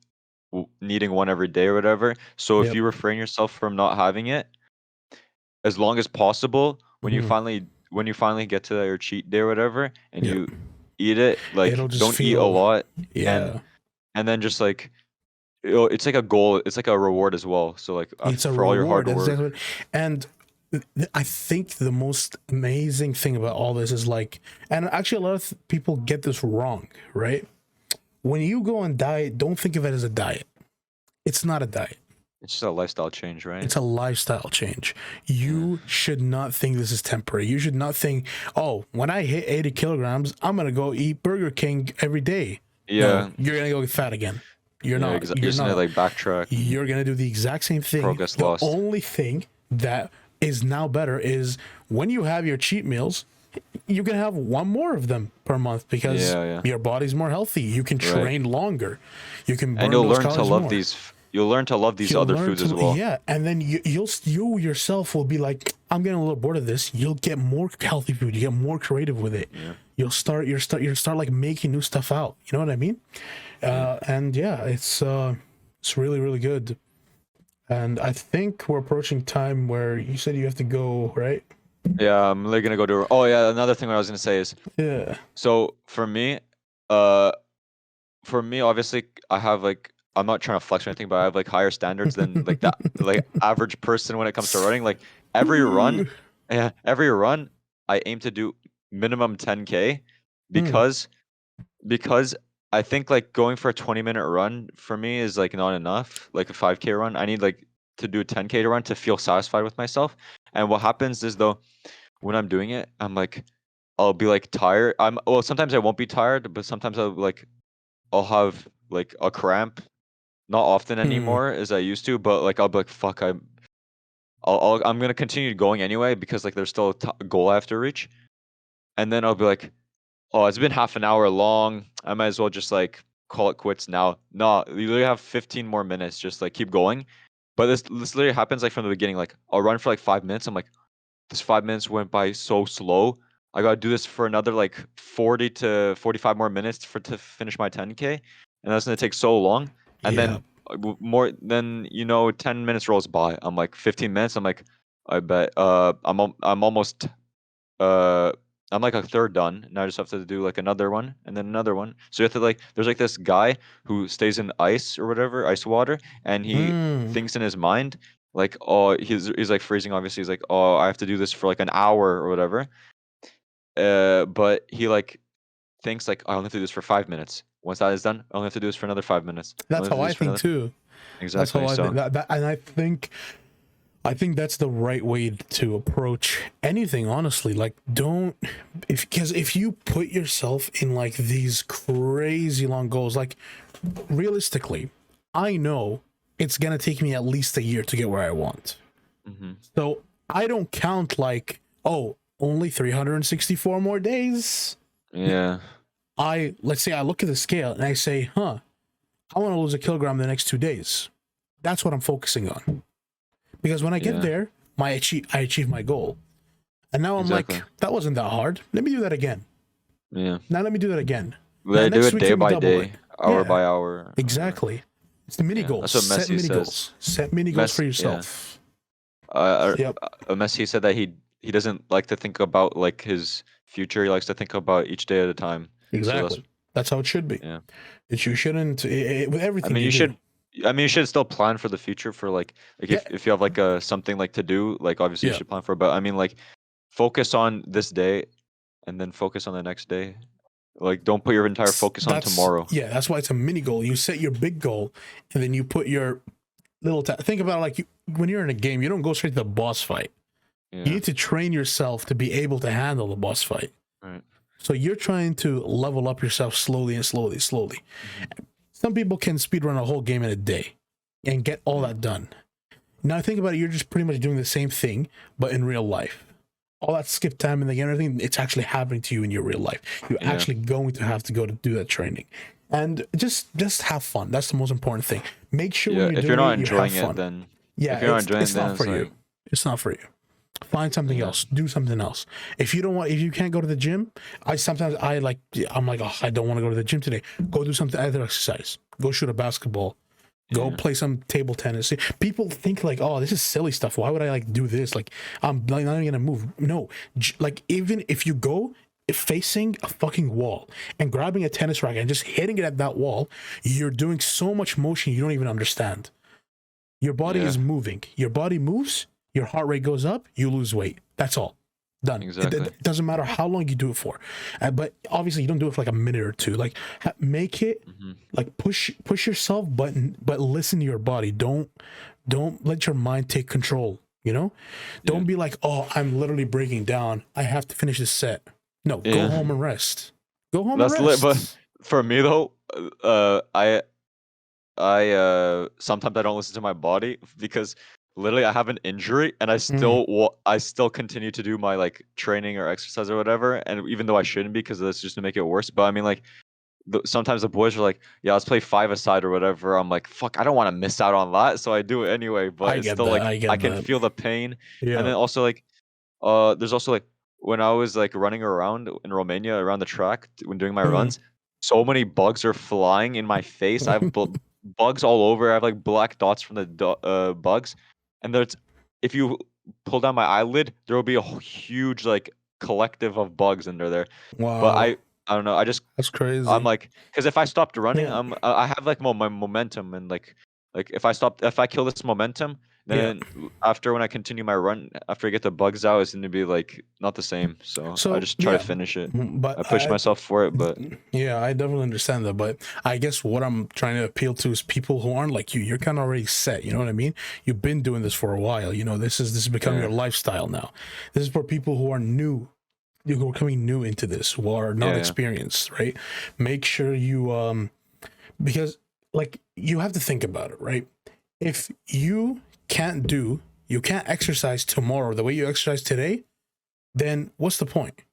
needing one every day or whatever. So if Yep. you refrain yourself from not having it as long as possible, Hmm. when you finally get to your cheat day or whatever, and Yep. you eat it, It'll like just don't eat a feel, lot, and yeah, then just like it's like a goal, it's like a reward as well. So like it's a for all your hard reward. work. And I think the most amazing thing about all this is like, and actually a lot of people get this wrong, right? When you go on diet, don't think of it as a diet. It's not a diet. It's just a lifestyle change, right? It's a lifestyle change. Yeah. You should not think this is temporary. You should not think, oh, when I hit 80 kilograms, I'm going to go eat Burger King every day. No, Yeah. you're going to go get fat again. You're Yeah, not. exactly. You're You're just gonna not. like backtrack. You're going to do the exact same thing. Progress The lost. only thing that is now better is when you have your cheat meals, you can have one more of them per month, because Yeah. your body's more healthy. You can Right. train longer. You can And burn you'll those learn to calories love more. these. You'll learn to love these You'll other learn foods to, as well. yeah, and then you yourself will be like, I'm getting a little bored of this. You'll get more healthy food. You get more creative with it. Yeah. You'll start like making new stuff out. You know what I mean? And yeah, it's really really good. And I think we're approaching time where you said you have to go, right? Yeah, I'm literally gonna go to. Oh yeah, another thing what I was gonna say is, Yeah. so uh, for me, obviously, I have like I'm not trying to flex or anything, but I have like higher standards than like that like average person when it comes to running. Like every run, Ooh. yeah, every run, I aim to do minimum 10K Hmm. because because I think like going for a 20-minute run for me is like not enough. Like a 5K run, I need like to do a 10K run to feel satisfied with myself. And what happens is though, when I'm doing it, I'm like, I'll be like tired. Well, sometimes I won't be tired, but sometimes I'll have like a cramp. Not often Hmm. anymore as I used to, but like I'll be like, fuck, I'm gonna continue going anyway because like there's still a goal I have to reach. And then I'll be like, oh, it's been half an hour long. I might as well just like call it quits now. No, you literally have 15 more minutes. Just like keep going. But this literally happens like from the beginning. Like I'll run for like 5 minutes. I'm like, this 5 minutes went by so slow. I gotta do this for another like 40 to 45 more minutes to finish my 10K, and that's gonna take so long. And Yeah. then more than 10 minutes rolls by. I'm like 15 minutes. I'm like, I bet I'm almost uh I'm like a third done. Now I just have to do like another one and then another one. So you have to like there's like this guy who stays in ice or whatever, ice water, and he Hmm. thinks in his mind like, oh, he's like freezing obviously. He's like, oh, I have to do this for like an hour or whatever. But he like thinks like, I only have to do this for 5 minutes. Once that is done, I only have to do this for another 5 minutes. I That's only have to how do I this for think another. too. That's how Exactly. I think So that, and I think that's the right way to approach anything, honestly. Like, don't, because if you put yourself in like these crazy long goals, like realistically, I know it's gonna take me at least a year to get where I want. mhm. So I don't count like, oh, only 364 more days. Yeah. Let's say I look at the scale and I say, huh, I want to lose a kilogram in the next 2 days. That's what I'm focusing on. Because when I get Yeah. there, I achieve my goal. And now I'm Exactly. like, that wasn't that hard. Let me do that again. Yeah. Now let me do that again. Now They do next it week day let me by double it. day, hour Yeah, by hour. exactly. It's the mini Yeah, goals. that's what Set Messi mini says. goals. Set mini goals for Yeah. yourself. Uh, Yep, Messi said that he doesn't like to think about like his future. He likes to think about each day at a time. So that's exactly. That's how it should be. yeah. You shouldn't with I everything mean, you do. you should still plan for the future for like Yeah, if you have like a something like to do, like obviously you yeah. should plan for it. But I mean, like focus on this day and then focus on the next day. Like don't put your entire focus on That's tomorrow. yeah. That's why it's a mini goal. You set your big goal, and then you put your little. Think about it like when you're in a game, you don't go straight to the boss fight. You Yeah. need to train yourself to be able to handle the boss fight. Right. So you're trying to level up yourself slowly and slowly, slowly. Mhm. Some people can speedrun a whole game in a day and get all Mhm. that done. Now think about it, you're just pretty much doing the same thing, but in real life. All that skip time and the everything, it's actually happening to you in your real life. You're Yeah. actually going to have to go to do that training. And just have fun. That's the most important thing. Make sure when Yeah. you're If you're doing not it, you have enjoying it, fun. then Yeah, if you're not enjoying it, it's then not it's for you. like, It's not for you. Find something yeah. else. Do something else. If you don't want, if you can't go to the gym, I'm like, oh, I don't want to go to the gym today. Go do something, other exercise. Go shoot a basketball. Go Yeah. play some table tennis. People think like, oh, this is silly stuff. Why would I like do this? Like, I'm like not even gonna move. No, like even if you go facing a fucking wall and grabbing a tennis racket and just hitting it at that wall, you're doing so much motion you don't even understand. Your body Yeah. is moving. Your body moves. Your heart rate goes up. You lose weight. That's all. Done. Exactly. It doesn't matter how long you do it for, but obviously you don't do it for like a minute or two. Like make it Hmm. like push yourself, but listen to your body. Don't let your mind take control. You know, Yeah. don't be like, oh, I'm literally breaking down. I have to finish this set. No, go Yeah. home and rest. Go home and That's lit. But rest. for me though, I sometimes I don't listen to my body because literally I have an injury and Mm, I still continue to do my like training or exercise or whatever, and even though I shouldn't be because that's just to make it worse. But I mean like sometimes the boys are like, yeah, let's play five aside or whatever. I'm like, fuck, I don't want to miss out on that, so I do it anyway. But I it's get still that. like I I get can that. feel the pain, and Yeah. then also like there's also like when I was like running around in Romania around the track when doing my Mm. runs, so many bugs are flying in my face. I have bugs all over. I have like black dots from the bugs, and there's if you pull down my eyelid, there will be a huge like collective of bugs under there. But Wow, I don't know. that's I'm crazy. like, because if I stopped running, Yeah. I have like my momentum and like if I kill this momentum, Yeah. then after when I continue my run, after I get the bugs out, it's gonna be like not the same. So I So just try to yeah, finish it. but I push myself for it, but yeah, I definitely understand that. But I guess what I'm trying to appeal to is people who aren't like you. You're kind of already set. You know what I mean? You've been doing this for a while. You know, this has become yeah, your lifestyle now. This is for people who are new, who are coming new into this, who are not yeah, experienced. Right? Make sure you because like you have to think about it. Right? If you can't exercise tomorrow the way you exercise today, then what's the point?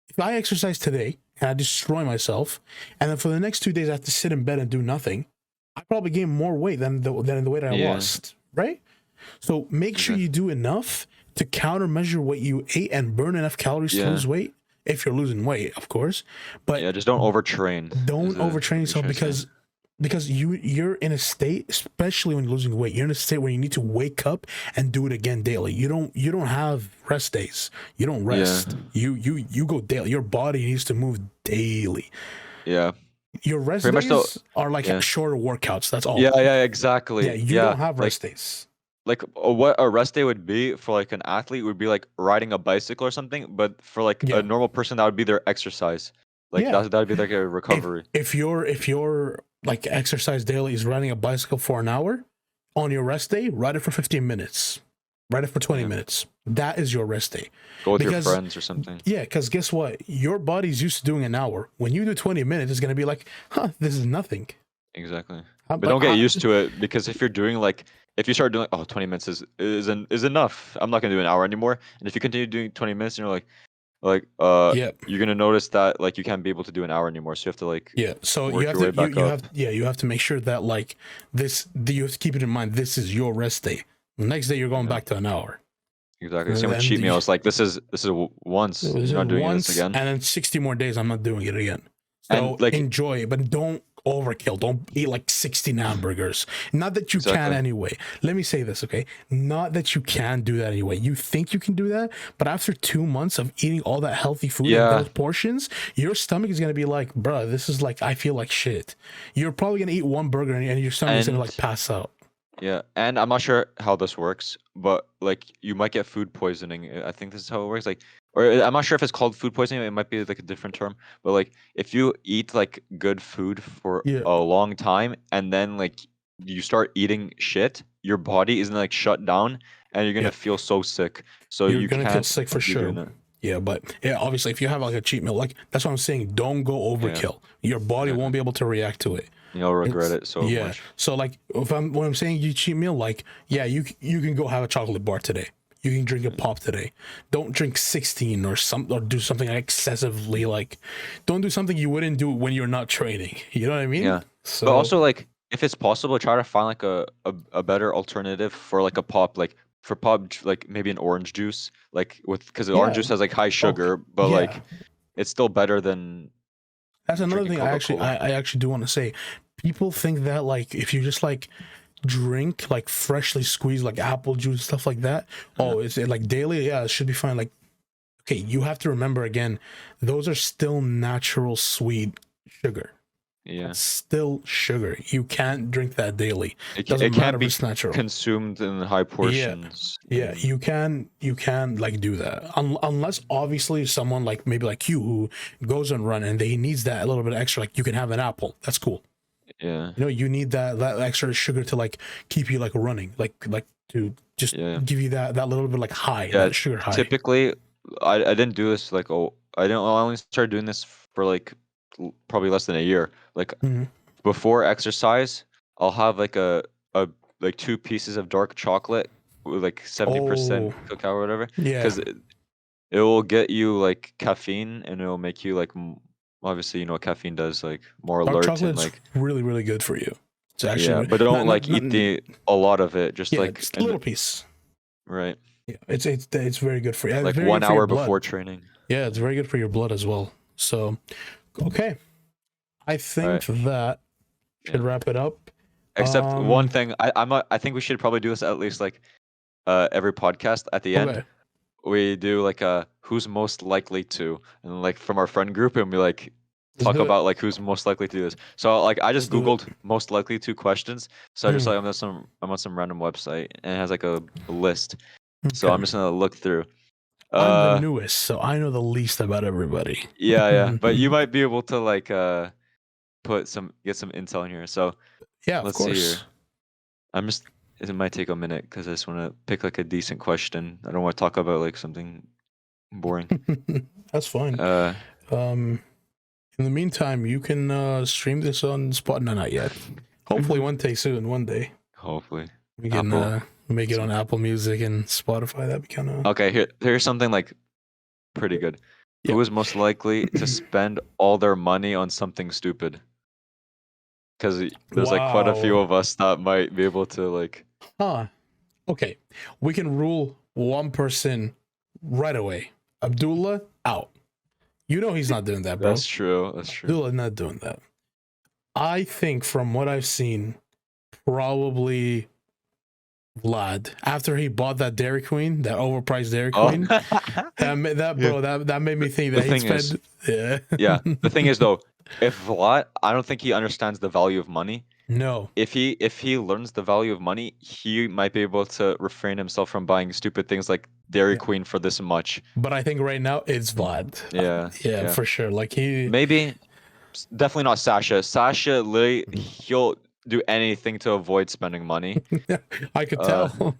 If I exercise today and I destroy myself, and then for the next 2 days I have to sit in bed and do nothing, I probably gain more weight than the weight I yeah, lost, right? So make sure you exactly. do enough to countermeasure what you ate and burn enough calories to Yeah, lose weight. If you're losing weight, of course, but yeah. Just don't overtrain. Is don't the overtrain what you're yourself trying to say? because you're in a state, especially when you're losing weight, you're in a state where you need to wake up and do it again daily. You don't have rest days. You don't Yeah, rest. You go daily. Your body needs to move daily. yeah. Your rest Pretty much though. days are like Yeah, shorter workouts. That's yeah, all. yeah. Yeah, Exactly. you Yeah, don't have rest days. like what a rest day would be for like an athlete would be like riding a bicycle or something, but for like a Yeah, normal person that would be their exercise. Like yeah. that would be like a If recovery. if your like exercise daily is riding a bicycle for an hour, on your rest day, ride it for 15 minutes. Ride it for 20 Yeah. minutes. That is your rest day. Go with your Because friends or something. yeah, because guess what? Your body's used to doing an hour. When you do 20 minutes, it's gonna be like, huh, this is nothing. Exactly. But But don't get used to it because if you're doing like if you start doing oh 20 minutes is enough. I'm not gonna do an hour anymore. And if you continue doing 20 minutes and you're like yeah, you're gonna notice that like you can't be able to do an hour anymore. So you have to like yeah. So you work have your way to back up. you have to make sure that like you have to keep it in mind. This is your rest day. The next day you're going Yeah. back to an hour. Exactly. Same with And cheat meals. Like this is once. it was You're just not doing this once, again. and then 60 more days. I'm not doing it again. And So like enjoy it, but don't overkill. Don't eat like 16 hamburgers. Not that you can exactly. anyway. Let me say this, okay? Not that you can do that anyway. You think you can do that, but after 2 months of eating all that healthy food in Yeah. those portions, your stomach is gonna be like, bruh, this is like, I feel like shit. You're probably gonna eat one burger and your stomach is gonna like And pass out. yeah, and I'm not sure how this works, but like you might get food poisoning. I think this is how it works. Like, or I'm not sure if it's called food poisoning. It might be like a different term. But like, if you eat like good food for Yeah, a long time and then like you start eating shit, your body is gonna like shut down and you're yeah. gonna feel so sick. So You're you gonna feel can't sick for be doing sure. that. Yeah, but yeah, obviously, if you have like a cheat meal, like that's what I'm saying. Don't go Yeah. overkill. Your body Yeah. won't be able to react to it. You'll regret It's it so yeah. much. So like, if I'm when I'm saying you cheat meal, like yeah, you can go have a chocolate bar today. You can drink a Yeah. pop today. Don't drink 16 or do something excessively like. Don't do something you wouldn't do when you're not training. You know what I mean? Yeah. But So also like if it's possible, try to find like a better alternative for like a pop, like for pop like maybe an orange juice, like with because orange yeah. juice has like high Oh sugar, but yeah. like it's still better than That's another drinking thing I actually Coca-Cola. I actually do want to say. People think that like if you just like drink like freshly squeezed like apple juice stuff like that, Yeah. oh, is it like daily? Yeah, it should be fine. Like okay, you have to remember again, those are still natural sweet sugar. Yeah. That's still sugar. You can't drink that daily. It Doesn't matter can't if be it's natural. consumed in high Yeah. portions. Yeah, you can like do that unless obviously someone like maybe like you who goes and run and they needs that a little bit extra. Like you can have an apple, that's cool. Yeah. You know, you need that extra sugar to like keep you like running, like to just Yeah. give you that little bit like high, Yeah. that sugar high. Typically, I didn't do this like I only started doing this for like probably less than a year. Like Mhm. before exercise, I'll have like a like two pieces of dark chocolate with like 70% Oh cacao or whatever, yeah, because it will get you like caffeine and it will make you like obviously you know what caffeine does, like more dark alert and chocolate's like really good for you. It's yeah, actually but don't not like eat the a lot of it, just yeah, like just a and little piece. right Yeah, it's very good for you. It's like very one good for your hour before blood. training. Yeah, it's very good for your blood as well. So okay, I All right. think that should Yeah. wrap it up. Except one thing, I think we should probably do this at least like every podcast at the end. Okay, We do like a who's most likely to, and like from our friend group, and we like let's talk do it. about like who's most likely to do this. So like I Let's just do it. googled most likely to questions. So I just Mm, like I'm on some random website and it has like a list. So okay. I'm just gonna look through. I'm the Uh newest, so I know the least about everybody. yeah, but you might be able to like get some intel in here. So Yeah, of let's see here. course. I'm just it might take a minute because I just want to pick like a decent question. I don't want to talk about like something boring. That's fine. Uh, Um, in the meantime, you can stream this on Spot. No, not yet. Hopefully, one day soon. One day hopefully, we can Apple. make it on Some, Apple Music and Spotify. That'd be kind of okay, here's something like pretty good. yeah. Who is most likely to spend all their money on something stupid? Because there's like quite a few Wow. of us that might be able to like. Huh. Okay. We can rule one person right away. Abdullah out. You know he's not doing that, bro. That's true. That's true. Abdullah not doing that. I think from what I've seen, probably Vlad. After he bought that Dairy Queen, that overpriced Dairy Oh, Queen, that yeah. bro, that made me think The that he'd thing is, spend. Yeah. yeah. The thing is though, if Vlad, I don't think he understands the value of money. No, If he learns the value of money, he might be able to refrain himself from buying stupid things like Dairy yeah. Queen for this much. But I think right now it's Vlad. Yeah, Yeah, yeah. for sure. Like he, Maybe definitely not Sasha. Sasha literally he'll do anything to avoid spending money. I could Uh, tell.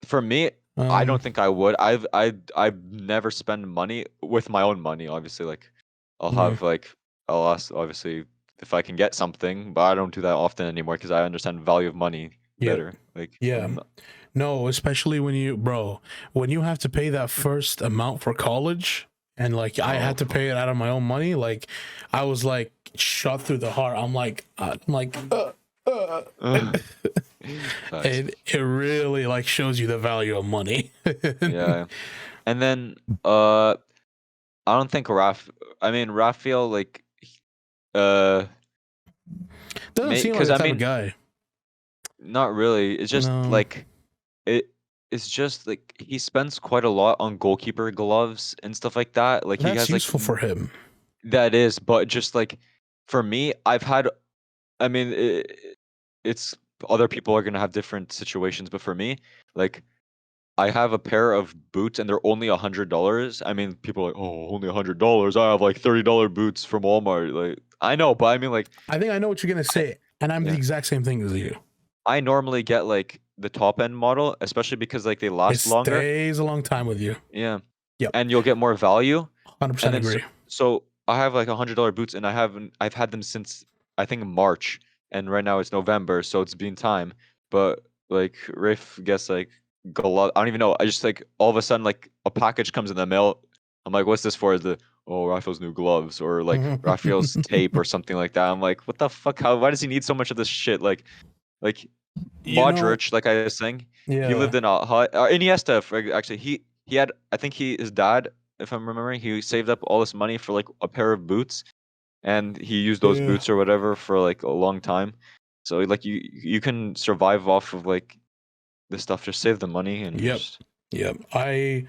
for me, I um, don't think I would. I've never spend money with my own money. Obviously, like I'll yeah, have like I'll ask obviously if I can get something, but I don't do that often anymore because I understand the value of money yeah, better. Like yeah. I'm No, especially when bro, when you have to pay that first amount for college, and like I oh had to pay it out of my own money, like I was like shot through the heart. Ugh. Facts. it really like shows you the value of money. Yeah. And then I don't think I mean Raphael like uh Doesn't seem like because the I type of mean guy. not really. It's just No, like it it's just like he spends quite a lot on goalkeeper gloves and stuff like that. Like he that's has like useful for him. that is, but just like for me, I've had I mean it's other people are going to have different situations, but for me, like I have a pair of boots and they're only $100. I mean, people are like, oh, only $100. I have like $30 boots from Walmart. Like, I know, but I mean, like, I think I know what you're gonna I, say, and I'm the yeah, exact same thing as you. I normally get like the top end model, especially because like they It last longer. stays a long time with you. Yeah, Yep. and you'll get more value. And 100% then agree. so I have like $100 boots, and I've had them since I think March, and right now it's November, so it's been time. But like Rafe gets like glove. I don't even know. I just like all of a sudden like a package comes in the mail. I'm like, what's this for? Is the Raphael's new gloves or like Raphael's tape or something like that? I'm like, what the fuck? How? Why does he need so much of this shit? Like You know, Modric, like I was saying, he yeah. lived in a hut. Iniesta, actually, he had. I think his dad, if I'm remembering, he saved up all this money for like a pair of boots, and he used those Yeah. boots or whatever for like a long time. So like you can survive off of like this stuff. Just save the money and Yep. just Yep. I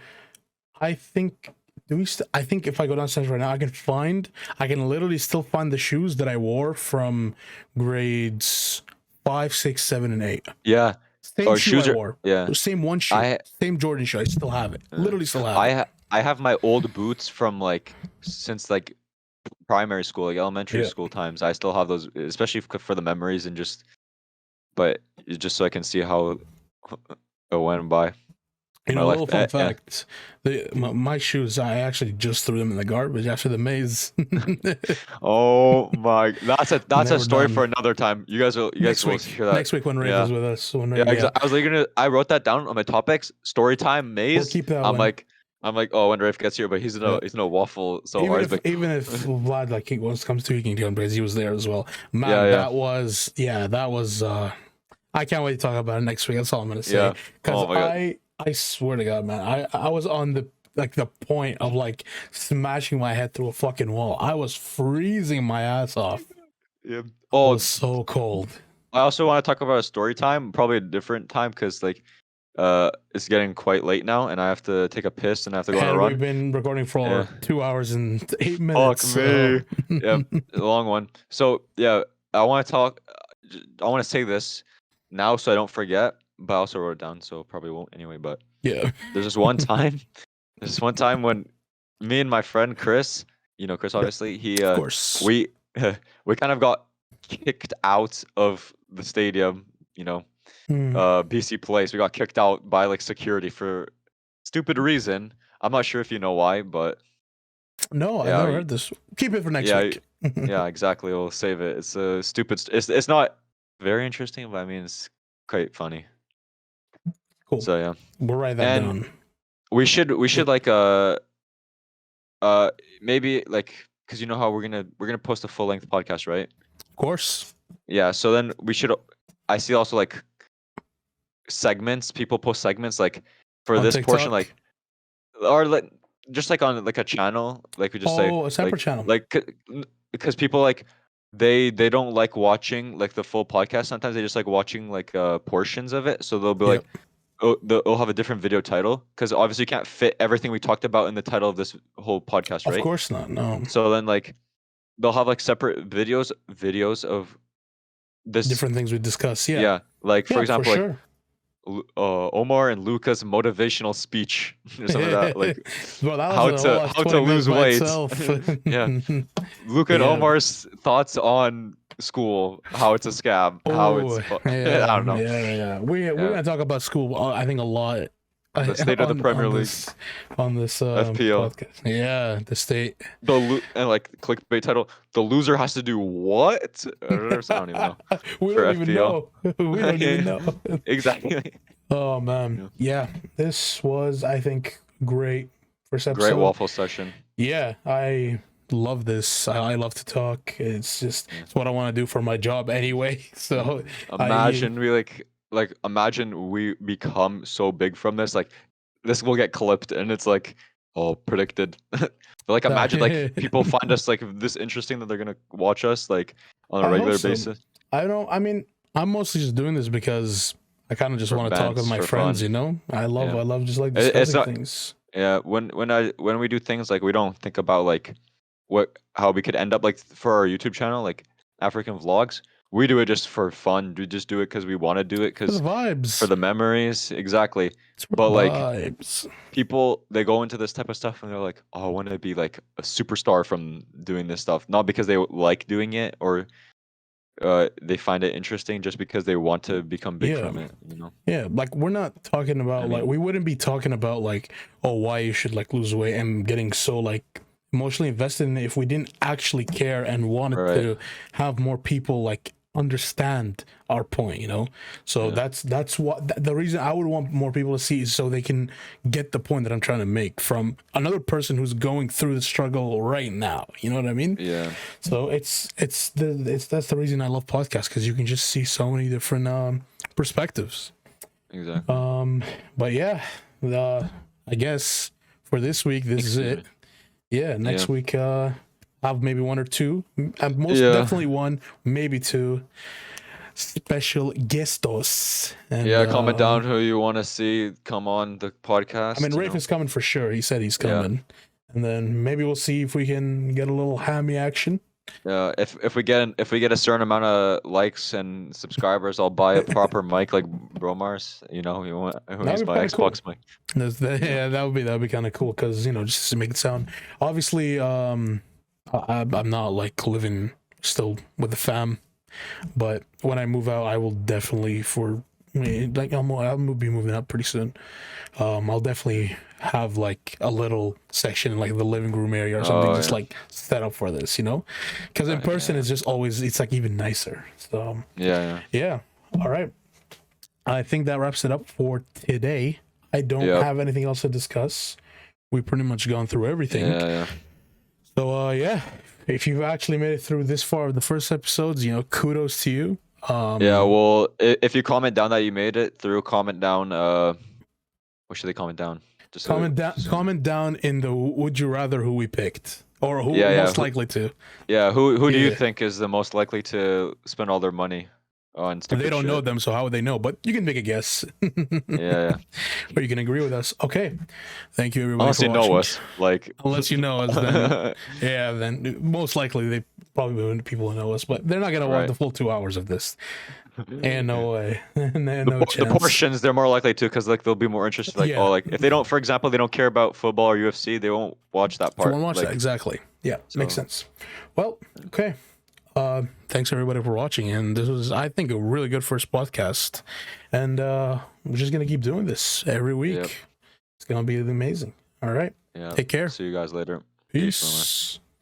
think I think if I go downstairs right now, I can literally still find the shoes that I wore from grades 5, 6, 7, and 8. yeah. Same Or shoe I shoes are wore. yeah. Same one shoe. I Same Jordan shoe. I still have it. uh, Literally still have it. I have my old boots from like since like primary school, like elementary Yeah. school times. I still have those, especially for the memories and just. But just so I can see how it went by You my know, a life. little fun fact: my shoes, I actually just threw them in the garbage after the maze. Oh my, that's a Never story for done. another time. You guys will hear that. Next week when Rafe Yeah, is with us. yeah. Yeah, I was like I wrote that down on my topics. Story time we'll maze. keep that one. I'm like, oh, when Rafe gets here, but Yeah. he's no waffle so hard. He's like, Even if Vlad like he once comes to, he can come because he was there as well. yeah, Man, yeah, that was. I can't wait to talk about it next week. That's all I'm gonna say. yeah. Because Oh my god. I swear to God, man, I was on the point of like smashing my head through a fucking wall. I was freezing my ass off. Yeah. It Oh, was so cold. I also want to talk about a story time, probably a different time, because like it's getting quite late now, and I have to take a piss and I have to go on a And we've run. been recording Yeah. for 2 hours and 8 minutes. Fuck So me. Yeah, a long one. So yeah, I want to talk. I want to say this now so I don't forget, but I also wrote it down, so probably won't anyway. But yeah, there's this one time. There's this one time when me and my friend Chris, you know Chris, yep, obviously, of course. we we kind of got kicked out of the stadium. You know, Hmm. BC Place. We got kicked out by like security for stupid reason. I'm not sure if you know why, but No, I've yeah, never heard this. Keep it for next yeah, week. yeah, exactly. We'll save it. It's a stupid. It's not very interesting, but I mean it's quite funny. Cool. So yeah, We'll write that and down. we should like uh maybe like because you know how we're gonna post a full length podcast, right? Of course. Yeah. So then we should. I see also like segments. People post segments like for On this portion, TikTok. like or like just like on like a channel, like we just say Oh, a separate channel. like because people like they don't like watching like the full podcast. Sometimes they just like watching like portions of it. So they'll be like, Yep. oh, they'll have a different video title because obviously you can't fit everything we talked about in the title of this whole podcast, Of right? course not. No. So then like they'll have like separate videos of this. Different things we discuss. Yeah. Yeah, like for Yeah, for example, like sure. Omar and Luca's motivational speech or something like that, like Bro, that was a whole last how to 20 minutes lose by weight. itself. Yeah, Luca and Yeah. Omar's thoughts on school, how it's a scam, how Oh, it's I yeah. don't know. Yeah. We're Yeah, gonna talk about school, I think, a lot the state of the Premier League, on this FPL. podcast. Yeah, the state. And like clickbait title, the loser has to do what? I don't even know We for don't even FPL. know. We don't even know. Exactly. Oh man. Yeah. Yeah, this was, I think, great first Great episode. waffle session. Yeah, I love this. I love to talk. It's just Yeah. it's what I want to do for my job anyway. So I Imagine we like imagine we become so big from this, like this will get clipped and it's like oh predicted. But like imagine like people find us like this interesting that they're gonna watch us like on a I hope regular so. basis. I mean, I'm mostly just doing this because I kind of just For want to talk with bands, my for friends, fun. you know? Yeah. I love just like It's discussing not things. yeah, when we do things like we don't think about like what how we could end up like for our YouTube channel, like African vlogs. We do it just for fun. We just do it because we want to do it For the because for vibes. the memories, exactly. It's for the But like vibes. people they go into this type of stuff and they're like, "Oh, I want to be like a superstar from doing this stuff." Not because they like doing it or they find it interesting just because they want to become big Yeah. from it, you know. Yeah, like we're not talking about I like mean, we wouldn't be talking about like, oh, why you should like lose weight and getting so like emotionally invested in it if we didn't actually care and wanted right. to have more people like understand our point, you know. So Yeah. that's what the reason I would want more people to see is so they can get the point that I'm trying to make from another person who's going through the struggle right now. You know what I mean? Yeah. So it's that's the reason I love podcasts, because you can just see so many different perspectives. Exactly. But yeah, I guess for this week this is Excuse it. me. Yeah, Yeah. next week I'll have maybe one or two, and most Yeah. definitely one, maybe two special guestos. And Yeah, comment down who you want to see come on the I mean, podcast, you Rafe know. is coming for sure. He said he's Yeah. coming, and then maybe we'll see if we can get a little hammy action. If we get a certain amount of likes and subscribers, I'll buy a proper mic like Bromar's, you know, who That used would be my kind of cool. Xbox mic. Yeah. Yeah, that'd be kind of cool, because just to make it sound. Obviously, I'm not like living still with the fam, but when I move out, I will definitely like I'll be moving out pretty soon. I'll definitely have like a little section in like the living room area or something, Oh just yeah. like set up for this, you know, because in person Yeah. it's just always it's like even nicer. So Yeah. yeah, all right. I think that wraps it up for today. I don't Yep. have anything else to discuss. We've pretty much gone through everything. Yeah. So yeah, if you've actually made it through this far of the first episodes, kudos to you. Yeah. Well, if you comment down that you made it through, comment down. What should they comment down? Just so. Comment down in the would you rather who we picked, or who Yeah. most likely to. Yeah. Who do you Yeah. think is the most likely to spend all their money on They stupid don't know shit? them, so how would they know? But you can make a guess. Yeah. Or you can agree with us. Okay. Thank you, everybody, Unless for you watching. know us, like. Unless you know us, then yeah, then most likely they probably wouldn't people who know us, but they're not gonna watch Right. the full 2 hours of this. And no way, no The chance. portions they're more likely to, because like they'll be more interested. Like, Yeah. oh, like if they don't, for example, they don't care about football or UFC, they won't watch that If you part. want to watch Like, that, exactly. Yeah, makes so, sense. Well, okay. Thanks everybody for watching, and this was, I think, a really good first podcast. And we're just gonna keep doing this every week. Yep. It's gonna be amazing. All right. yeah. Take care. See you guys later. Peace.